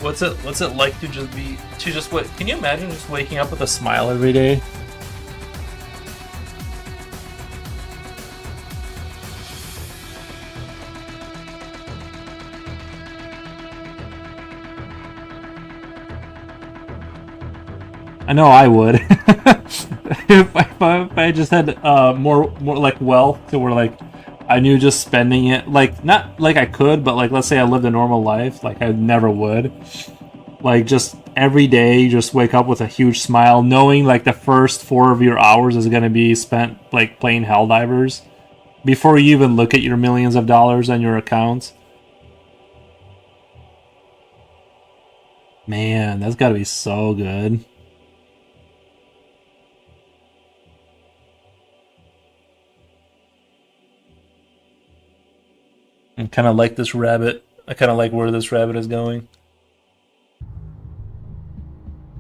What's it like to just what? Can you imagine just waking up with a smile every day? I know I would. if I just had more like wealth, to where like I knew just spending it, like not like I could, but like let's say I lived a normal life, like I never would. Like just every day, just wake up with a huge smile, knowing like the first 4 of your hours is gonna be spent like playing Helldivers before you even look at your millions of dollars on your account. Man, that's gotta be so good. I kind of like this rabbit. I kind of like where this rabbit is going.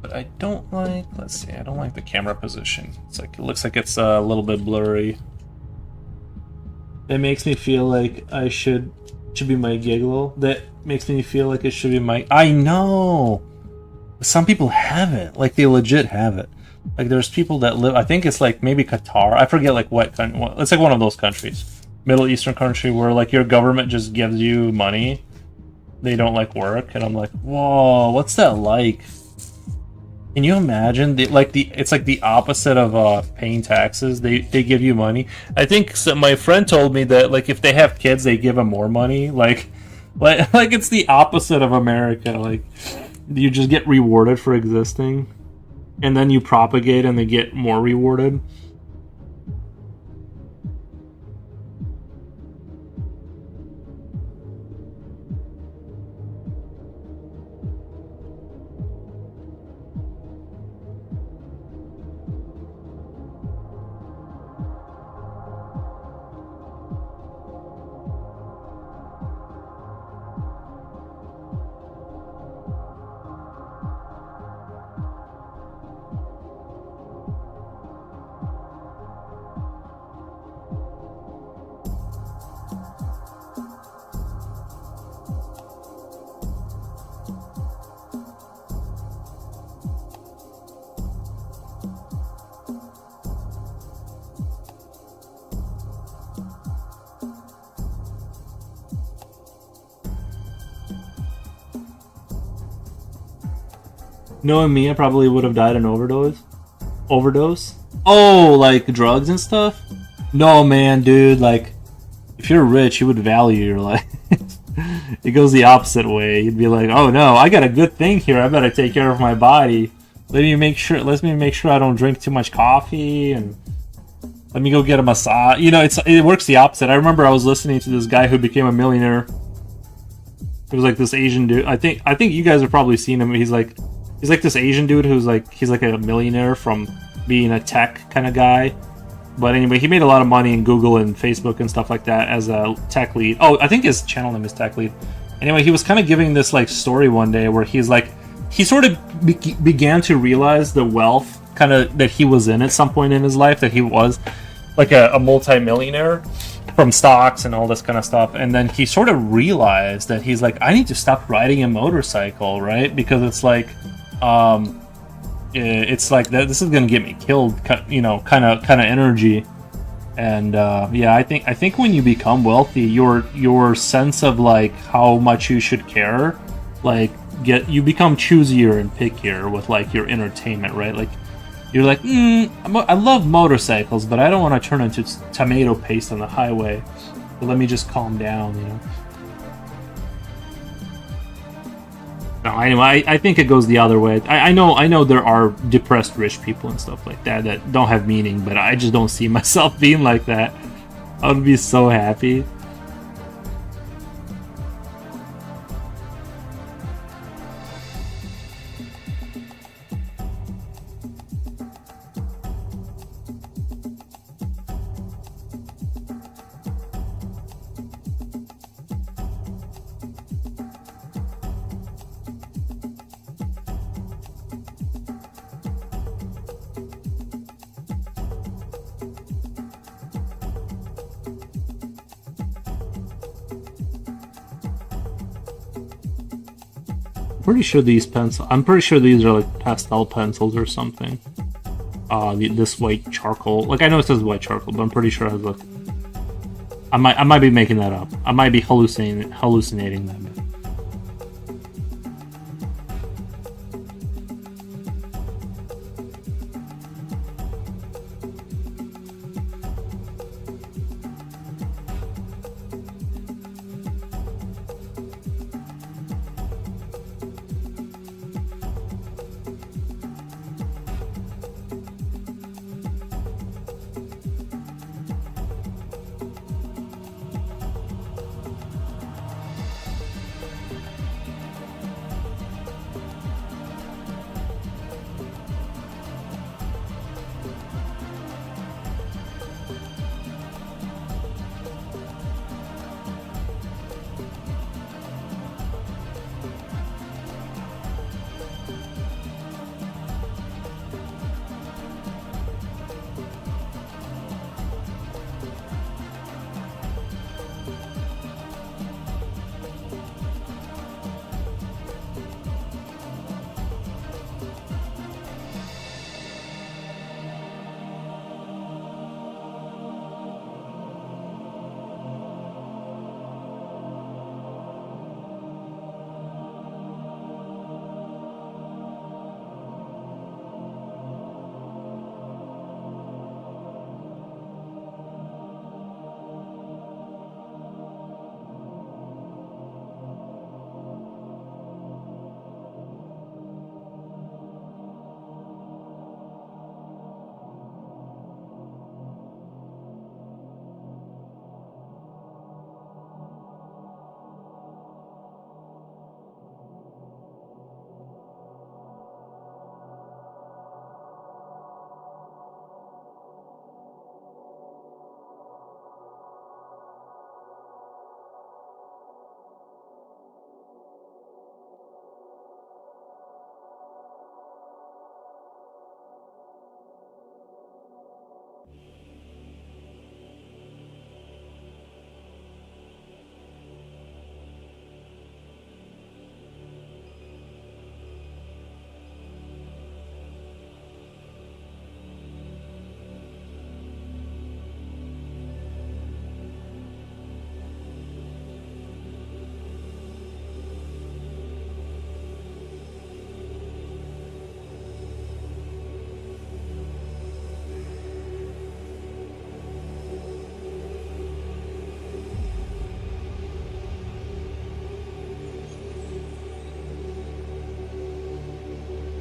But I don't like, let's see, I don't like the camera position. It's like, it looks like it's a little bit blurry. It makes me feel like I should be my giggle. That makes me feel like it should be my, I know! some people have it. Like they legit have it. Like there's people that live. I think it's like maybe Qatar. I forget like what country. It's like one of those countries, Middle Eastern country, where like your government just gives you money. They don't like work, and I'm like, whoa, what's that like? Can you imagine? It's like the opposite of paying taxes. They give you money. I think my friend told me that like if they have kids, they give them more money. Like it's the opposite of America. Like you just get rewarded for existing, and then you propagate, and they get more rewarded. Knowing me, I probably would have died an overdose. Overdose? Oh, like drugs and stuff? No, man, dude. Like, if you're rich, you would value your life. It goes the opposite way. You'd be like, oh no, I got a good thing here. I better take care of my body. Let me make sure I don't drink too much coffee, and let me go get a massage. You know, it works the opposite. I remember I was listening to this guy who became a millionaire. It was like this Asian dude. I think you guys have probably seen him. He's like this Asian dude who's like he's like a millionaire from being a tech kind of guy. But anyway, he made a lot of money in Google and Facebook and stuff like that as a tech lead. Oh, I think his channel name is Tech Lead. Anyway, he was kind of giving this like story one day where he's like, he sort of began to realize the wealth kind of that he was in at some point in his life, that he was like a multi-millionaire from stocks and all this kind of stuff. And then he sort of realized that he's like, I need to stop riding a motorcycle, right? Because it's like that this is gonna get me killed, you know, kind of energy. And yeah, I think when you become wealthy, your sense of like how much you should care, like you become choosier and pickier with like your entertainment, right? Like you're like, I love motorcycles, but I don't want to turn into tomato paste on the highway. But let me just calm down, you know. No, anyway, I think it goes the other way. I know there are depressed rich people and stuff like that don't have meaning, but I just don't see myself being like that. I would be so happy. I'm pretty sure these are like pastel pencils or something. This white charcoal. Like I know it says white charcoal, but I'm pretty sure it has like. I might be making that up. I might be hallucinating that.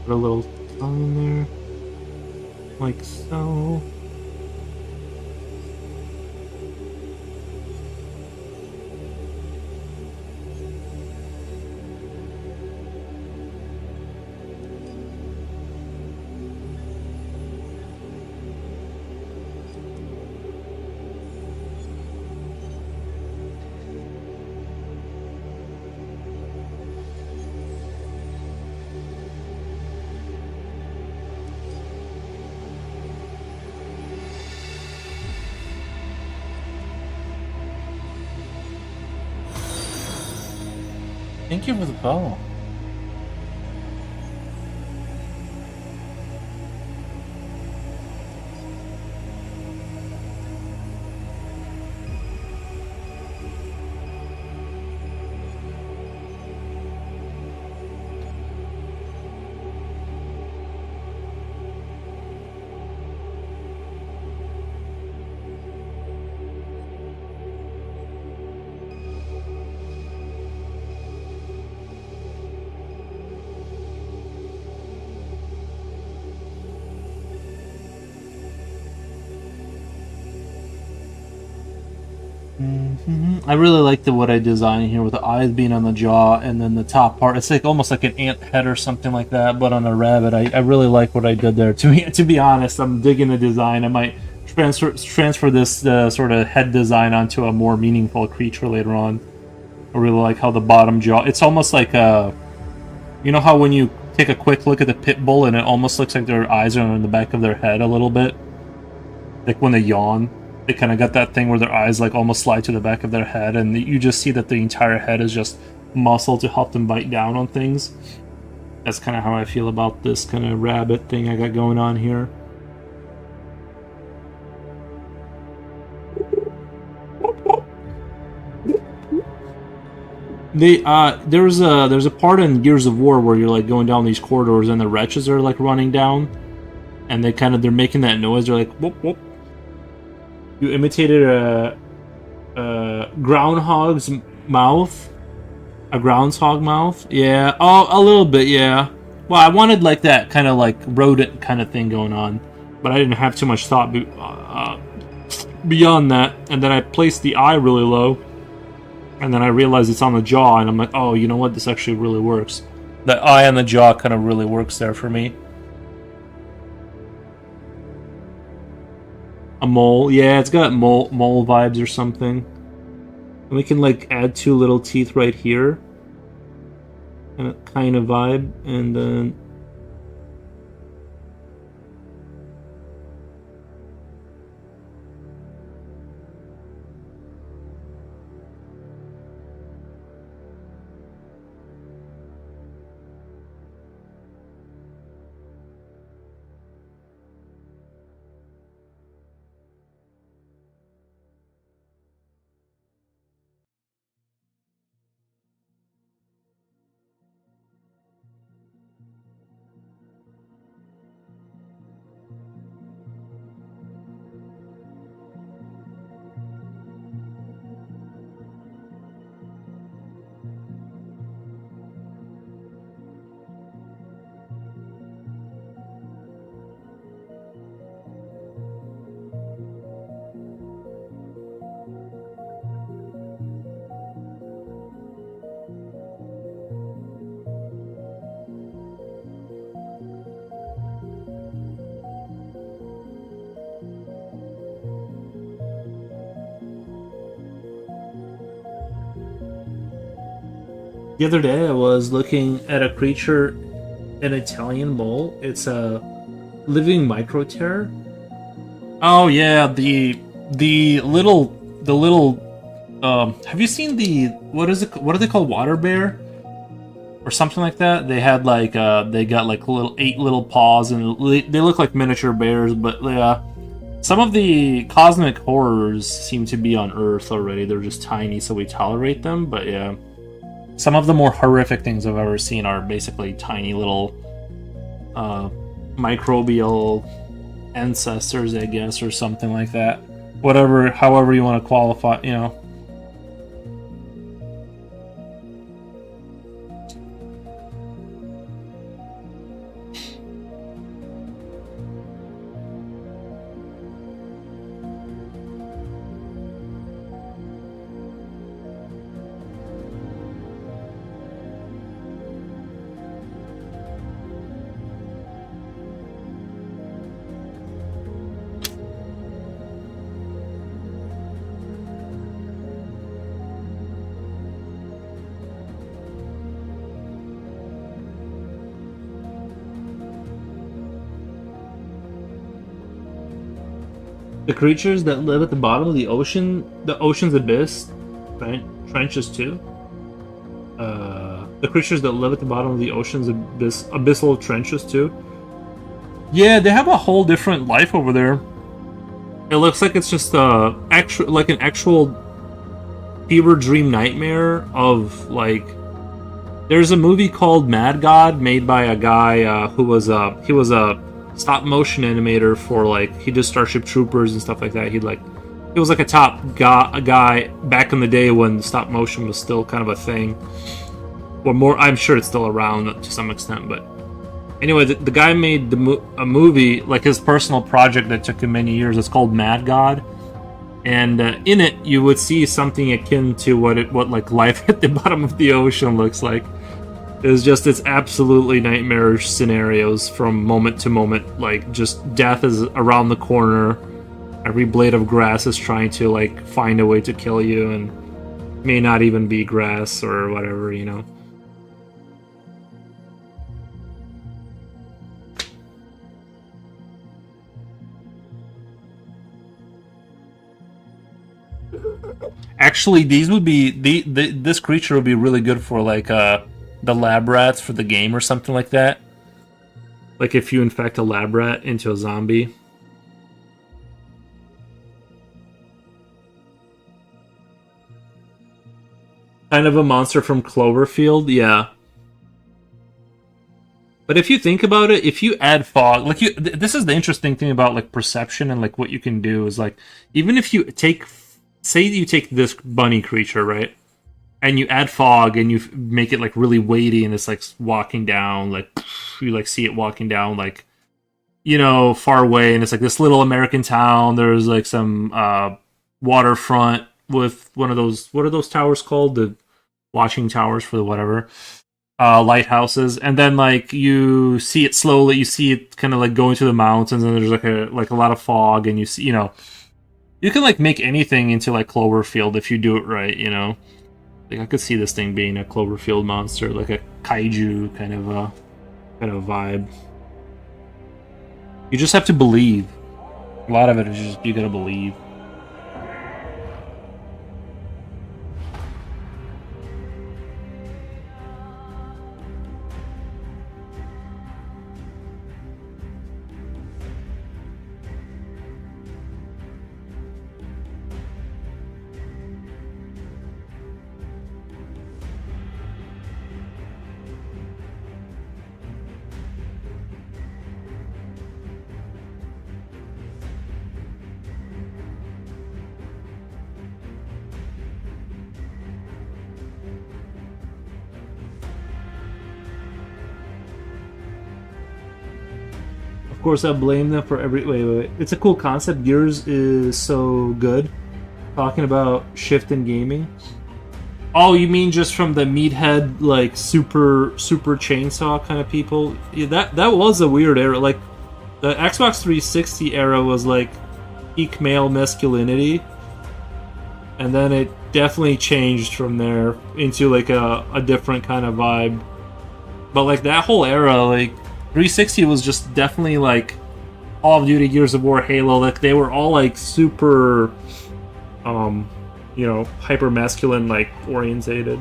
Put a little tongue in there, like so. Thank you for the follow. I really like what I designed here with the eyes being on the jaw and then the top part. It's like almost like an ant head or something like that, but on a rabbit. I really like what I did there. To be honest, I'm digging the design. I might transfer this sort of head design onto a more meaningful creature later on. I really like how the bottom jaw. It's almost like you know how when you take a quick look at the pit bull and it almost looks like their eyes are on the back of their head a little bit, like when they yawn. They kind of got that thing where their eyes like almost slide to the back of their head, and you just see that the entire head is just muscle to help them bite down on things. That's kind of how I feel about this kind of rabbit thing I got going on here. There's a part in Gears of War where you're like going down these corridors and the wretches are like running down, and they're making that noise. They're like whoop whoop. You imitated a groundhog's mouth? A groundhog mouth? Yeah. Oh, a little bit, yeah. Well, I wanted like that kind of like rodent kind of thing going on, but I didn't have too much thought beyond that. And then I placed the eye really low, and then I realized it's on the jaw, and I'm like, oh, you know what? This actually really works. The eye on the jaw kind of really works there for me. A mole, yeah, it's got mole vibes or something. And we can like add two little teeth right here, and a kind of vibe, and then the other day I was looking at a creature, an Italian mole. It's a living microterror. Oh yeah, the little have you seen the what are they called, water bear or something like that? They had like they got like eight little paws, and they look like miniature bears, but yeah. Some of the cosmic horrors seem to be on Earth already. They're just tiny, so we tolerate them, but yeah. Some of the more horrific things I've ever seen are basically tiny little microbial ancestors, I guess, or something like that. Whatever, however you want to qualify, you know. The creatures that live at the bottom of the ocean's abyss, trenches too. The creatures that live at the bottom of the ocean's abyssal trenches too. Yeah, they have a whole different life over there. It looks like it's just an actual fever dream nightmare of like. There's a movie called Mad God made by a guy who was a stop motion animator for like he did Starship Troopers and stuff like that. He was like a guy back in the day when stop motion was still kind of a thing. Or more, I'm sure it's still around to some extent, but anyway, the guy made a movie, like his personal project that took him many years. It's called Mad God, and in it you would see something akin to what like life at the bottom of the ocean looks like. It's absolutely nightmarish scenarios from moment to moment. Like just death is around the corner. Every blade of grass is trying to like find a way to kill you, and may not even be grass or whatever, you know. Actually, these would be this creature would be really good for like the lab rats for the game or something like that. Like if you infect a lab rat into a zombie. Kind of a monster from Cloverfield, yeah. But if you think about it, if you add fog, like this is the interesting thing about like perception and like what you can do is like even if you say you take this bunny creature, right? And you add fog and you make it like really weighty and it's like walking down, like you like see it walking down like, you know, far away, and it's like this little American town. There's like some waterfront with one of those, what are those towers called? The watching towers for the whatever. Lighthouses, and then like you see it slowly, you see it kind of like going to the mountains, and there's like a lot of fog, and you see, you know, you can like make anything into like Cloverfield if you do it right, you know. Like I could see this thing being a Cloverfield monster, like a kaiju kind of vibe. You just have to believe. A lot of it is just you gotta believe. Of course, I blame them for every. Wait. It's a cool concept. Gears is so good. Talking about shift in gaming. Oh, you mean just from the meathead, like super chainsaw kind of people? Yeah, that was a weird era. Like the Xbox 360 era was like peak male masculinity, and then it definitely changed from there into like a different kind of vibe. But like that whole era, like 360 was just definitely like Call of Duty, Gears of War, Halo. Like they were all like super, you know, hyper masculine, like orientated.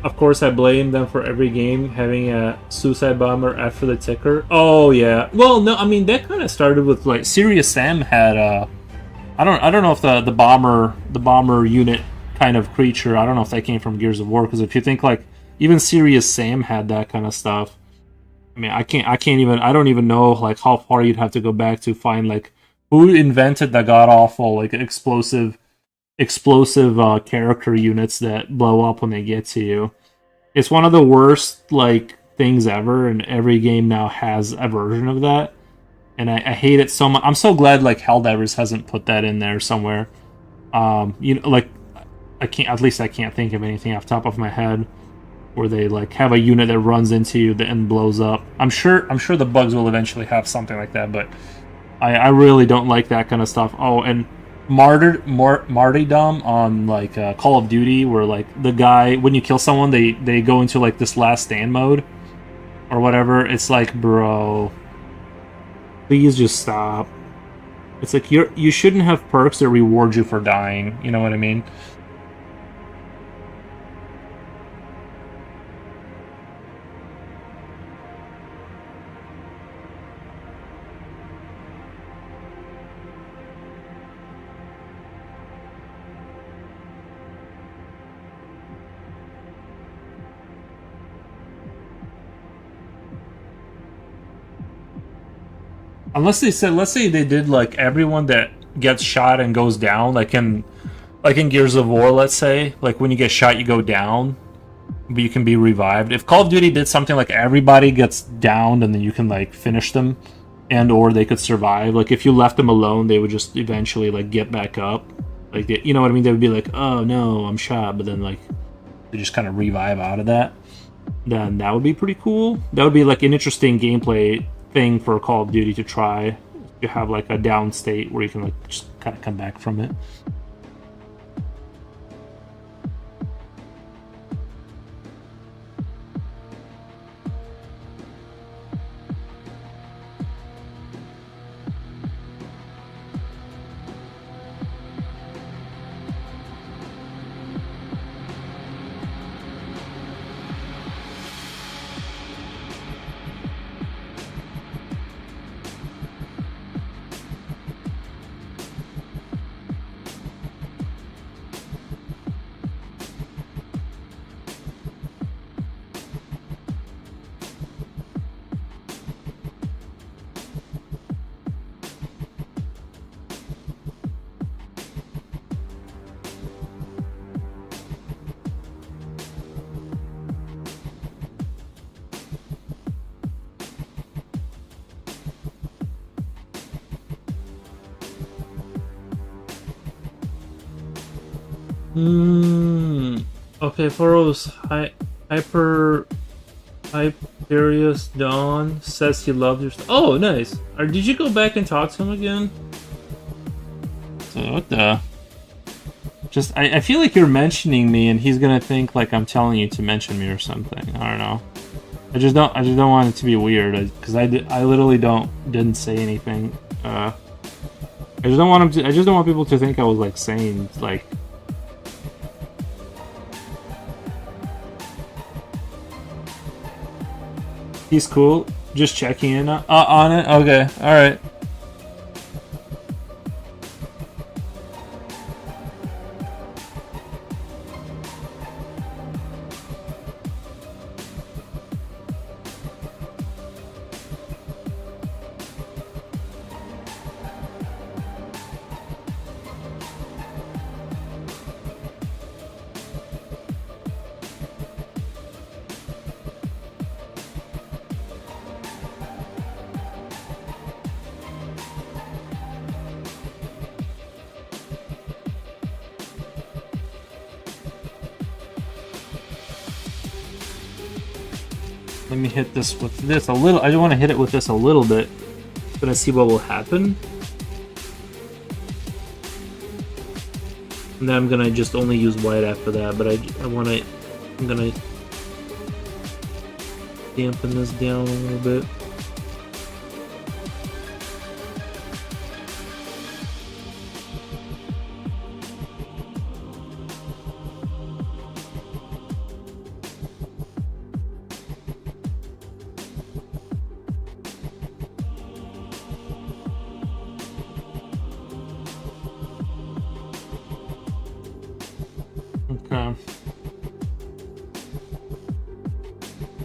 Of course, I blame them for every game having a suicide bomber after the ticker. Oh yeah. Well, no, I mean that kind of started with like Serious Sam had I don't know if the bomber unit kind of creature. I don't know if that came from Gears of War, because if you think like even Serious Sam had that kind of stuff. I mean, I don't even know like how far you'd have to go back to find like who invented the god awful like explosive character units that blow up when they get to you. It's one of the worst like things ever, and every game now has a version of that, and I hate it so much. I'm so glad like Helldivers hasn't put that in there somewhere. You know, like I can't think of anything off the top of my head where they like have a unit that runs into you and blows up. I'm sure the bugs will eventually have something like that, but I really don't like that kind of stuff. Oh, and martyrdom on like Call of Duty, where like the guy, when you kill someone, they go into like this last stand mode or whatever. It's like, bro, please just stop. It's like you shouldn't have perks that reward you for dying. You know what I mean? Unless they said, let's say they did like everyone that gets shot and goes down, like in Gears of War, let's say, like when you get shot, you go down, but you can be revived. If Call of Duty did something like everybody gets downed and then you can like finish them, and or they could survive. Like if you left them alone, they would just eventually like get back up. Like you know what I mean? They would be like, oh no, I'm shot, but then like they just kind of revive out of that. Then that would be pretty cool. That would be like an interesting gameplay thing for Call of Duty to try. You have like a down state where you can like just kind of come back from it. Okay, Foros Hyperius Dawn says he loved your Oh, nice. Did you go back and talk to him again? So what the? Just I feel like you're mentioning me, and he's gonna think like I'm telling you to mention me or something. I don't know. I just don't want it to be weird because I literally didn't say anything. I just don't want people to think I was like saying like. He's cool. Just checking in on it. Okay. All right. Let me hit this with this a little. I just want to hit it with this a little bit. Gonna see what will happen. And then I'm gonna just only use white after that, but I'm gonna dampen this down a little bit.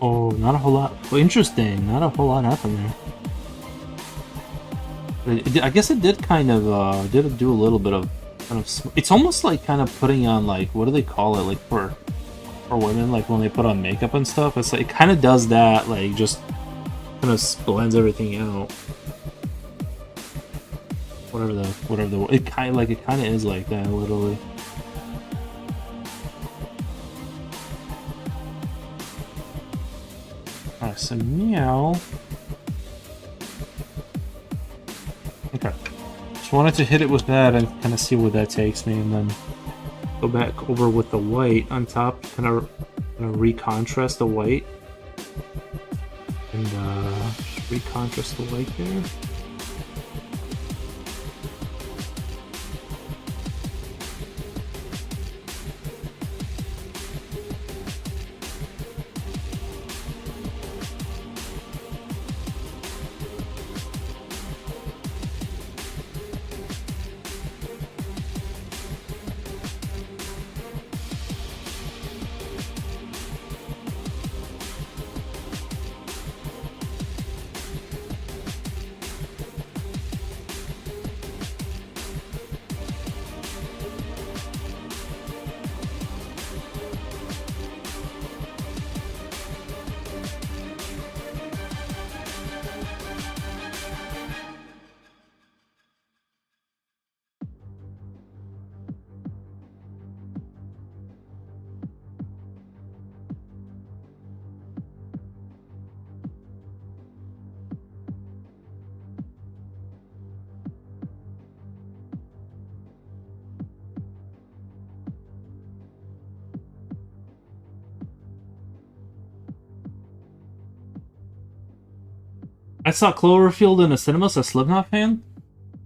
Oh, not a whole lot. Well, interesting. Not a whole lot happened there. I guess it did kind of did do a little bit of kind of. It's almost like kind of putting on like what do they call it like for women like when they put on makeup and stuff. It's like it kind of does that like just kind of blends everything out. Whatever the it kind of is like that literally. So meow. Okay. Just wanted to hit it with that and kind of see where that takes me, and then go back over with the white on top, kind of recontrast the white, and just recontrast the white there. I saw Cloverfield in a cinema as a Slipknot fan.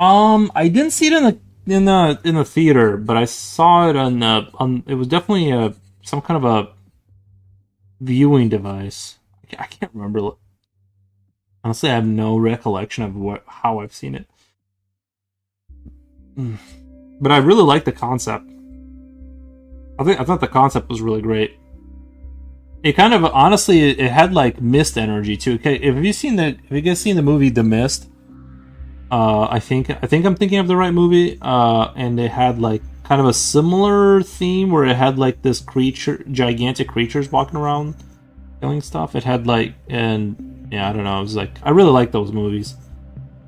I didn't see it in the theater, but I saw it on. It was definitely some kind of a viewing device. I can't remember. Honestly, I have no recollection of how I've seen it. But I really like the concept. I thought the concept was really great. It kind of honestly it had like Mist energy too. Okay, have you guys seen the movie The Mist? I think I'm thinking of the right movie. And it had like kind of a similar theme where it had like this gigantic creatures walking around killing stuff. It had like, and yeah, I don't know. It was like I really like those movies.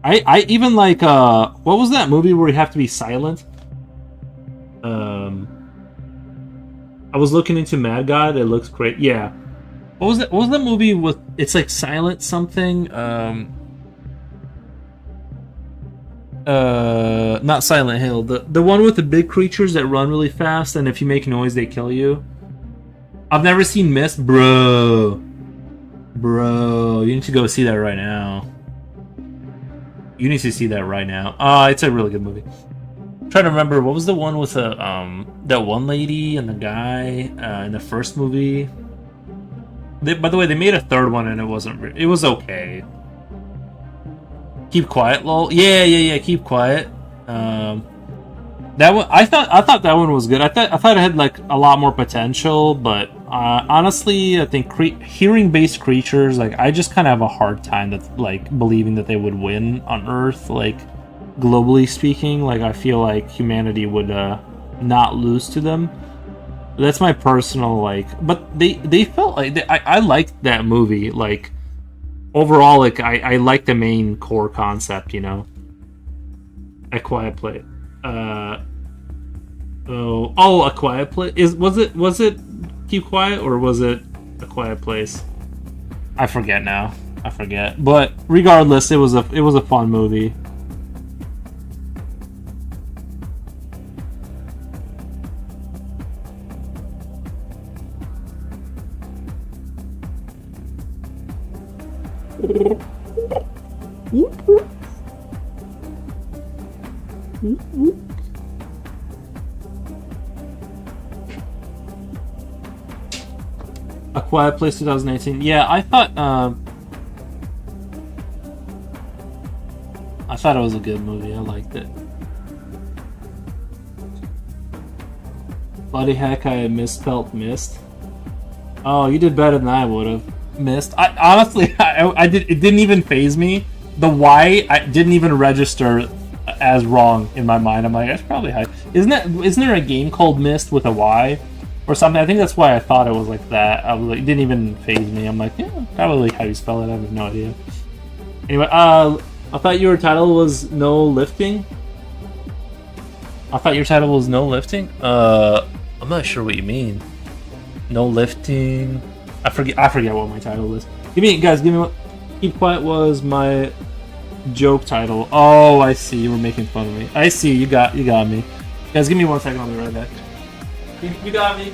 I even like what was that movie where you have to be silent? I was looking into Mad God. It looks great. Yeah. What was that? What was that movie with? It's like silent something. Not Silent Hill. The one with the big creatures that run really fast, and if you make noise, they kill you. I've never seen Mist, bro. Bro, you need to go see that right now. You need to see that right now. It's a really good movie. I'm trying to remember what was the one with that one lady and the guy in the first movie. By the way, they made a third one and it wasn't. It was okay. Keep Quiet, lol. Yeah. Keep Quiet. That one, I thought that one was good. I thought it had like a lot more potential, but honestly, I think hearing-based creatures, like I just kind of have a hard time that like believing that they would win on Earth, like globally speaking. Like I feel like humanity would not lose to them. That's my personal like. But they felt like I liked that movie. Like overall, like I like the main core concept. You know, A Quiet Place. A Quiet Place. Was it Keep Quiet or was it A Quiet Place? I forget now. But regardless, it was a fun movie. A Quiet Place 2018. Yeah, I thought it was a good movie. I liked it. Bloody heck, I misspelled missed. Oh, you did better than I would have. Missed. I honestly, I did. It didn't even phase me. The Y I didn't even register as wrong in my mind. I'm like, that's probably high. Isn't there a game called Myst with a Y or something? I think that's why I thought it was like that. I was like, it didn't even phase me. I'm like, yeah, probably how you spell it. I have no idea. Anyway, I thought your title was No Lifting. I'm not sure what you mean. No lifting. I forget what my title is. Give me what. Keep Quiet was my joke title. Oh, I see. You were making fun of me. I see. You got me. Guys, give me 1 second. I'll be right back. You got me.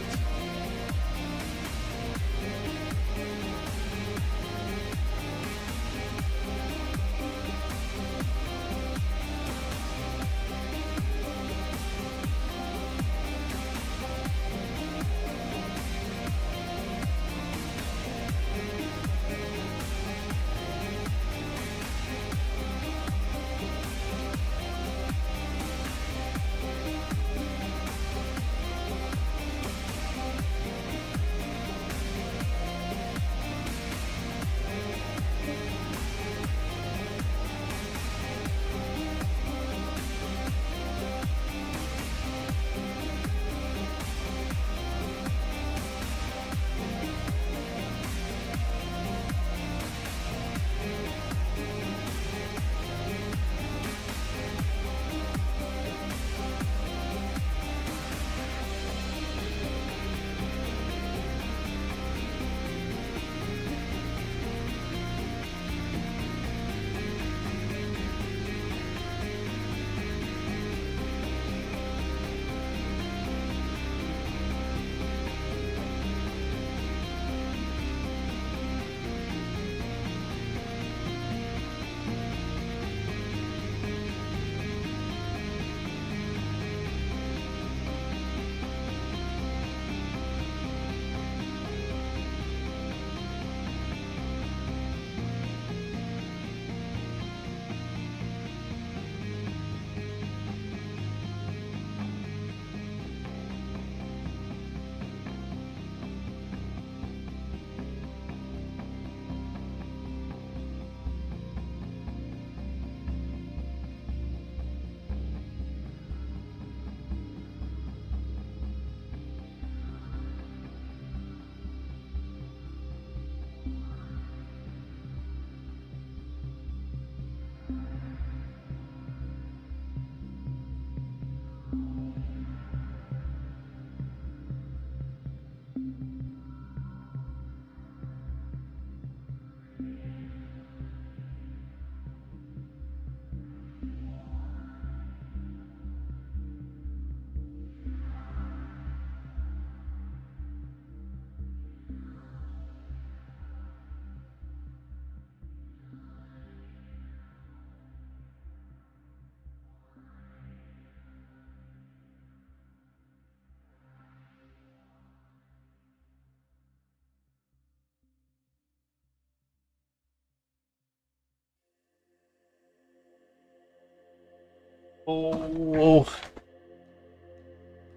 Oh,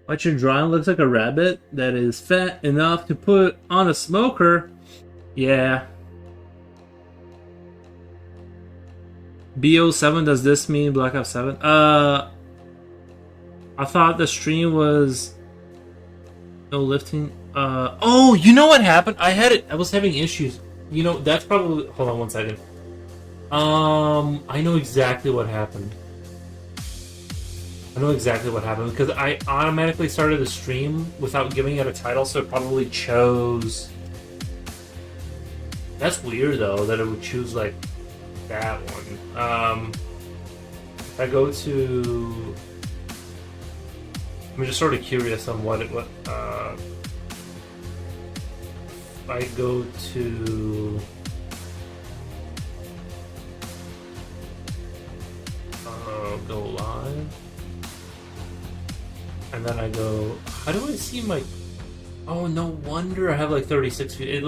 what you're drawing looks like a rabbit that is fat enough to put on a smoker. Yeah. BO7, does this mean Black Ops 7? I thought the stream was no lifting. Oh, you know what happened? I was having issues. You know, that's probably. Hold on one second. I know exactly what happened. Because I automatically started the stream without giving it a title, so it probably chose. That's weird though that it would choose like that one. If I go to, I'm just sort of curious on what. If I go to. Go live. And then I go, how do I see my... Oh, no wonder I have like 36 feet.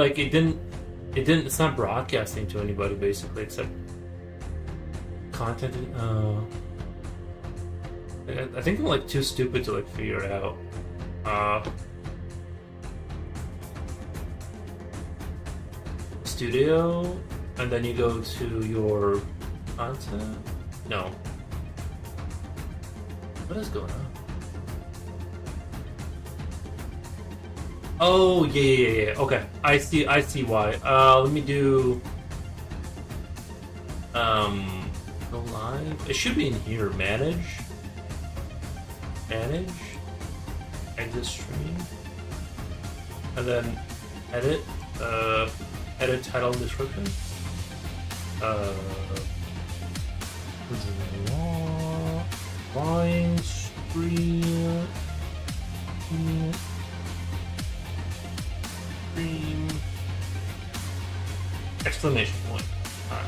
It's not broadcasting to anybody basically, except content. I think I'm like too stupid to like figure it out. Studio, and then you go to your content. No. What is going on? Oh yeah. Okay, I see why. Let me do go live. It should be in here. Manage, exit stream, and then edit. Edit title and description. Line stream. Exclamation point. Alright.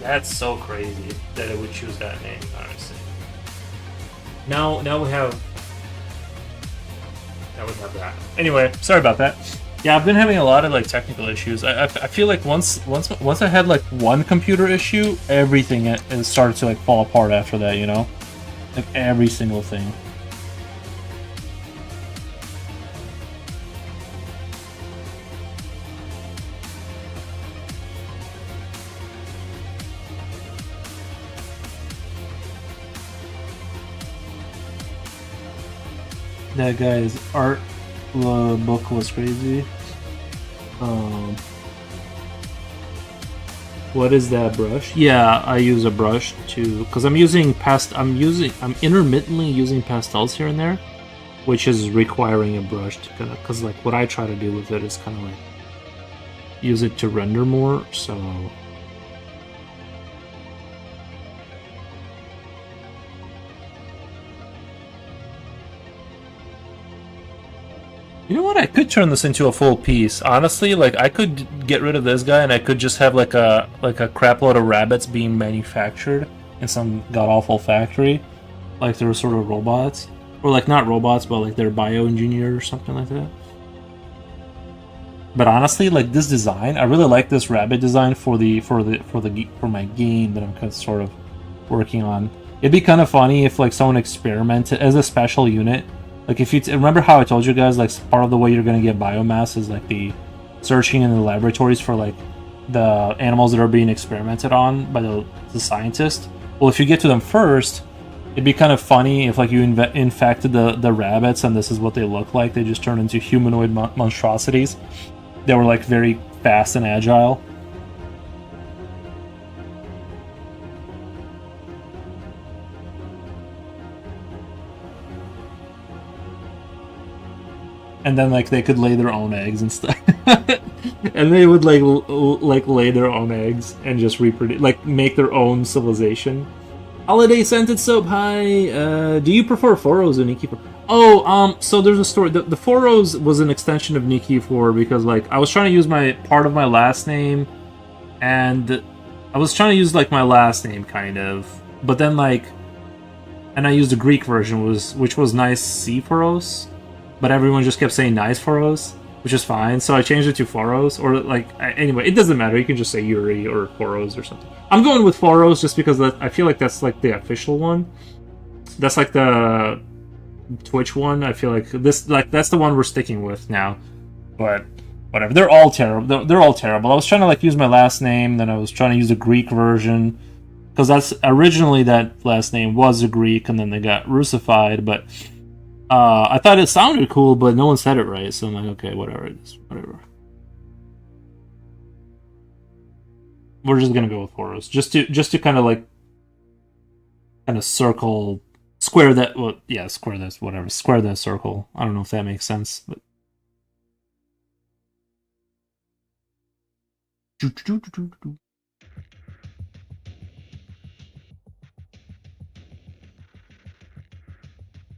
That's so crazy that it would choose that name, honestly. Now we have that. Anyway, sorry about that. Yeah, I've been having a lot of like technical issues. I feel like once I had like one computer issue, everything it started to like fall apart after that, you know? Like every single thing. That guy's art book was crazy. What is that brush? Yeah, I use a brush to, because I'm intermittently using pastels here and there, which is requiring a brush to kind of, because like what I try to do with it is kind of like use it to render more. So you know what? I could turn this into a full piece. Honestly, like I could get rid of this guy and I could just have like a crap load of rabbits being manufactured in some god awful factory, like they're sort of robots, or like not robots, but like they're bioengineered or something like that. But honestly, like this design, I really like this rabbit design for my game that I'm kind of sort of working on. It'd be kind of funny if like someone experimented as a special unit. Like if you remember how I told you guys, like part of the way you're gonna get biomass is like the searching in the laboratories for like the animals that are being experimented on by the scientist. Well, if you get to them first, it'd be kind of funny if like you infected the rabbits and this is what they look like. They just turn into humanoid monstrosities. They were like very fast and agile. And then like they could lay their own eggs and stuff. And they would like lay their own eggs and just reproduce, like make their own civilization. Holiday scented soap. Hi. Do you prefer Foros or Nikki? Oh, so there's a story. The Foros was an extension of Nikki 4 because like I was trying to use my part of my last name, and I was trying to use like my last name kind of, but then like, and I used the Greek version which was Nice Foros. But everyone just kept saying Nice Foros. which is fine. So I changed it to Foros, or like anyway, it doesn't matter. You can just say Yuri or Foros or something. I'm going with Foros just because I feel like that's like the official one. That's like the Twitch one. I feel like that's the one we're sticking with now. But whatever, they're all terrible. They're all terrible. I was trying to like use my last name, then I was trying to use the Greek version because that's originally that last name was a Greek, and then they got Russified, but. I thought it sounded cool, but no one said it right, so I'm like, okay, whatever it is, whatever. We're just gonna go with Horus, just to kind of like, square that. Well, yeah, square this, whatever, square that circle. I don't know if that makes sense, but.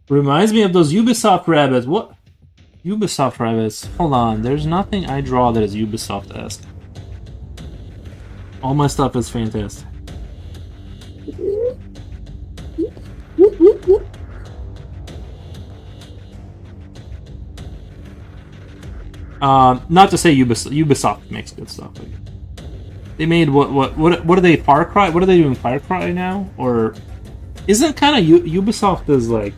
Reminds me of those Ubisoft rabbits. What? Ubisoft rabbits. Hold on. There's nothing I draw that is Ubisoft-esque. All my stuff is fantastic. Not to say Ubisoft makes good stuff. They made what are they? Far Cry? What are they doing? Far Cry now? Or isn't kind of Ubisoft is like.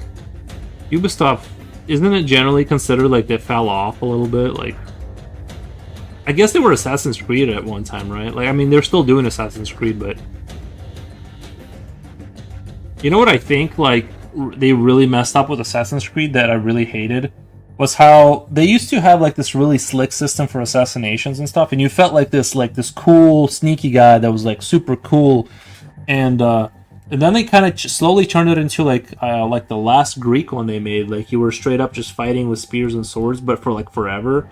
Ubisoft, isn't it generally considered like they fell off a little bit? Like, I guess they were Assassin's Creed at one time, right? Like, I mean, they're still doing Assassin's Creed, but you know what I think? Like, they really messed up with Assassin's Creed that I really hated was how they used to have like this really slick system for assassinations and stuff, and you felt like this cool sneaky guy that was like super cool, and then they kind of slowly turned it into like the last Greek one they made. Like you were straight up just fighting with spears and swords, but for like forever.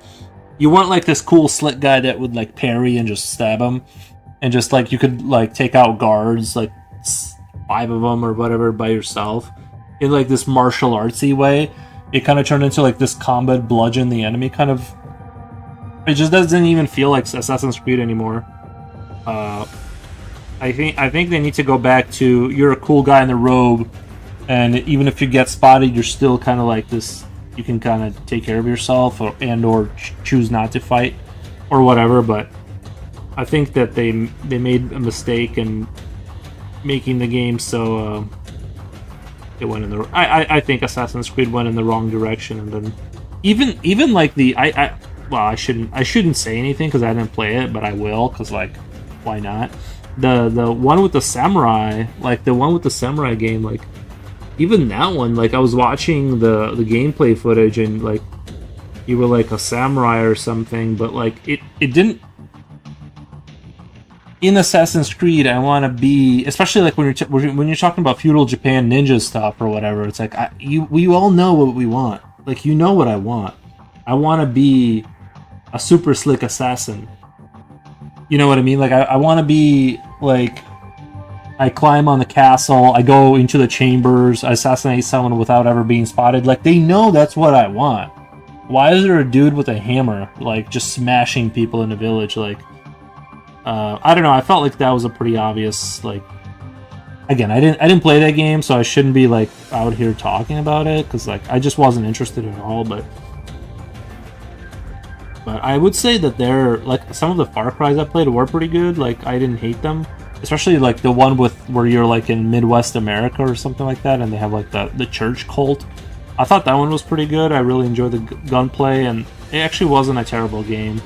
You weren't like this cool slick guy that would like parry and just stab them, and just like you could like take out guards, like 5 of them or whatever by yourself in like this martial artsy way. It kind of turned into like this combat bludgeon the enemy kind of. It just doesn't even feel like Assassin's Creed anymore. I think they need to go back to you're a cool guy in the robe, and even if you get spotted, you're still kind of like this. You can kind of take care of yourself, or choose not to fight, or whatever. But I think that they made a mistake in making the game so it went in the. I think Assassin's Creed went in the wrong direction, and then even like I shouldn't say anything because I didn't play it, but I will because like why not. The one with the samurai, like the one with the samurai game, like even that one, like I was watching the gameplay footage and like you were like a samurai or something, but like it didn't. In Assassin's Creed, I want to be, especially like when you're talking about feudal Japan ninja stuff or whatever. It's like we all know what we want. Like you know what I want. I want to be a super slick assassin. You know what I mean? Like, I want to be, like, I climb on the castle, I go into the chambers, I assassinate someone without ever being spotted. Like, they know that's what I want. Why is there a dude with a hammer, like, just smashing people in the village? Like, I don't know, I felt like that was a pretty obvious, like... Again, I didn't play that game, so I shouldn't be, like, out here talking about it, because, like, I just wasn't interested at all, but I would say that they're like some of the Far Cries I played were pretty good. Like I didn't hate them, especially like the one with where you're like in Midwest America or something like that, and they have like the church cult. I thought that one was pretty good. I really enjoyed the gunplay, and it actually wasn't a terrible game.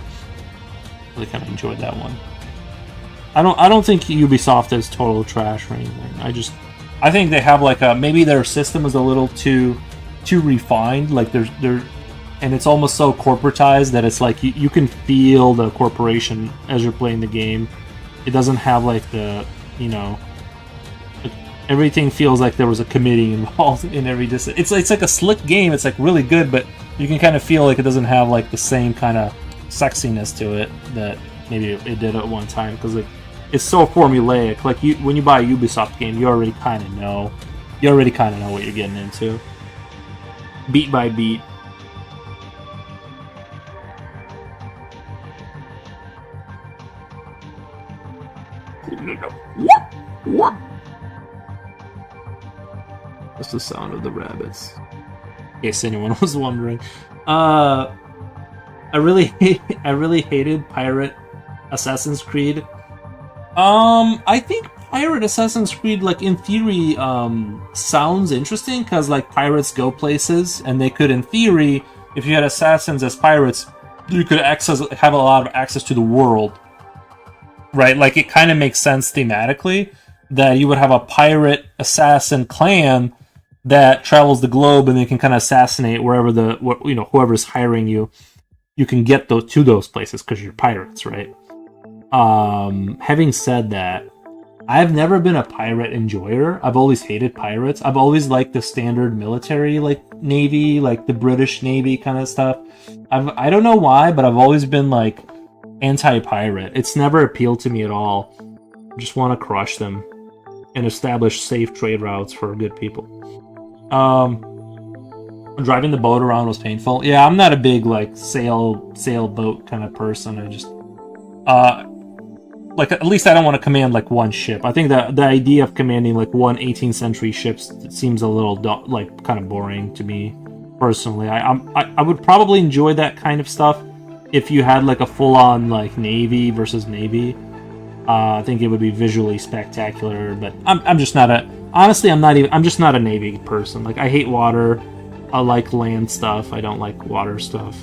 Really kind of enjoyed that one. I don't think Ubisoft is total trash or anything. I think they have like maybe their system is a little too refined. Like they're and it's almost so corporatized that it's like you can feel the corporation as you're playing the game. It doesn't have like the, you know, everything feels like there was a committee involved in every decision. It's like a slick game. It's like really good, but you can kind of feel like it doesn't have like the same kind of sexiness to it that maybe it did at one time, because it's so formulaic. Like when you buy a Ubisoft game, you already kind of know. You already kind of know what you're getting into, beat by beat. That's the sound of the rabbits, in case anyone was wondering. I I really hated Pirate Assassin's Creed. I think Pirate Assassin's Creed, like in theory, sounds interesting because like pirates go places, and they could, in theory, if you had assassins as pirates, you could have a lot of access to the world, right? Like it kind of makes sense thematically that you would have a pirate assassin clan that travels the globe, and they can kind of assassinate wherever whoever's hiring you. You can get to those places because you're pirates, right? Having said that, I've never been a pirate enjoyer. I've always hated pirates. I've always liked the standard military, like Navy, like the British Navy kind of stuff. I don't know why, but I've always been like anti-pirate. It's never appealed to me at all. I just want to crush them and establish safe trade routes for good people. Driving the boat around was painful. Yeah, I'm not a big like sailboat kind of person. I just like at least I don't want to command like one ship. I think the idea of commanding like one 18th century ship seems a little like kind of boring to me personally. I would probably enjoy that kind of stuff if you had like a full on like Navy versus Navy. I think it would be visually spectacular, but I'm just not I'm just not a Navy person. Like I hate water. I like land stuff. I don't like water stuff.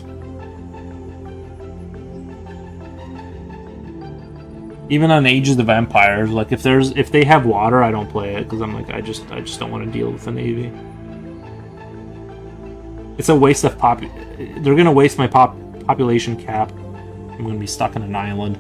Even on Ages of Empires, like if they have water, I don't play it because I'm like I just don't want to deal with the Navy. It's a waste of They're gonna waste my population cap. I'm gonna be stuck on an island.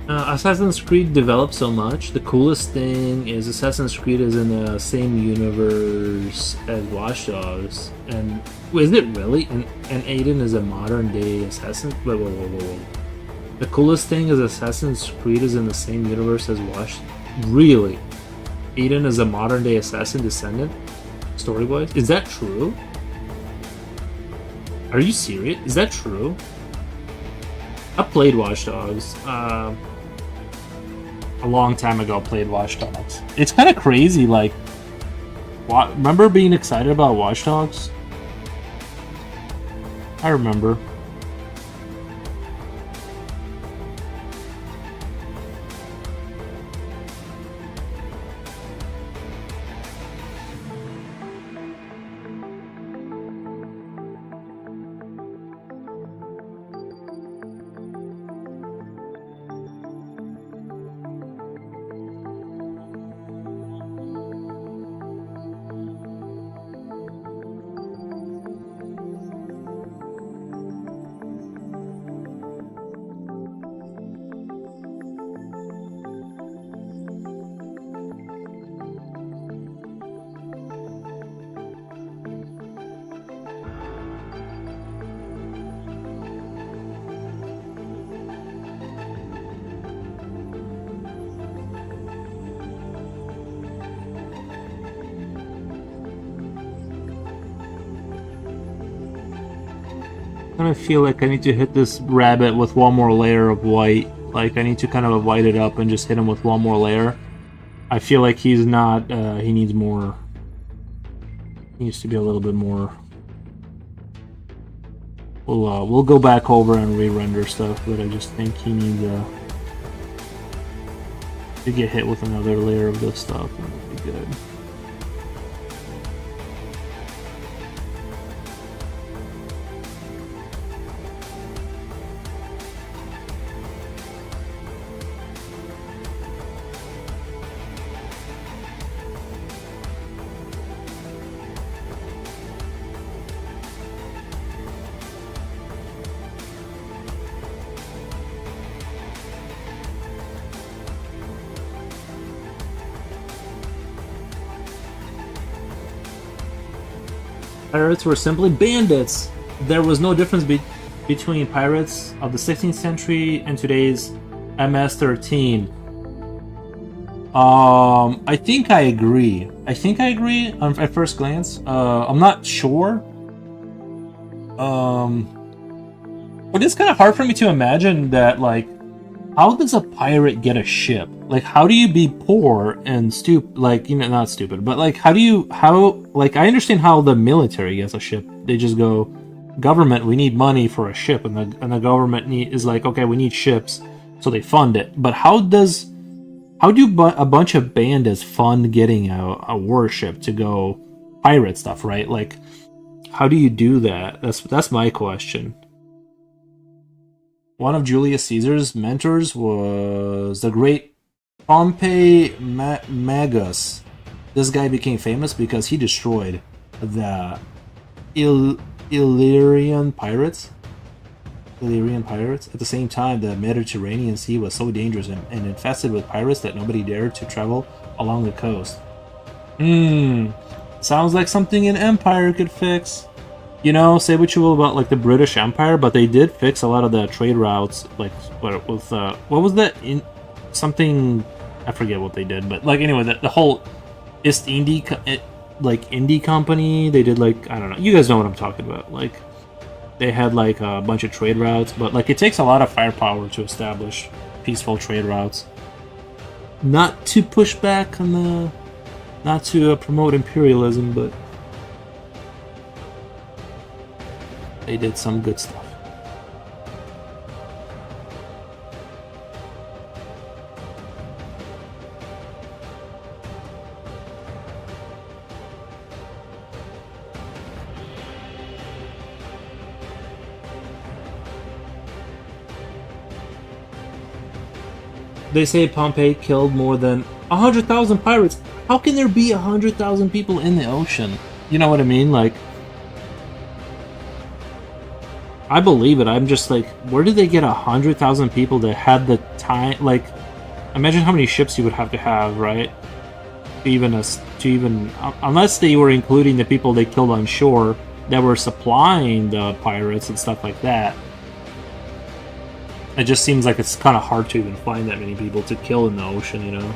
Assassin's Creed developed so much. The coolest thing is Assassin's Creed is in the same universe as Watch Dogs. And is it really? And Aiden is a modern day assassin? Whoa. The coolest thing is Assassin's Creed is in the same universe as Watch. Really? Aiden is a modern day assassin descendant? Story-wise? Is that true? Are you serious? Is that true? I played Watch Dogs. A long time ago, played Watch Dogs. It's kind of crazy, like... Remember being excited about Watch Dogs? I remember. I feel like I need to hit this rabbit with one more layer of white. Like, I need to kind of white it up and just hit him with one more layer. I feel like he's not, he needs more. He needs to be a little bit more. We'll go back over and re-render stuff, but I just think he needs to get hit with another layer of this stuff, and it'll be good. Pirates were simply bandits. There was no difference between pirates of the 16th century and today's MS-13. I think I agree. At first glance. I'm not sure. But it's kind of hard for me to imagine that, like, how does a pirate get a ship? Like, how do you be poor and stupid? Like, you know, not stupid, but like, like, I understand how the military gets a ship. They just go, government, we need money for a ship, and the government is like, okay, we need ships, so they fund it. But how do a bunch of bandits fund getting a warship to go pirate stuff, right? Like, how do you do that? That's my question. One of Julius Caesar's mentors was the great Pompey Magus. This guy became famous because he destroyed the Illyrian pirates. At the same time, the Mediterranean Sea was so dangerous and infested with pirates that nobody dared to travel along the coast. Sounds like something an empire could fix. You know, say what you will about like the British Empire, but they did fix a lot of the trade routes. Like what was that? Something, I forget what they did, but like anyway, the whole East Indie Company. They did, like, I don't know. You guys know what I'm talking about. Like, they had like a bunch of trade routes, but like it takes a lot of firepower to establish peaceful trade routes. Not to push back on not to promote imperialism, but they did some good stuff. They say Pompey killed more than 100,000 pirates. How can there be 100,000 people in the ocean? You know what I mean? Like, I believe it. I'm just like, where did they get 100,000 people that had the time? Like, imagine how many ships you would have to have, right? To even unless they were including the people they killed on shore that were supplying the pirates and stuff like that. It just seems like it's kind of hard to even find that many people to kill in the ocean, you know?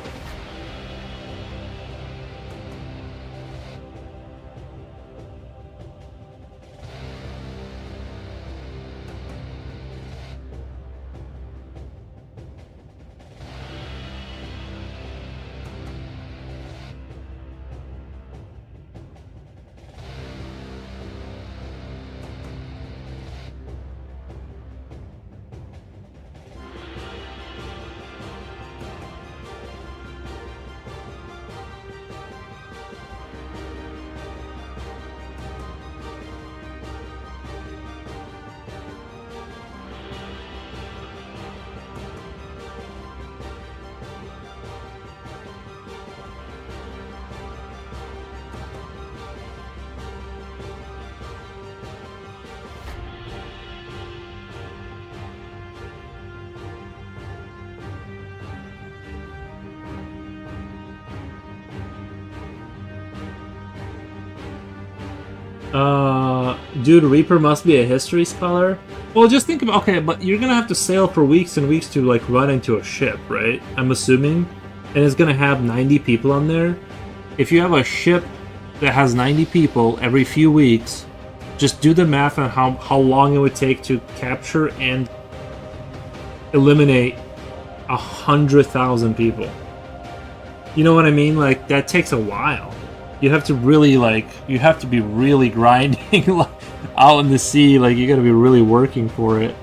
Dude, Reaper must be a history scholar. Well, just think about, okay, but you're gonna have to sail for weeks and weeks to like run into a ship, right? I'm assuming, and it's gonna have 90 people on there. If you have a ship that has 90 people every few weeks, just do the math on how long it would take to capture and eliminate 100,000 people. You know what I mean? Like, that takes a while. You have to really, like, you have to be really grinding like, out in the sea. Like, you gotta be really working for it.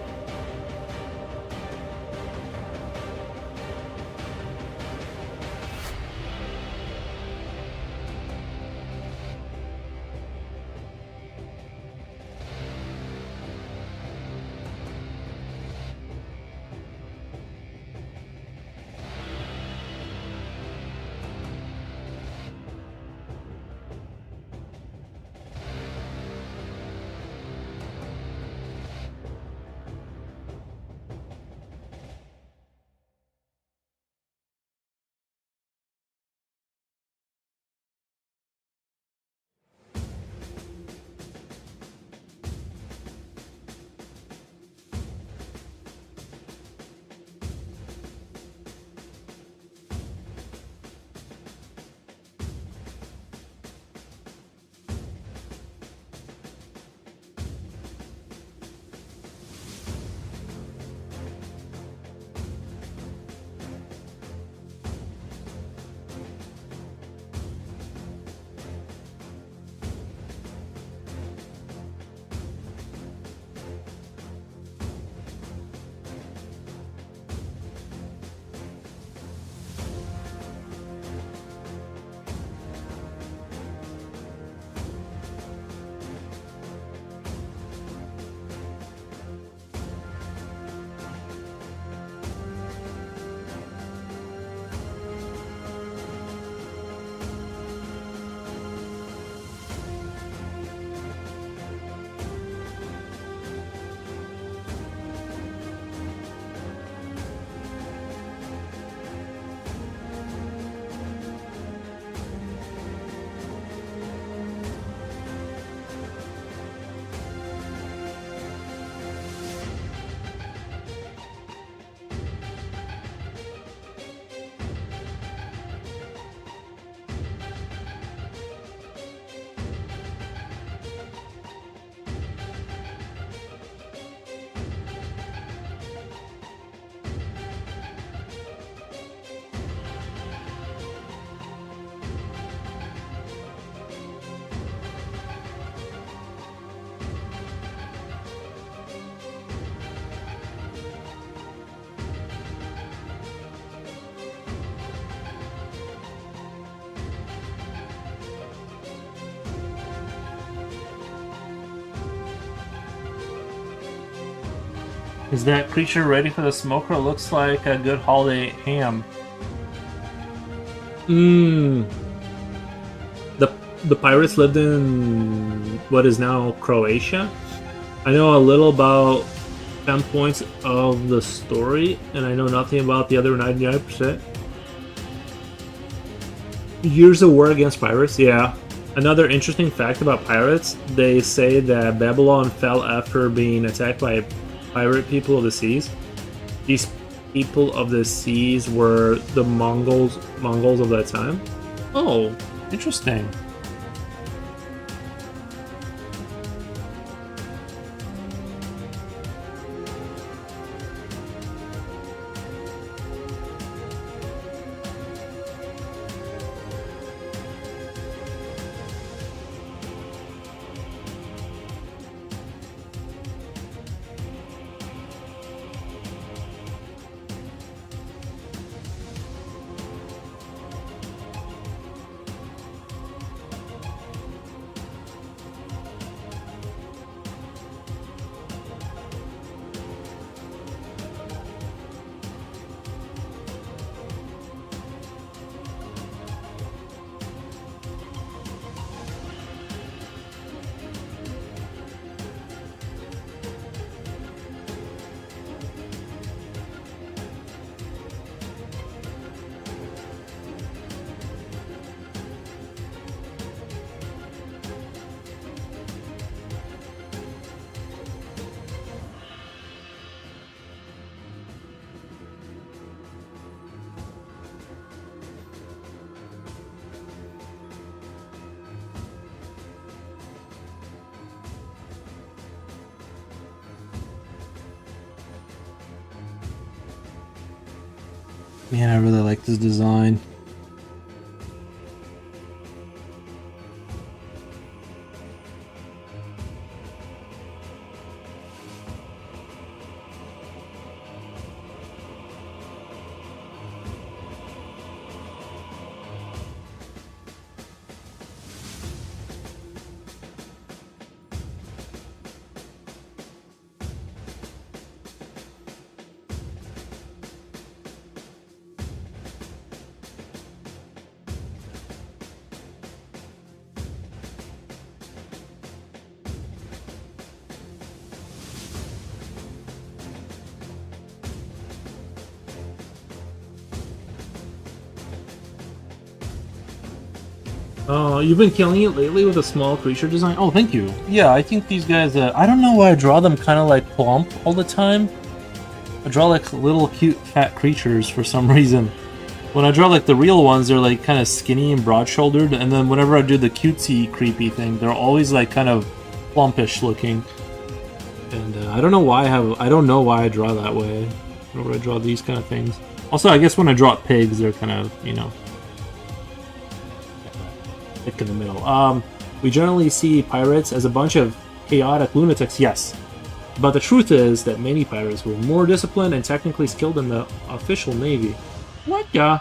Is that creature ready for the smoker? Looks like a good holiday ham. Mmm. The pirates lived in what is now Croatia. I know a little about 10 points of the story, and I know nothing about the other 99%. Years of war against pirates, yeah. Another interesting fact about pirates, they say that Babylon fell after being attacked by pirate people of the seas. These people of the seas were the Mongols of that time. Oh, interesting. Man, I really like this design. You've been killing it lately with a small creature design? Oh, thank you. Yeah, I think these guys, I don't know why I draw them kind of like plump all the time. I draw like little cute fat creatures for some reason. When I draw like the real ones, they're like kind of skinny and broad-shouldered, and then whenever I do the cutesy creepy thing, they're always like kind of plumpish looking. And I don't know why I don't know why I draw that way. Whenever I draw these kind of things. Also, I guess when I draw pigs, they're kind of, you know, thick in the middle. We generally see pirates as a bunch of chaotic lunatics, yes. But the truth is that many pirates were more disciplined and technically skilled than the official navy. What, yeah?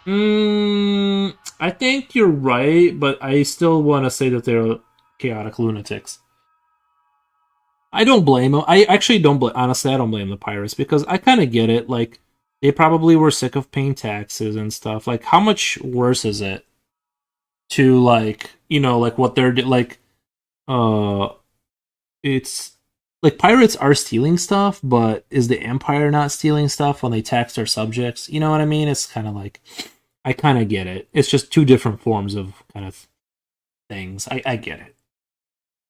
I think you're right, but I still want to say that they're chaotic lunatics. I don't blame them. I actually don't blame. Honestly, I don't blame the pirates because I kind of get it. Like, they probably were sick of paying taxes and stuff. Like, how much worse is it to like, you know, like what they're like? Uh, it's like pirates are stealing stuff, but is the empire not stealing stuff when they tax their subjects? You know what I mean? It's kind of like I kind of get it. It's just two different forms of kind of things. I get it.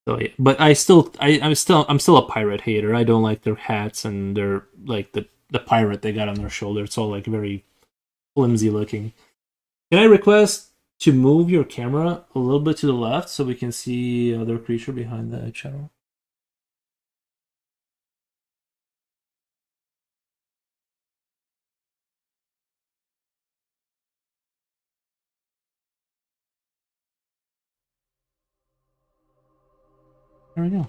So yeah, but I'm still a pirate hater. I don't like their hats and their like the pirate they got on their shoulder. It's all like very flimsy looking. Can I request to move your camera a little bit to the left so we can see other creature behind the channel? There we go.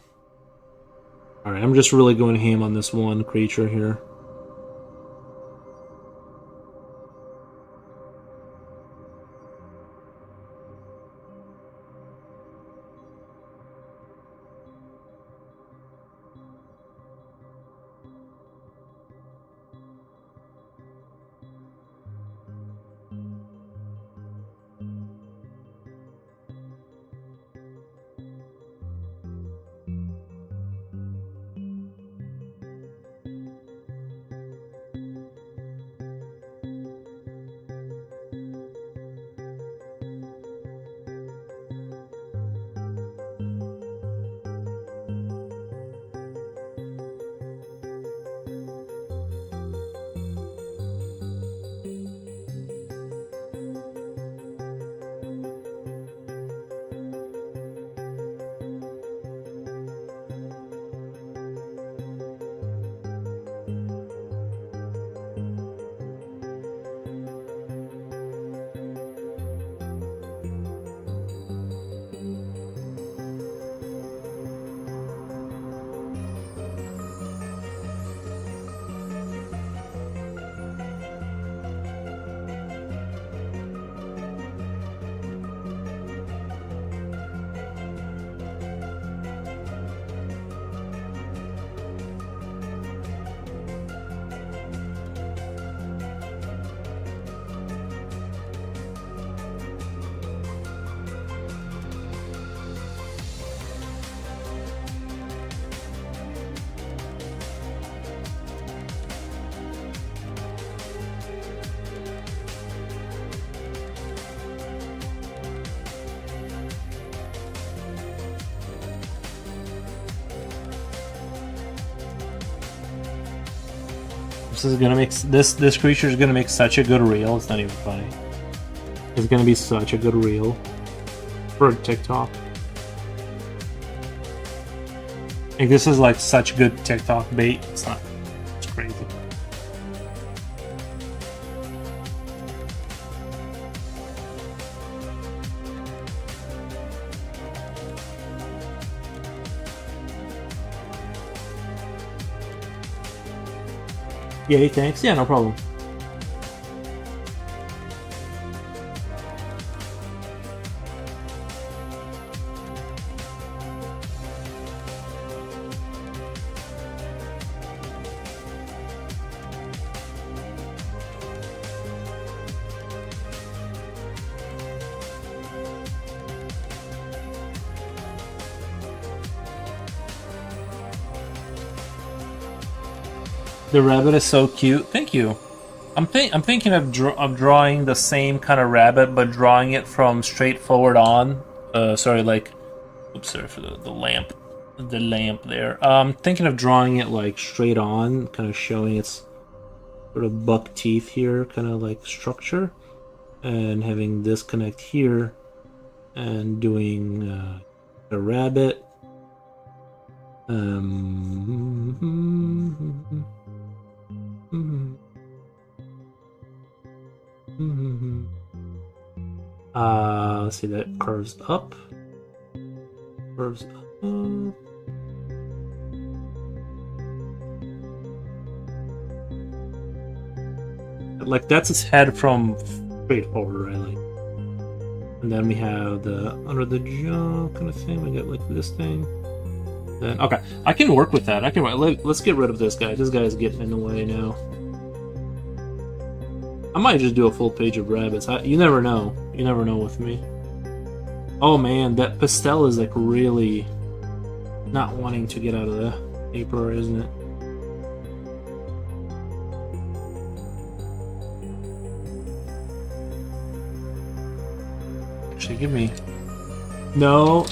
Alright, I'm just really going ham on this one creature here. This is gonna make this creature is gonna make such a good reel. It's not even funny. It's gonna be such a good reel for TikTok. Like this is like such good TikTok bait. It's not. It's crazy. Yay, thanks. Yeah, no problem. The rabbit is so cute. Thank you. I'm thinking of drawing the same kind of rabbit, but drawing it from straightforward on. Sorry, like, oops, sorry for the lamp there. Thinking of drawing it like straight on, kind of showing its sort of buck teeth here, kind of like structure, and having this connect here, and doing a rabbit. Let's see, that curves up. Curves up. Like, that's its head from straightforward, right? Like, and then we have the under the jaw kind of thing. We get like this thing. Then, okay, I can work with that. Let's get rid of this guy. This guy is getting in the way now. I might just do a full page of rabbits. You never know. You never know with me. Oh man, that pastel is like really not wanting to get out of the paper, isn't it? Actually, give me... No,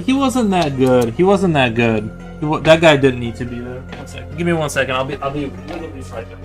he wasn't that good. He wasn't that good. That guy didn't need to be there. 1 second. Give me 1 second. I'll be literally right there.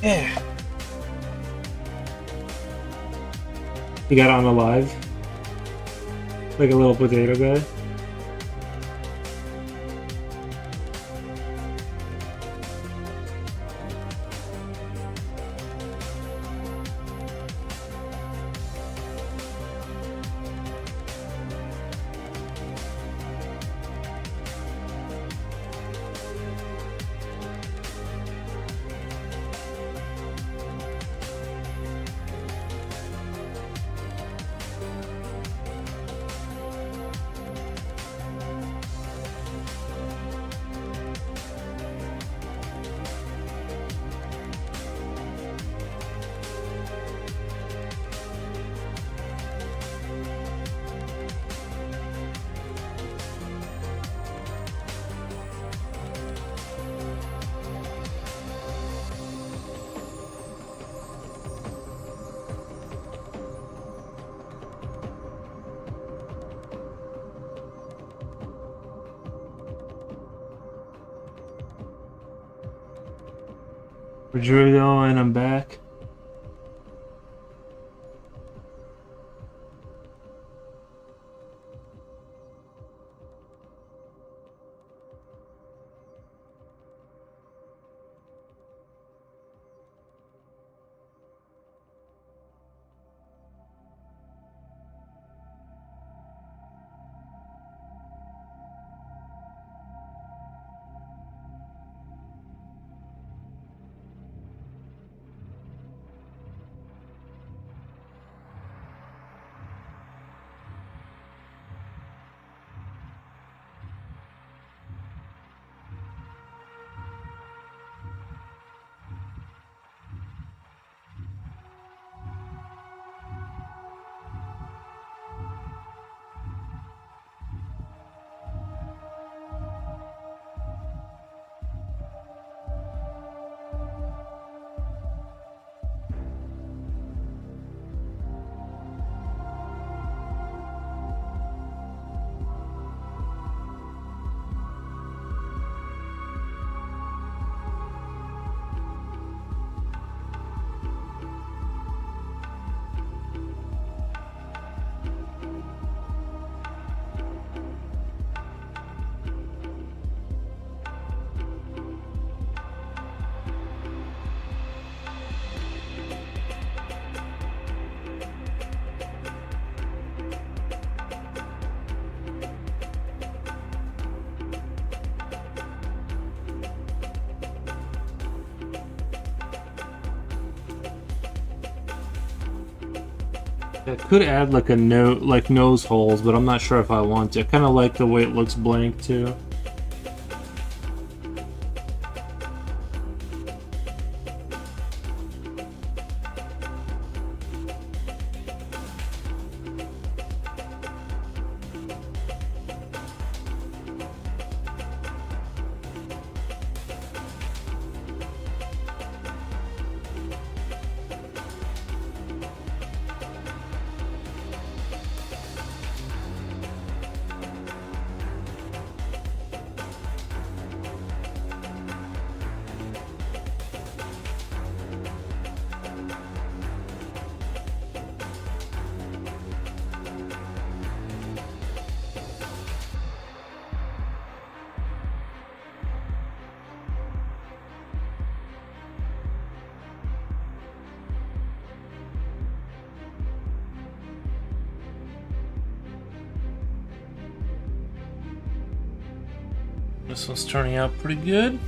Yeah. You got on the live? Like a little potato guy? Rodrigo, and I'm back. I could add like a note, like nose holes, but I'm not sure if I want to. I kind of like the way it looks blank too. This one's turning out pretty good.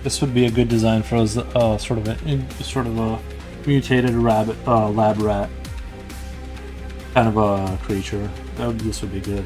This would be a good design for sort of a mutated rabbit, lab rat kind of a creature. This would be good.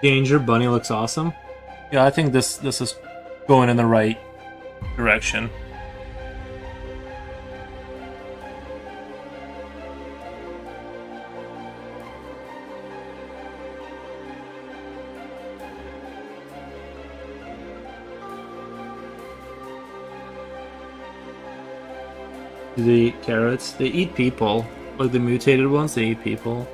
Danger Bunny looks awesome. Yeah, I think this is going in the right direction. Do they eat carrots? They eat people. Like the mutated ones, they eat people.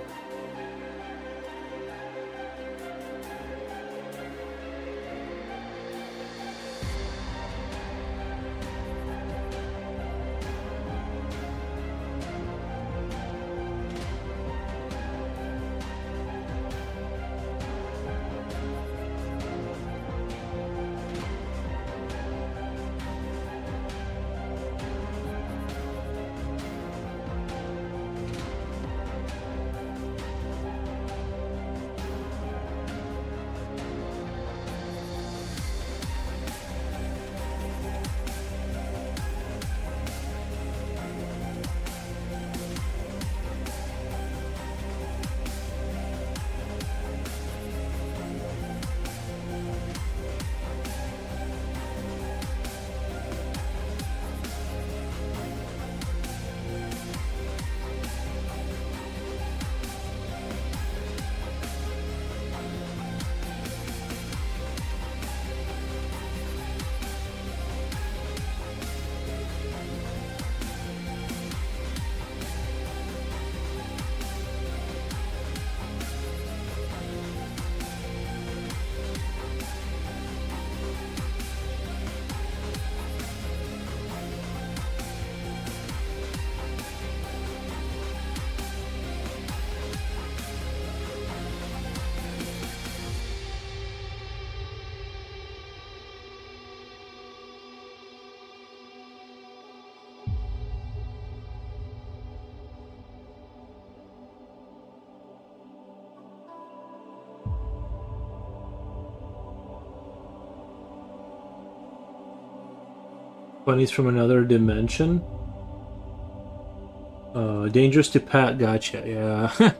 Bunnies from another dimension. Dangerous to pet. Gotcha. Yeah.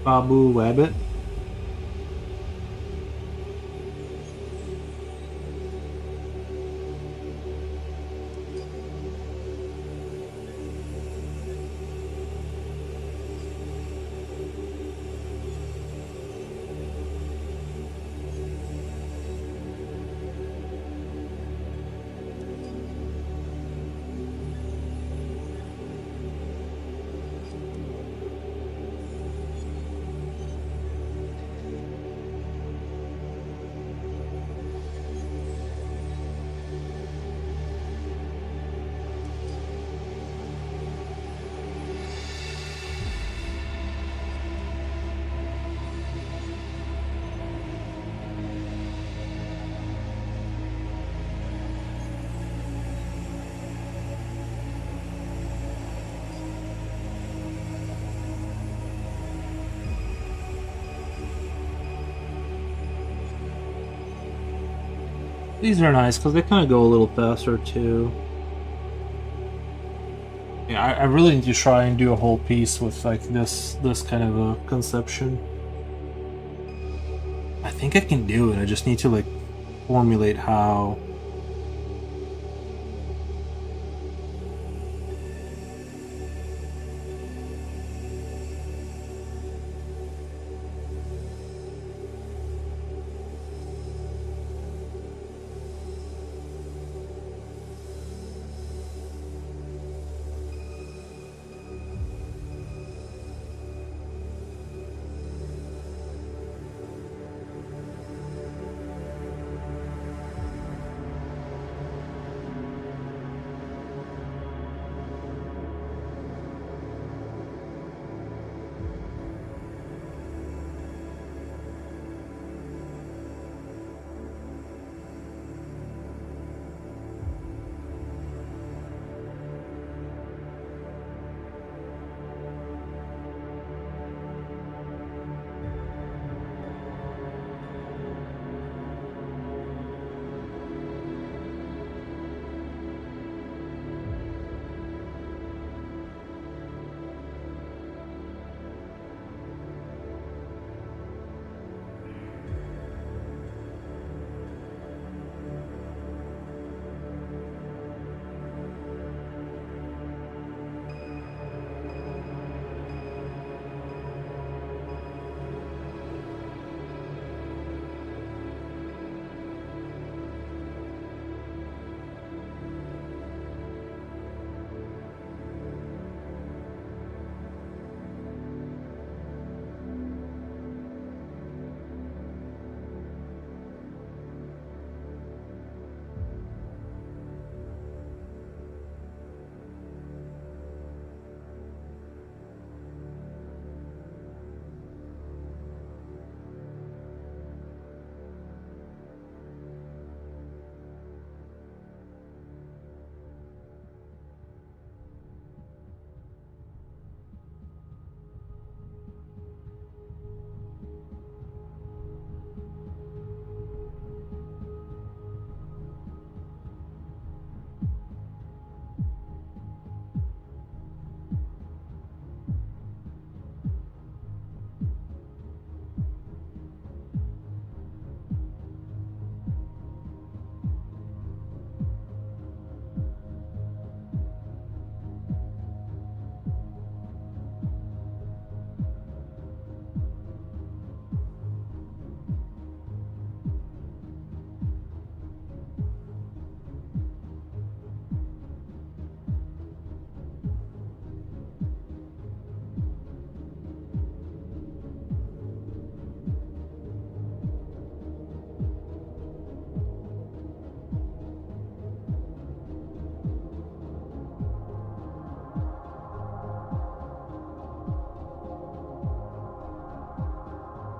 Babu Wabbit. These are nice because they kind of go a little faster too. Yeah, I really need to try and do a whole piece with like this kind of a conception. I think I can do it. I just need to like formulate how.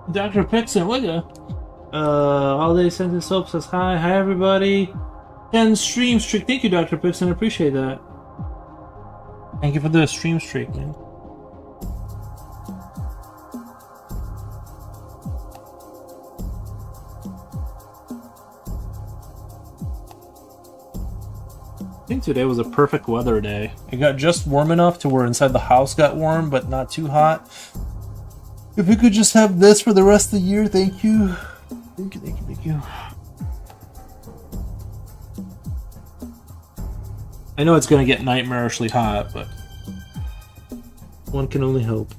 Dr. Pixon, what the? Holiday Sentence Soap says hi. Hi, everybody. 10 stream streak. Thank you, Dr. Pixon. I appreciate that. Thank you for the stream streak, man. I think today was a perfect weather day. It got just warm enough to where inside the house got warm, but not too hot. If we could just have this for the rest of the year, thank you. Thank you, thank you, thank you. I know it's gonna get nightmarishly hot, but one can only hope.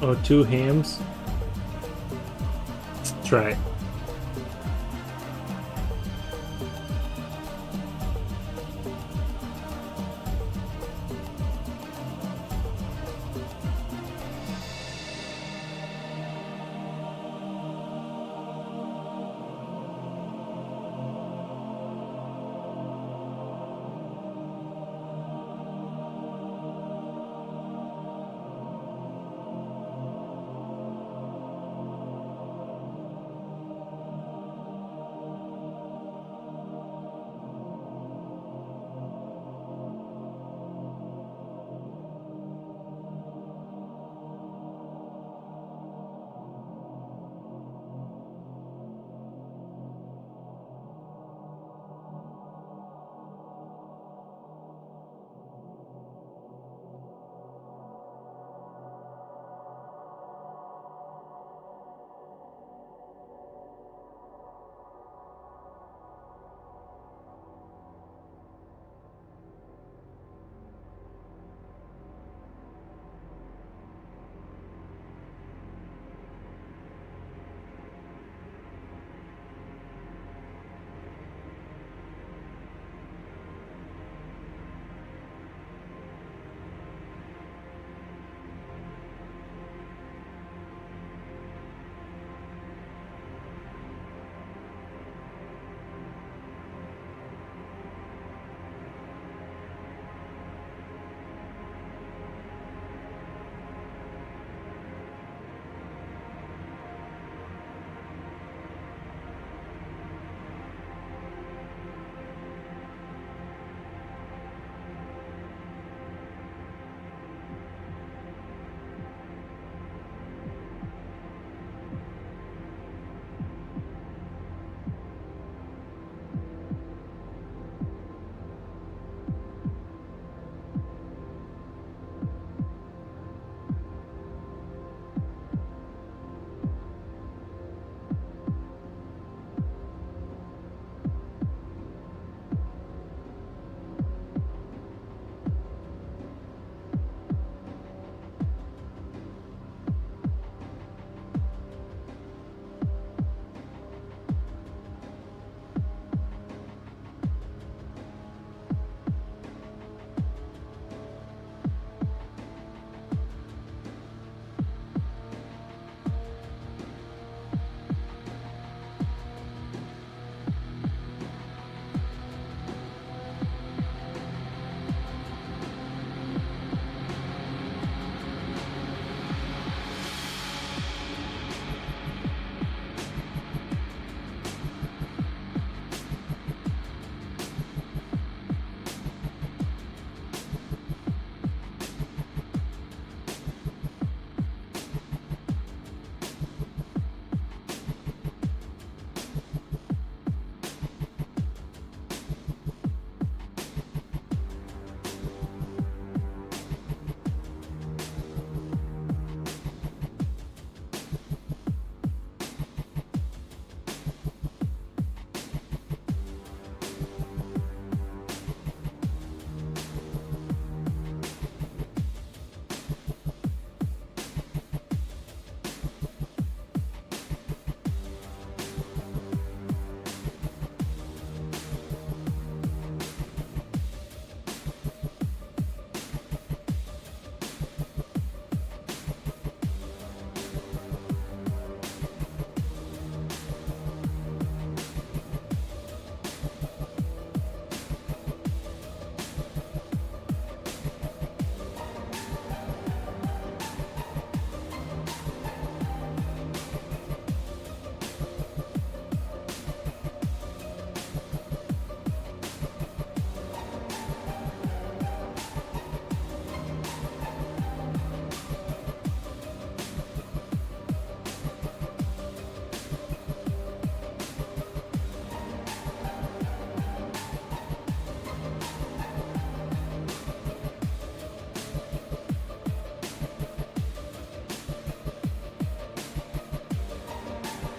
Oh, 2 hams. Try it.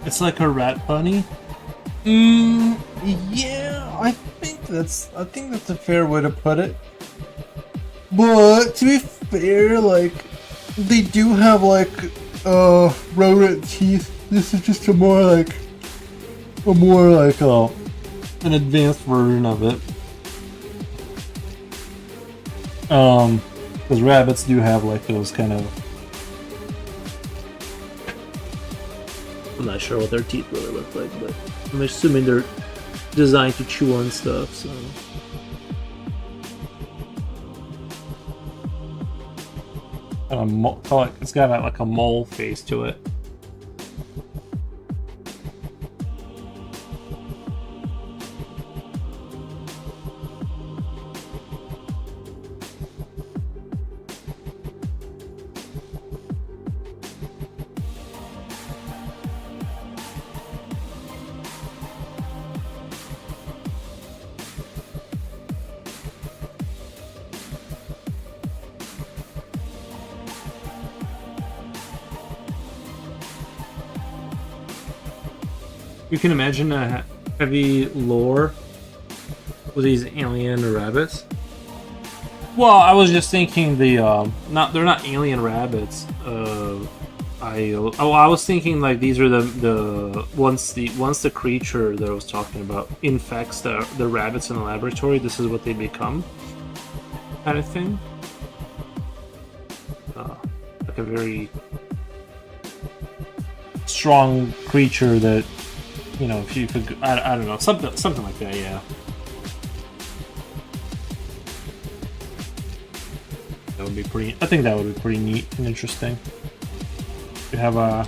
It's like a rat bunny. Yeah, I think that's a fair way to put it. But to be fair, like they do have like rodent teeth. This is just a more like an advanced version of it. Because rabbits do have like those kind of. I'm not sure what their teeth really look like, but I'm assuming they're designed to chew on stuff. So. It's got like a mole face to it. You can imagine a heavy lore with these alien rabbits. Well, I was just thinking they're not alien rabbits. I was thinking like these are the once the creature that I was talking about infects the rabbits in the laboratory, this is what they become, kind of thing. Like a very strong creature that. You know, if you could, I don't know, something like that, yeah. That would be pretty. I think that would be pretty neat and interesting. You have a.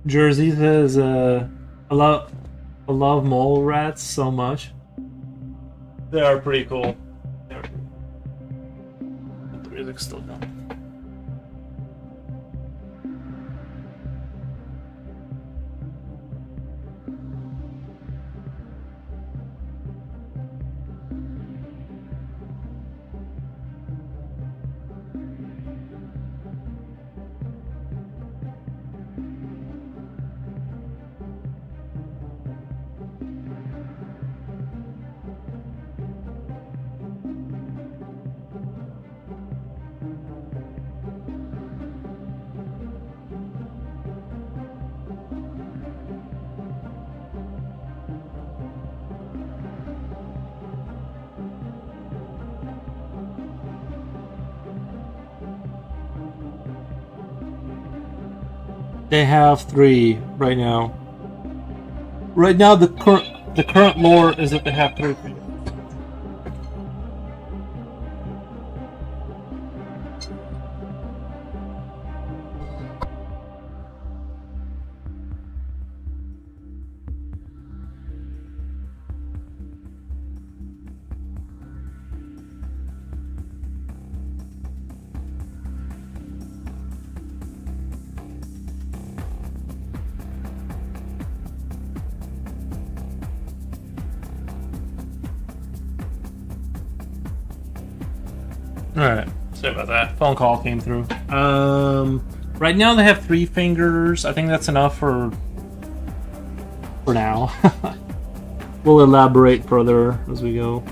Jersey says, I love mole rats so much. They are pretty cool. The music's still going. They have 3 right now. Right now, the current lore is that they have 3 fingers. Alright, sorry about that. Phone call came through. Right now they have 3 fingers. I think that's enough for for now. We'll elaborate further as we go.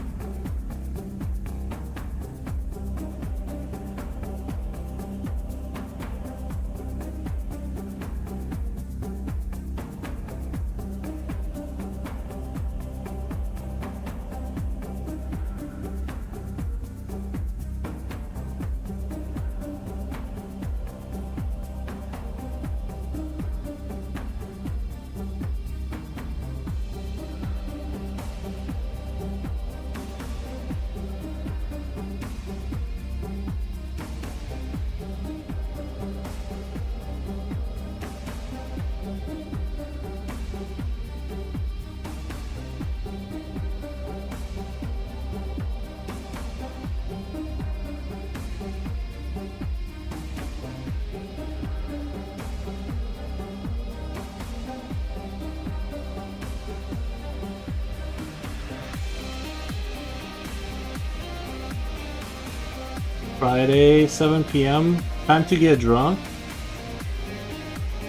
Friday, 7 p.m. Time to get drunk.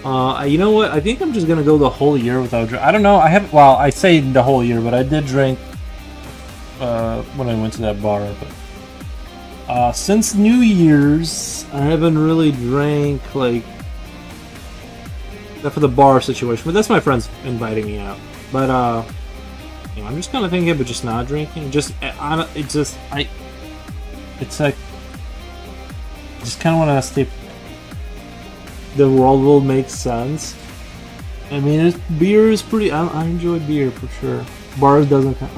You know what? I think I'm just gonna go the whole year without drink. I don't know. I haven't. Well, I say the whole year, but I did drink when I went to that bar. But since New Year's, I haven't really drank like except for the bar situation. But that's my friends inviting me out. But you know, I'm just kind of thinking about just not drinking. It's like. Just kind of want to stay. The world will make sense. I mean, beer is pretty. I enjoy beer for sure. Bars doesn't count.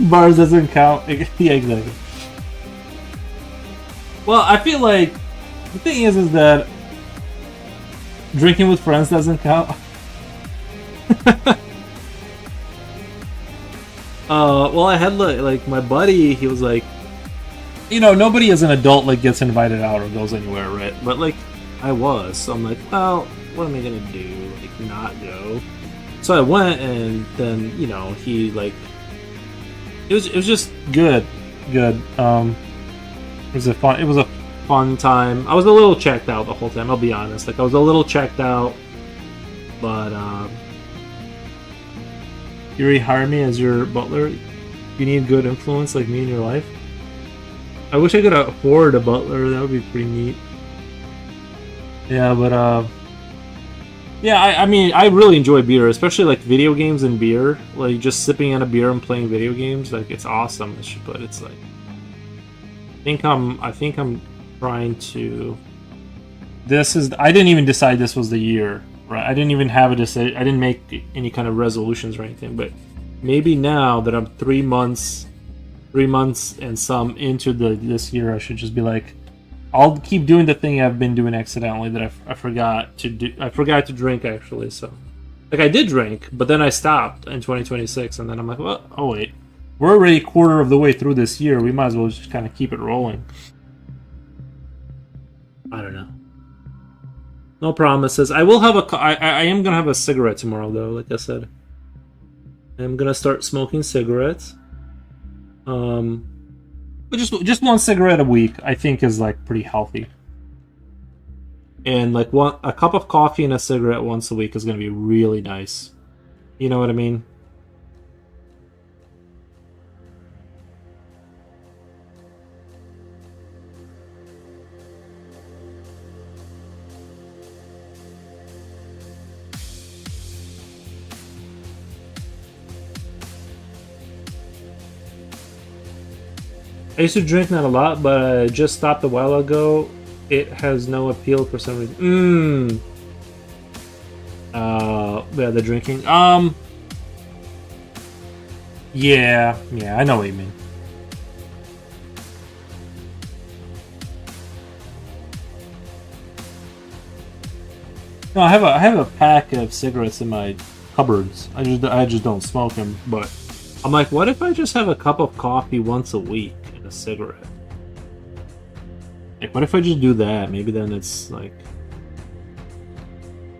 Bars doesn't count. Yeah, exactly. Well, I feel like the thing is that drinking with friends doesn't count. Well, I had like my buddy. He was like. You know, nobody as an adult like gets invited out or goes anywhere, right? But like, I was, so I'm like, well, what am I gonna do? Like, not go? So I went, and then you know, he like, it was just good. It was a fun time. I was a little checked out the whole time. I'll be honest, like I was a little checked out, but you already hired me as your butler. You need good influence like me in your life. I wish I could afford a butler. That would be pretty neat. Yeah, but yeah, I mean, I really enjoy beer, especially like video games and beer. Like just sipping on a beer and playing video games, like it's awesome. But it's like, I think I'm trying to. I didn't even decide this was the year, right? I didn't even have a decision. I didn't make any kind of resolutions or anything. But maybe now that I'm 3 months and some into this year, I should just be like, I'll keep doing the thing I've been doing accidentally that I forgot to do. I forgot to drink actually. So, like I did drink, but then I stopped in 2026, and then I'm like, well, oh wait, we're already a quarter of the way through this year. We might as well just kind of keep it rolling. I don't know. No promises. I will have I am gonna have a cigarette tomorrow though. Like I said, I'm gonna start smoking cigarettes. But just one cigarette a week, I think, is like pretty healthy. And like a cup of coffee and a cigarette once a week is gonna be really nice. You know what I mean? I used to drink not a lot, but I just stopped a while ago. It has no appeal for some reason. Yeah, the drinking. Yeah, I know what you mean. No, I have a pack of cigarettes in my cupboards. I just don't smoke them, but I'm like, what if I just have a cup of coffee once a week? Cigarette. Like, what if I just do that? Maybe then it's like,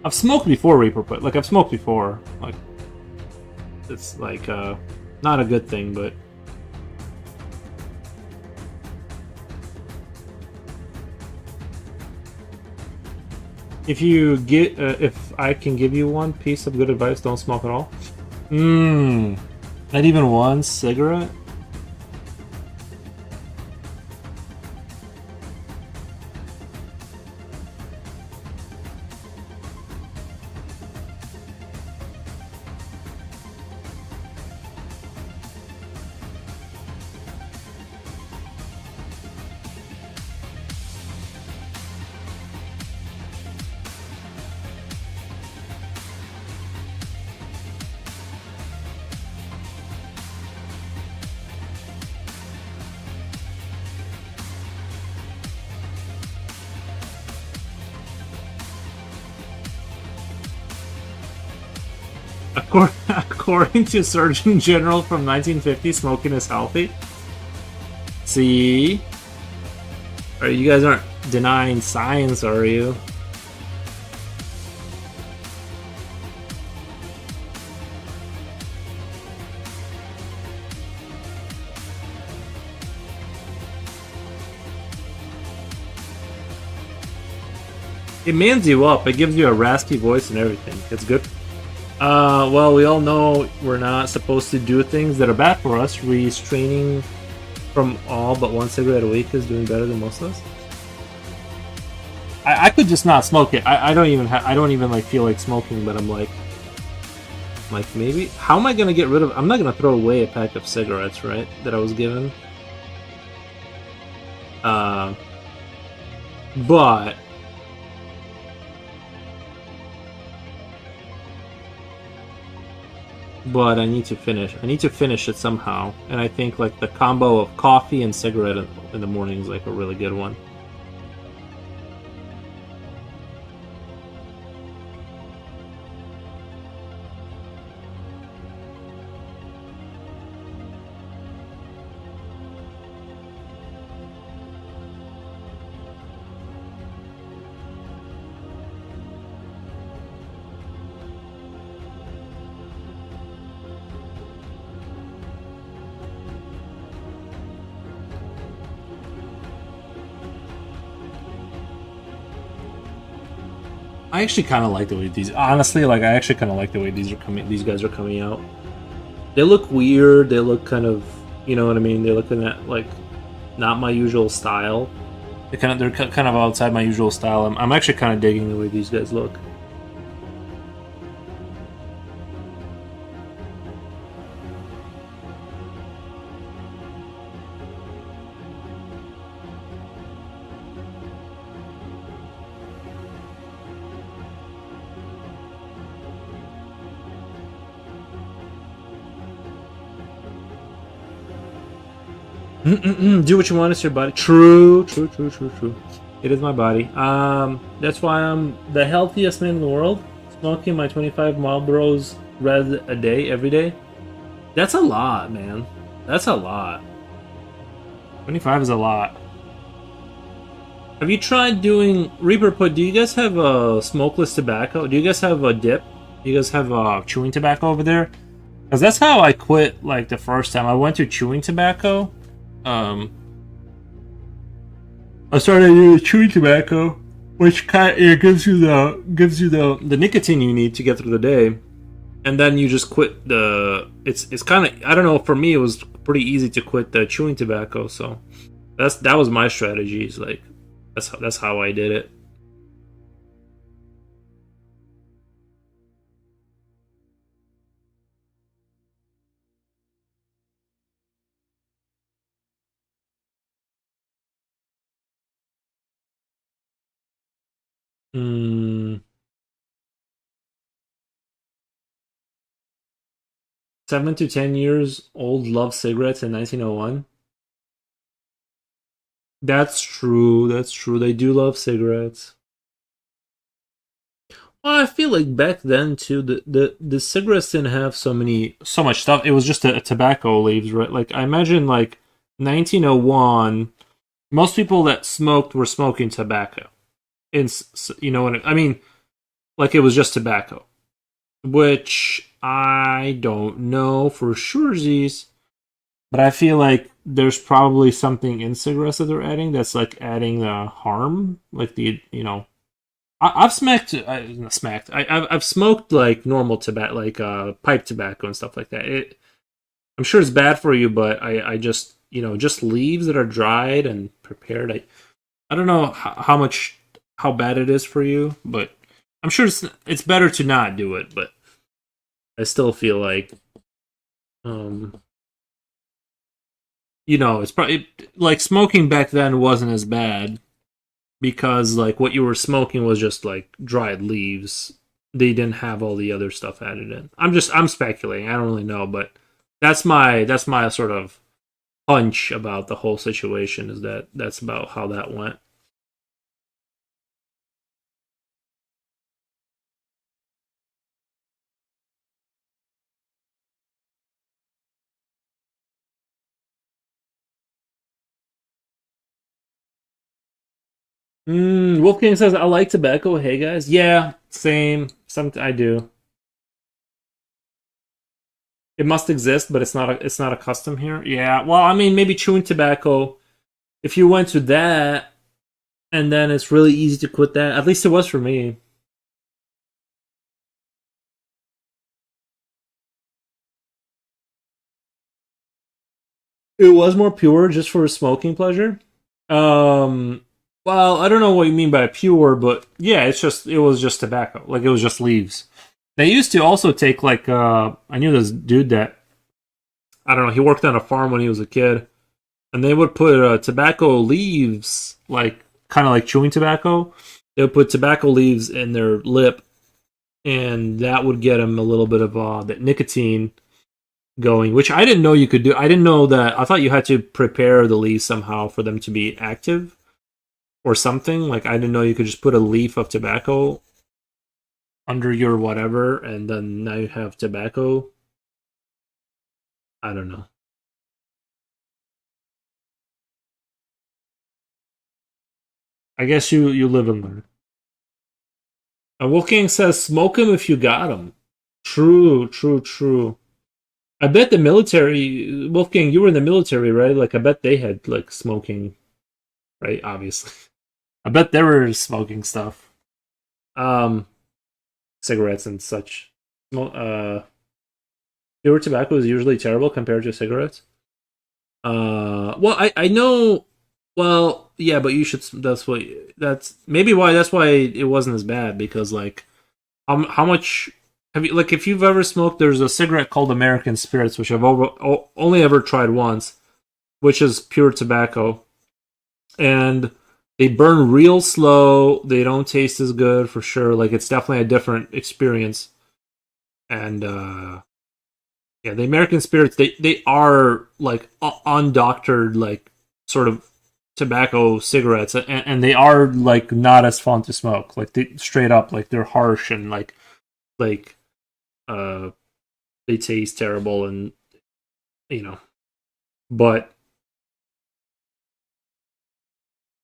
I've smoked before, Reaper, but like I've smoked before. Like, it's like not a good thing, but if I can give you one piece of good advice, don't smoke at all. Not even one cigarette. According to Surgeon General from 1950, smoking is healthy. See? You guys aren't denying science, are you? It mans you up. It gives you a raspy voice and everything. It's good. Well, we all know we're not supposed to do things that are bad for us. Restraining from all but one cigarette a week is doing better than most of us. I could just not smoke it. I don't even like feel like smoking, but I'm like maybe. How am I gonna get rid of? I'm not gonna throw away a pack of cigarettes, right? That I was given. But. But I need to finish. I need to finish it somehow. And I think like the combo of coffee and cigarette in the morning is like a really good one. I actually kind of like the way these. Honestly, like I actually kind of like the way these are coming. These guys are coming out. They look weird. They look kind of, you know what I mean. They're looking at like not my usual style. They're kind of outside my usual style. I'm actually kind of digging the way these guys look. Do what you want. It's your body. True. It is my body. That's why I'm the healthiest man in the world. Smoking my 25 Marlboros Red a day, every day. That's a lot, man. That's a lot. 25 is a lot. Have you tried doing Reaper Put? Do you guys have a smokeless tobacco? Do you guys have a dip? Do you guys have chewing tobacco over there? Because that's how I quit. Like the first time I went to chewing tobacco. I started using chewing tobacco, which kind of gives you the nicotine you need to get through the day, and then you just quit the. It's kind of, I don't know. For me, it was pretty easy to quit the chewing tobacco, so that was my strategy. Is like that's how I did it. Hmm. 7 to 10 years old love cigarettes in 1901. That's true. That's true. They do love cigarettes. Well, I feel like back then too, the cigarettes didn't have so much stuff. It was just a tobacco leaves, right? Like I imagine, like 1901, most people that smoked were smoking tobacco. You know what I mean? Like it was just tobacco, which I don't know for sure, but I feel like there's probably something in cigarettes that they're adding that's like adding the harm, like the I've not smacked. I've smoked like normal tobacco, like pipe tobacco and stuff like that. I'm sure it's bad for you, but I just just leaves that are dried and prepared. I don't know how bad it is for you, but I'm sure it's better to not do it. But I still feel like um it's probably like smoking back then wasn't as bad because like what you were smoking was just like dried leaves. They didn't have all the other stuff added in. I'm speculating. I don't really know, but that's my sort of hunch about the whole situation is that's about how that went. Wolfgang says I like tobacco. Hey guys, yeah, same. Some I do. It must exist, but it's not a custom here. Yeah, well, I mean, maybe chewing tobacco. If you went to that, and then it's really easy to quit that. At least it was for me. It was more pure, just for smoking pleasure. Um, well, I don't know what you mean by pure, but yeah, it was just tobacco. Like it was just leaves. They used to also take like I knew this dude that I don't know. He worked on a farm when he was a kid, and they would put tobacco leaves, like kind of like chewing tobacco. They would put tobacco leaves in their lip, and that would get them a little bit of that nicotine going, which I didn't know you could do. I didn't know that. I thought you had to prepare the leaves somehow for them to be active or something. Like I didn't know you could just put a leaf of tobacco under your whatever, and then now you have tobacco. I don't know. I guess you live and learn. Wolfgang says, "Smoke him if you got him." True, true, true. I bet the military, Wolfgang, you were in the military, right? Like, I bet they had like smoking, right? Obviously, I bet they were smoking stuff, um, cigarettes and such. Pure tobacco is usually terrible compared to cigarettes. Well, I know. Well, yeah, but you should. That's maybe why. That's why it wasn't as bad because like how much have you like if you've ever smoked? There's a cigarette called American Spirits, which only ever tried once, which is pure tobacco, and they burn real slow. They don't taste as good for sure. Like it's definitely a different experience, and yeah, the American Spirits they are like undoctored like sort of tobacco cigarettes, and they are like not as fun to smoke. Like they straight up like they're harsh and like uh they taste terrible and you know. But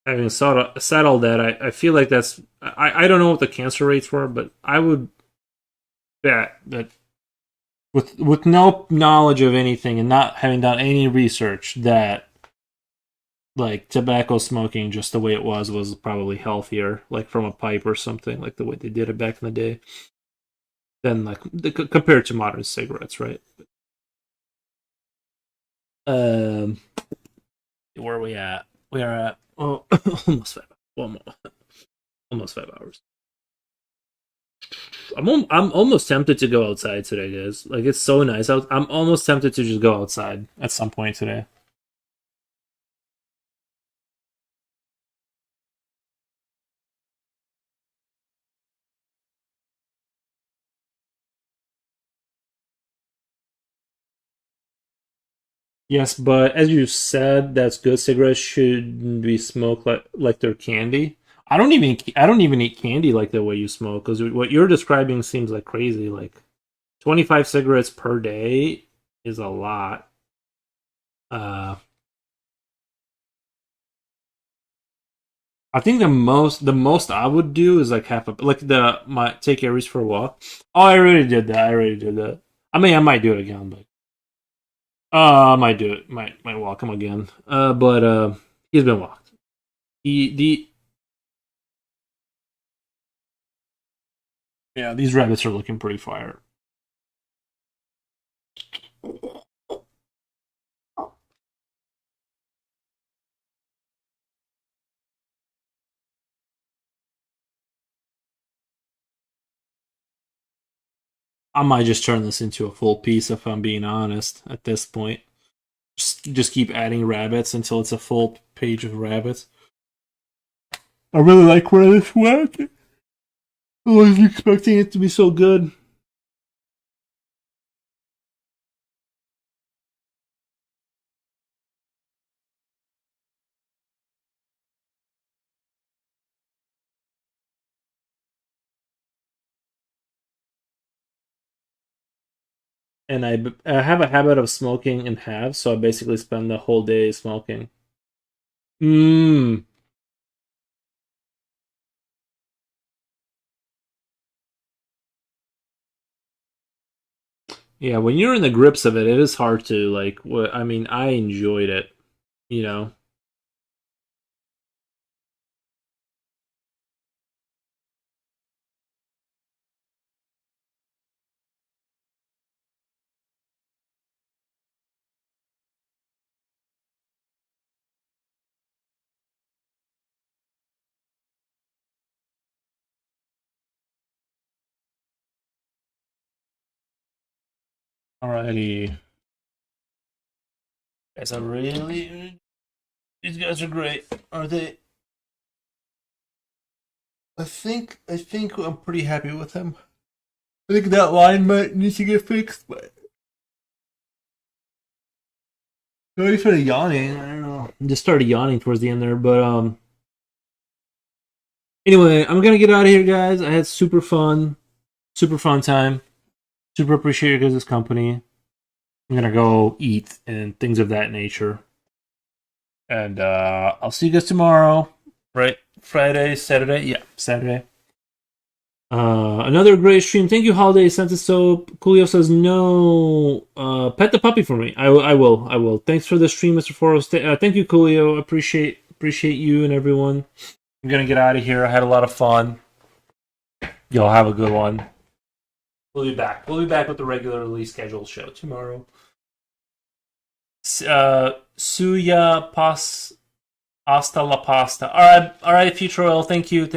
having said all that, I feel like I don't know what the cancer rates were, but I would bet that with no knowledge of anything and not having done any research that like tobacco smoking just the way it was probably healthier like from a pipe or something like the way they did it back in the day than like compared to modern cigarettes, right? Um, where are we at? We are at almost 5 hours. Almost 5 hours. I'm almost tempted to go outside today, guys. Like it's so nice out. I'm almost tempted to just go outside at some point today. Yes, but as you said, that's good. Cigarettes shouldn't be smoked like they're candy. I don't even eat candy like the way you smoke because what you're describing seems like crazy. Like 25 cigarettes per day is a lot. Uh, I think the most I would do is like half a like the my take Aries for a walk. Oh, I already did that. I already did that. I mean, I might do it again, but I might do it. Might walk him again. But he's been walked. The Yeah, these rabbits are looking pretty fire. I might just turn this into a full piece if I'm being honest at this point. Just keep adding rabbits until it's a full page of rabbits. I really like where this went. I wasn't expecting it to be so good. And I have a habit of smoking in halves, so I basically spend the whole day smoking. Mmm. Yeah, when you're in the grips of it, it is hard to like. I mean, I enjoyed it, you know. Alrighty, guys, I really. These guys are great, aren't they? I think I'm pretty happy with him. I think that line might need to get fixed, but I already started yawning. I don't know. I just started yawning towards the end there, but anyway, I'm gonna get out of here, guys. I had super fun time. Super appreciate your guys' company. I'm gonna go eat and things of that nature. And I'll see you guys tomorrow. Right? Friday, Saturday? Yeah, Saturday. Another great stream. Thank you, Holiday Santa Soap. Coolio says no. Pet the puppy for me. I will. I will. Thanks for the stream, Mr. Foros. Thank you, Coolio. Appreciate you and everyone. I'm gonna get out of here. I had a lot of fun. Y'all have a good one. We'll be back. We'll be back with the regularly scheduled show tomorrow. Suya pas hasta la pasta. All right, Future Oil. Thank you.